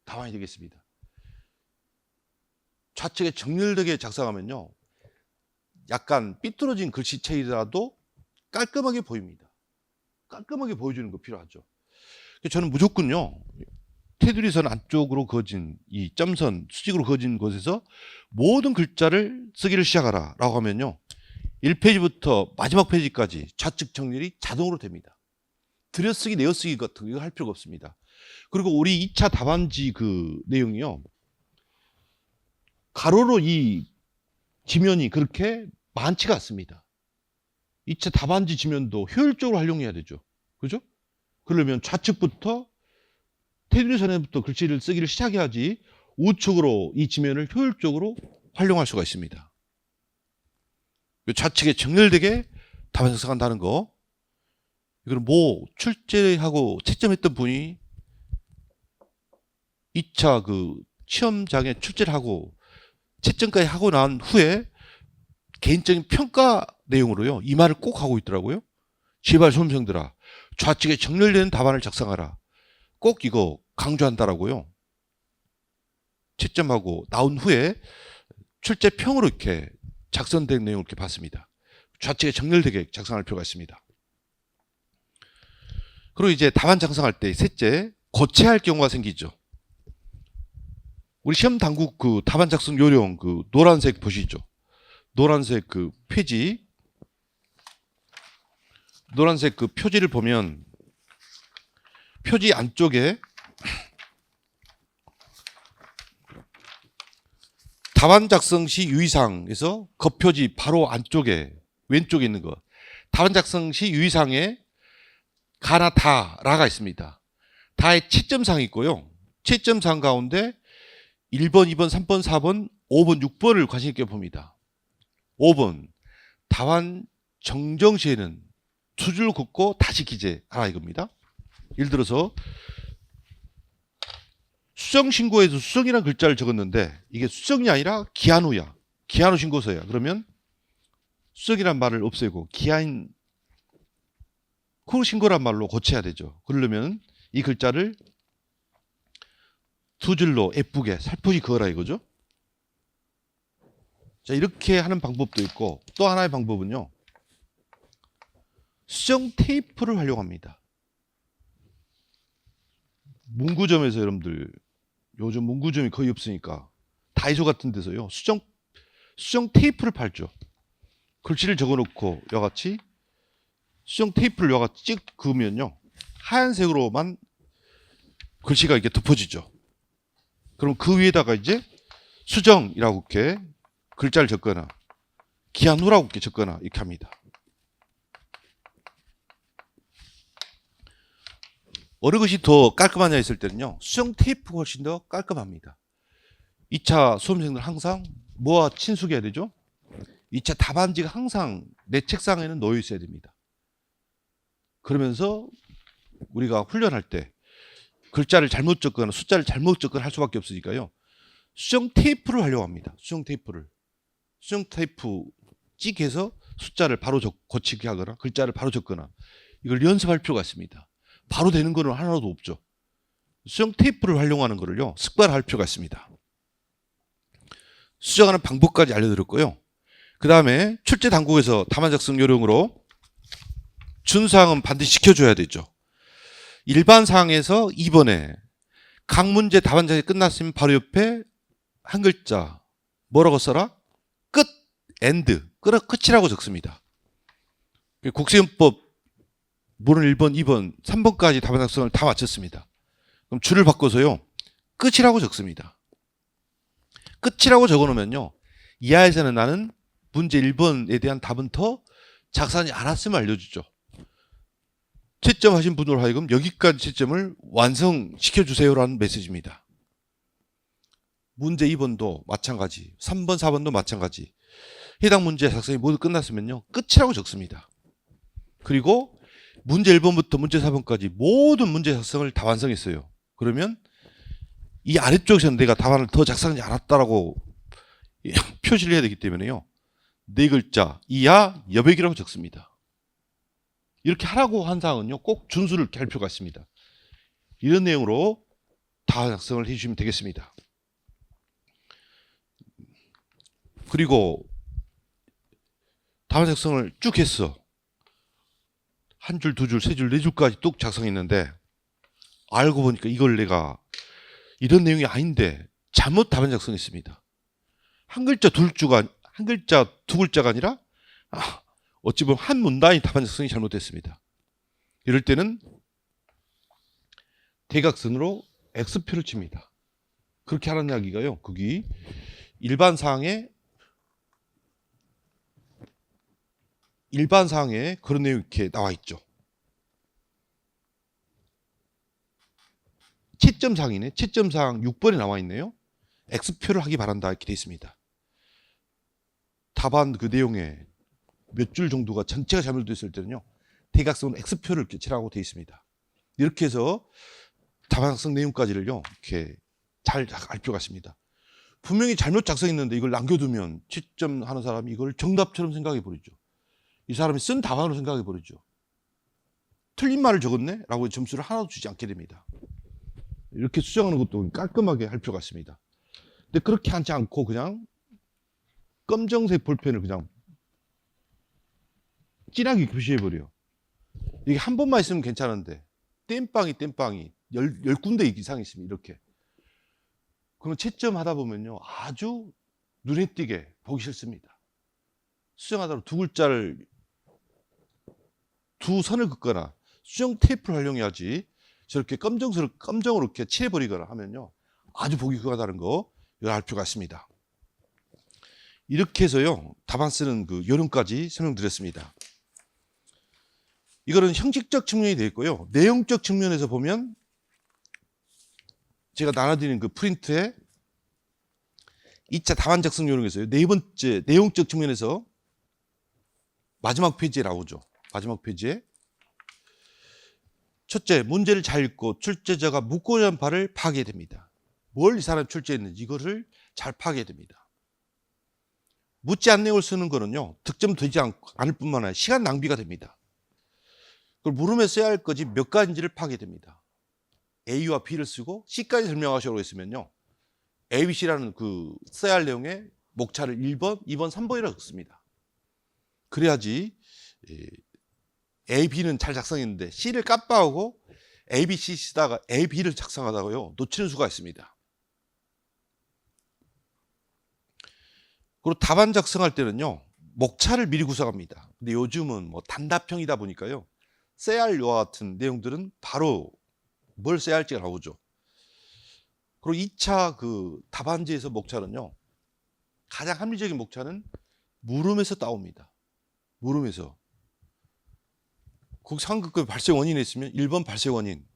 답안이 되겠습니다. 좌측에 정렬되게 작성하면요 약간 삐뚤어진 글씨체이라도 깔끔하게 보입니다. 깔끔하게 보여주는 거 필요하죠. 저는 무조건요 테두리선 안쪽으로 그어진 이 점선 수직으로 그어진 곳에서 모든 글자를 쓰기를 시작하라 라고 하면요, 1페이지부터 마지막 페이지까지 좌측 정렬이 자동으로 됩니다. 들여쓰기 내어쓰기 같은 거 이거 할 필요가 없습니다. 그리고 우리 2차 답안지 그 내용이요, 가로로 이 지면이 그렇게 많지가 않습니다. 2차 답안지 지면도 효율적으로 활용해야 되죠. 그죠? 그러려면 좌측부터 테두리선에부터 글씨를 쓰기를 시작해야지 우측으로 이 지면을 효율적으로 활용할 수가 있습니다. 좌측에 정렬되게 답안 작성한다는 거, 이거는 뭐 출제하고 채점했던 분이 2차 그 시험장에 출제를 하고 채점까지 하고 난 후에 개인적인 평가 내용으로요, 이 말을 꼭 하고 있더라고요. 제발 수험생들아, 좌측에 정렬되는 답안을 작성하라. 꼭 이거 강조한다라고요. 채점하고 나온 후에 출제평으로 이렇게 작성된 내용을 이렇게 봤습니다. 좌측에 정렬되게 작성할 필요가 있습니다. 그리고 이제 답안 작성할 때 셋째, 거체할 경우가 생기죠. 우리 시험 당국 그 답안 작성 요령 그 노란색 보시죠. 노란색 그 표지, 노란색 그 표지를 보면 표지 안쪽에 답안 작성 시 유의사항에서 겉표지 바로 안쪽에 왼쪽에 있는 거, 답안 작성 시 유의사항에 가나 다라가 있습니다. 다의 채점사항이 있고요. 채점사항 가운데 1번, 2번, 3번, 4번, 5번, 6번을 관심 있게 봅니다. 5번, 답안 정정 시에는 두 줄 긋고 다시 기재하라 이겁니다. 예를 들어서 수정신고에서 수정이라는 글자를 적었는데 이게 수정이 아니라 기한 후야. 기한 후 신고서야. 그러면 수정이란 말을 없애고 기한 후 신고란 말로 고쳐야 되죠. 그러려면 이 글자를 두 줄로 예쁘게 살포시 그어라 이거죠. 자, 이렇게 하는 방법도 있고, 또 하나의 방법은요, 수정 테이프를 활용합니다. 문구점에서 여러분들 요즘 문구점이 거의 없으니까 다이소 같은 데서요, 수정 테이프를 팔죠. 글씨를 적어놓고 여같이 수정 테이프를 여같이 찍 그으면요, 하얀색으로만 글씨가 이렇게 덮어지죠. 그럼 그 위에다가 이제 수정이라고 이렇게 글자를 적거나 기한 후라고 이렇게 적거나 이렇게 합니다. 어느 것이 더 깔끔하냐 했을 때는요, 수정 테이프가 훨씬 더 깔끔합니다. 2차 수험생들 항상 뭐와 친숙해야 되죠? 2차 답안지가 항상 내 책상에는 놓여 있어야 됩니다. 그러면서 우리가 훈련할 때 글자를 잘못 적거나 숫자를 잘못 적거나 할 수밖에 없으니까요, 수정 테이프를 활용합니다. 수정 테이프 찍해서 숫자를 바로 고치게 하거나 글자를 바로 적거나 이걸 연습할 필요가 있습니다. 바로 되는 거는 하나도 없죠. 수정 테이프를 활용하는 거를요, 습관할 필요가 있습니다. 수정하는 방법까지 알려드렸고요. 그 다음에 출제 당국에서 답안 작성 요령으로 준사항은 반드시 지켜줘야 되죠. 일반 사항에서 2번에 각 문제 답안 작성이 끝났으면 바로 옆에 한 글자 뭐라고 써라? 끝, end, 끝이라고 적습니다. 국세훈법 물은 1번, 2번, 3번까지 답안 작성을 다 마쳤습니다. 그럼 줄을 바꿔서요, 끝이라고 적습니다. 끝이라고 적어놓으면요, 이하에서는 나는 문제 1번에 대한 답은 더 작성하지 않았음을 알려주죠. 채점하신 분으로 하여금 여기까지 채점을 완성시켜주세요라는 메시지입니다. 문제 2번도 마찬가지, 3번, 4번도 마찬가지. 해당 문제 작성이 모두 끝났으면요, 끝이라고 적습니다. 그리고 문제 1번부터 문제 4번까지 모든 문제 작성을 다 완성했어요. 그러면 이 아래쪽에서는 내가 답안을 더 작성하지 않았다라고 표시를 해야 되기 때문에요, 네 글자 이하 여백이라고 적습니다. 이렇게 하라고 한 사항은요, 꼭 준수를 할 필요가 있습니다. 이런 내용으로 답안 작성을 해주시면 되겠습니다. 그리고 답안 작성을 쭉 했어. 한 줄, 두 줄, 세 줄, 네 줄까지 뚝 작성했는데 알고 보니까 이걸 내가 이런 내용이 아닌데 잘못 답안 작성했습니다. 한 글자 두 글자가 아니라 어찌 보면 한 문단이 답안 작성이 잘못됐습니다. 이럴 때는 대각선으로 X표를 칩니다. 그렇게 하는 이야기가요. 거기 일반 사항에 그런 내용이 이렇게 나와 있죠. 채점사항이네. 채점사항 6번에 나와 있네요. X표를 하기 바란다 이렇게 되어 있습니다. 답안 그 내용에 몇 줄 정도가 전체가 잘못됐을 때는요. 대각선 X표를 이렇게 칠하고 되어 있습니다. 이렇게 해서 답안 작성 내용까지를요. 이렇게 잘 알 필요가 있습니다. 분명히 잘못 작성했는데 이걸 남겨두면 채점하는 사람이 이걸 정답처럼 생각해 버리죠. 이 사람이 쓴 답안으로 생각해 버리죠. 틀린 말을 적었네? 라고 점수를 하나도 주지 않게 됩니다. 이렇게 수정하는 것도 깔끔하게 할 필요가 있습니다. 근데 그렇게 하지 않고 그냥 검정색 볼펜을 그냥 진하게 표시해버려요. 이게 한 번만 있으면 괜찮은데 땜빵이 10군데 이상 있으면 이렇게. 그러면 채점하다 보면요. 아주 눈에 띄게 보기 싫습니다. 수정하다 두 글자를 두 선을 긋거나 수정 테이프를 활용해야지 저렇게 검정으로 이렇게 칠해버리거나 하면요. 아주 보기 흉하다는 거 이거 알 필요가 있습니다. 이렇게 해서요. 답안 쓰는 그 요령까지 설명드렸습니다. 이거는 형식적 측면이 되어 있고요. 내용적 측면에서 보면 제가 나눠드리는 그 프린트에 2차 답안 작성 요령에서요. 네 번째 내용적 측면에서 마지막 페이지에 나오죠. 마지막 페이지에 첫째, 문제를 잘 읽고 출제자가 묻고자 하는 바를 파악해야 됩니다. 뭘 이 사람이 출제했는지 이거를 잘 파악해야 됩니다. 묻지 않는 내용을 쓰는 거는요. 득점되지 않을 뿐만 아니라 시간 낭비가 됩니다. 그걸 물음에 써야 할 것이 몇 가지인지를 파악해야 됩니다. A와 B를 쓰고 C까지 설명하시라고 했으면요. A, B, C라는 그 써야 할 내용의 목차를 1번, 2번, 3번이라고 씁니다. 그래야지 A, B는 잘 작성했는데 C를 깜빡하고 A, B, C 쓰다가 A, B를 작성하다가요. 놓치는 수가 있습니다. 그리고 답안 작성할 때는요. 목차를 미리 구성합니다. 근데 요즘은 뭐 단답형이다 보니까요. 써야 할 요와 같은 내용들은 바로 뭘 써야 할지가 나오죠. 그리고 2차 그 답안지에서 목차는요. 가장 합리적인 목차는 물음에서 따옵니다. 물음에서. 거기서 환급금의 발생 원인이 있으면 1번 발생 원인,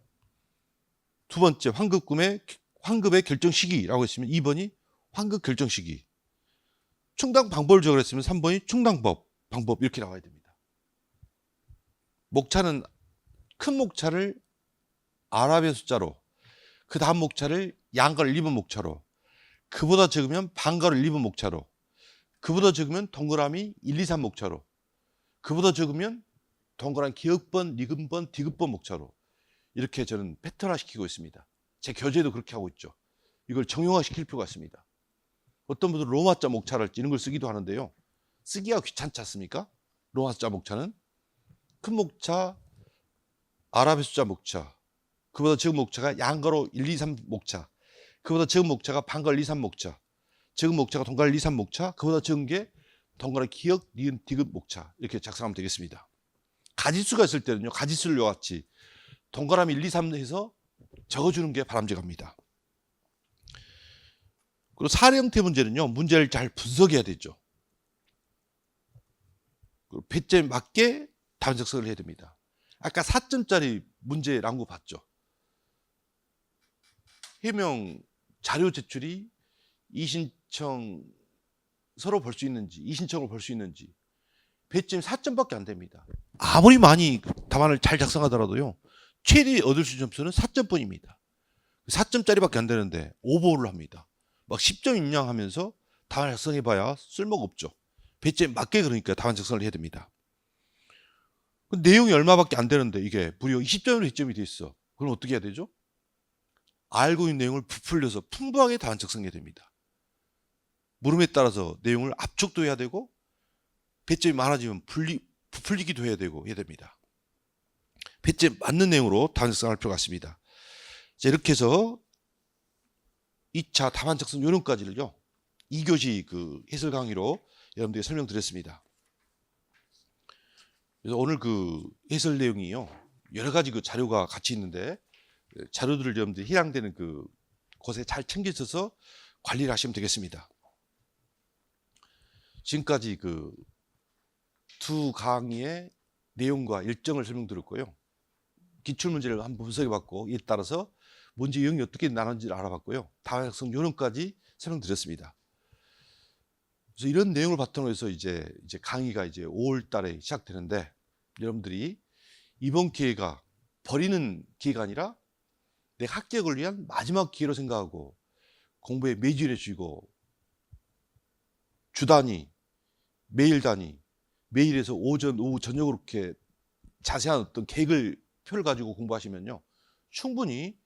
두 번째 환급의 결정 시기라고 했으면 2번이 환급 결정 시기, 충당 방법을 적으랬으면 3번이 충당법, 방법 이렇게 나와야 됩니다. 목차는 큰 목차를 아랍의 숫자로, 그 다음 목차를 양가를 1번 목차로, 그보다 적으면 반가를 1번 목차로, 그보다 적으면 동그라미 1, 2, 3 목차로, 그보다 적으면 동그란 기역번, 니귿번, 디귿번 목차로 이렇게 저는 패턴화 시키고 있습니다. 제 교재도 그렇게 하고 있죠. 이걸 정형화 시킬 필요가 있습니다. 어떤 분들은 로마자 목차를 이런 걸 쓰기도 하는데요. 쓰기가 귀찮지 않습니까? 로마자 목차는 큰 목차, 아랍의 숫자 목차, 그보다 적은 목차가 양가로 1, 2, 3 목차, 그보다 적은 목차가 반가로 1, 2, 3 목차, 적은 목차가 동가로 1, 2, 3 목차, 그보다 적은 게 동가로 기역, 니은, 디귿 목차 이렇게 작성하면 되겠습니다. 가지수가 있을 때는요. 가지수를 이와 같이 동그라미 1, 2, 3 해서 적어주는 게 바람직합니다. 그리고 사례 형태 문제는요. 문제를 잘 분석해야 되죠. 그리고 배점에 맞게 답안 작성을 해야 됩니다. 아까 4점짜리 문제 난구 봤죠. 해명 자료 제출이 이신청 서로 볼 수 있는지, 이신청을 볼 수 있는지 배점이 4점밖에 안 됩니다. 아무리 많이 답안을 잘 작성하더라도요. 최대 얻을 수 있는 점수는 4점뿐입니다. 4점짜리밖에 안 되는데 오버를 합니다. 막 10점 입력하면서 답안 작성해봐야 쓸모가 없죠. 배점에 맞게 그러니까 답안 작성을 해야 됩니다. 그 내용이 얼마밖에 안 되는데 이게 무려 20점으로 배점이 돼 있어. 그럼 어떻게 해야 되죠? 알고 있는 내용을 부풀려서 풍부하게 답안 작성해야 됩니다. 물음에 따라서 내용을 압축도 해야 되고 배점이 많아지면 부풀리기도 해야 되고 해야 됩니다. 배점에 맞는 내용으로 답안 작성할 필요가 있습니다. 자, 이렇게 해서 2차 다반적성 요령까지를요 2교시 그 해설 강의로 여러분들에게 설명드렸습니다. 그래서 오늘 그 해설 내용이요 여러 가지 그 자료가 같이 있는데 자료들을 여러분들이 해당되는 그 곳에 잘 챙기셔서 관리를 하시면 되겠습니다. 지금까지 그 두 강의의 내용과 일정을 설명드렸고요. 기출문제를 한번 분석해봤고 이에 따라서 문제 유형이 어떻게 나누는지를 알아봤고요. 다반적성 요령까지 설명드렸습니다. 그래서 이런 내용을 바탕으로 해서 이제 강의가 이제 5월 달에 시작되는데 여러분들이 이번 기회가 버리는 기회가 아니라 내 합격을 위한 마지막 기회로 생각하고 공부에 매진해 주시고 주 단위, 매일 단위, 매일에서 오전, 오후, 저녁으로 이렇게 자세한 어떤 계획을 표를 가지고 공부하시면요 충분히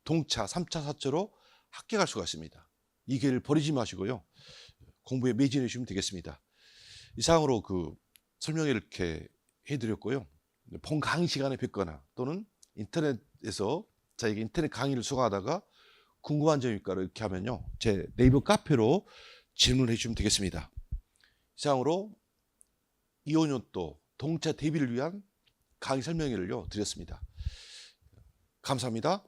동차, 3차, 4차로 합격할 수가 있습니다. 이 기회를 버리지 마시고요 공부에 매진해 주시면 되겠습니다. 이상으로 그 설명을 이렇게 해드렸고요. 본 강의 시간에 뵙거나 또는 인터넷에서 저에게 인터넷 강의를 수강하다가 궁금한 점이 있까 이렇게 하면요 제 네이버 카페로 질문해 주시면 되겠습니다. 이상으로 2~5년도 동차 대비를 위한 강의 설명회를요 드렸습니다. 감사합니다.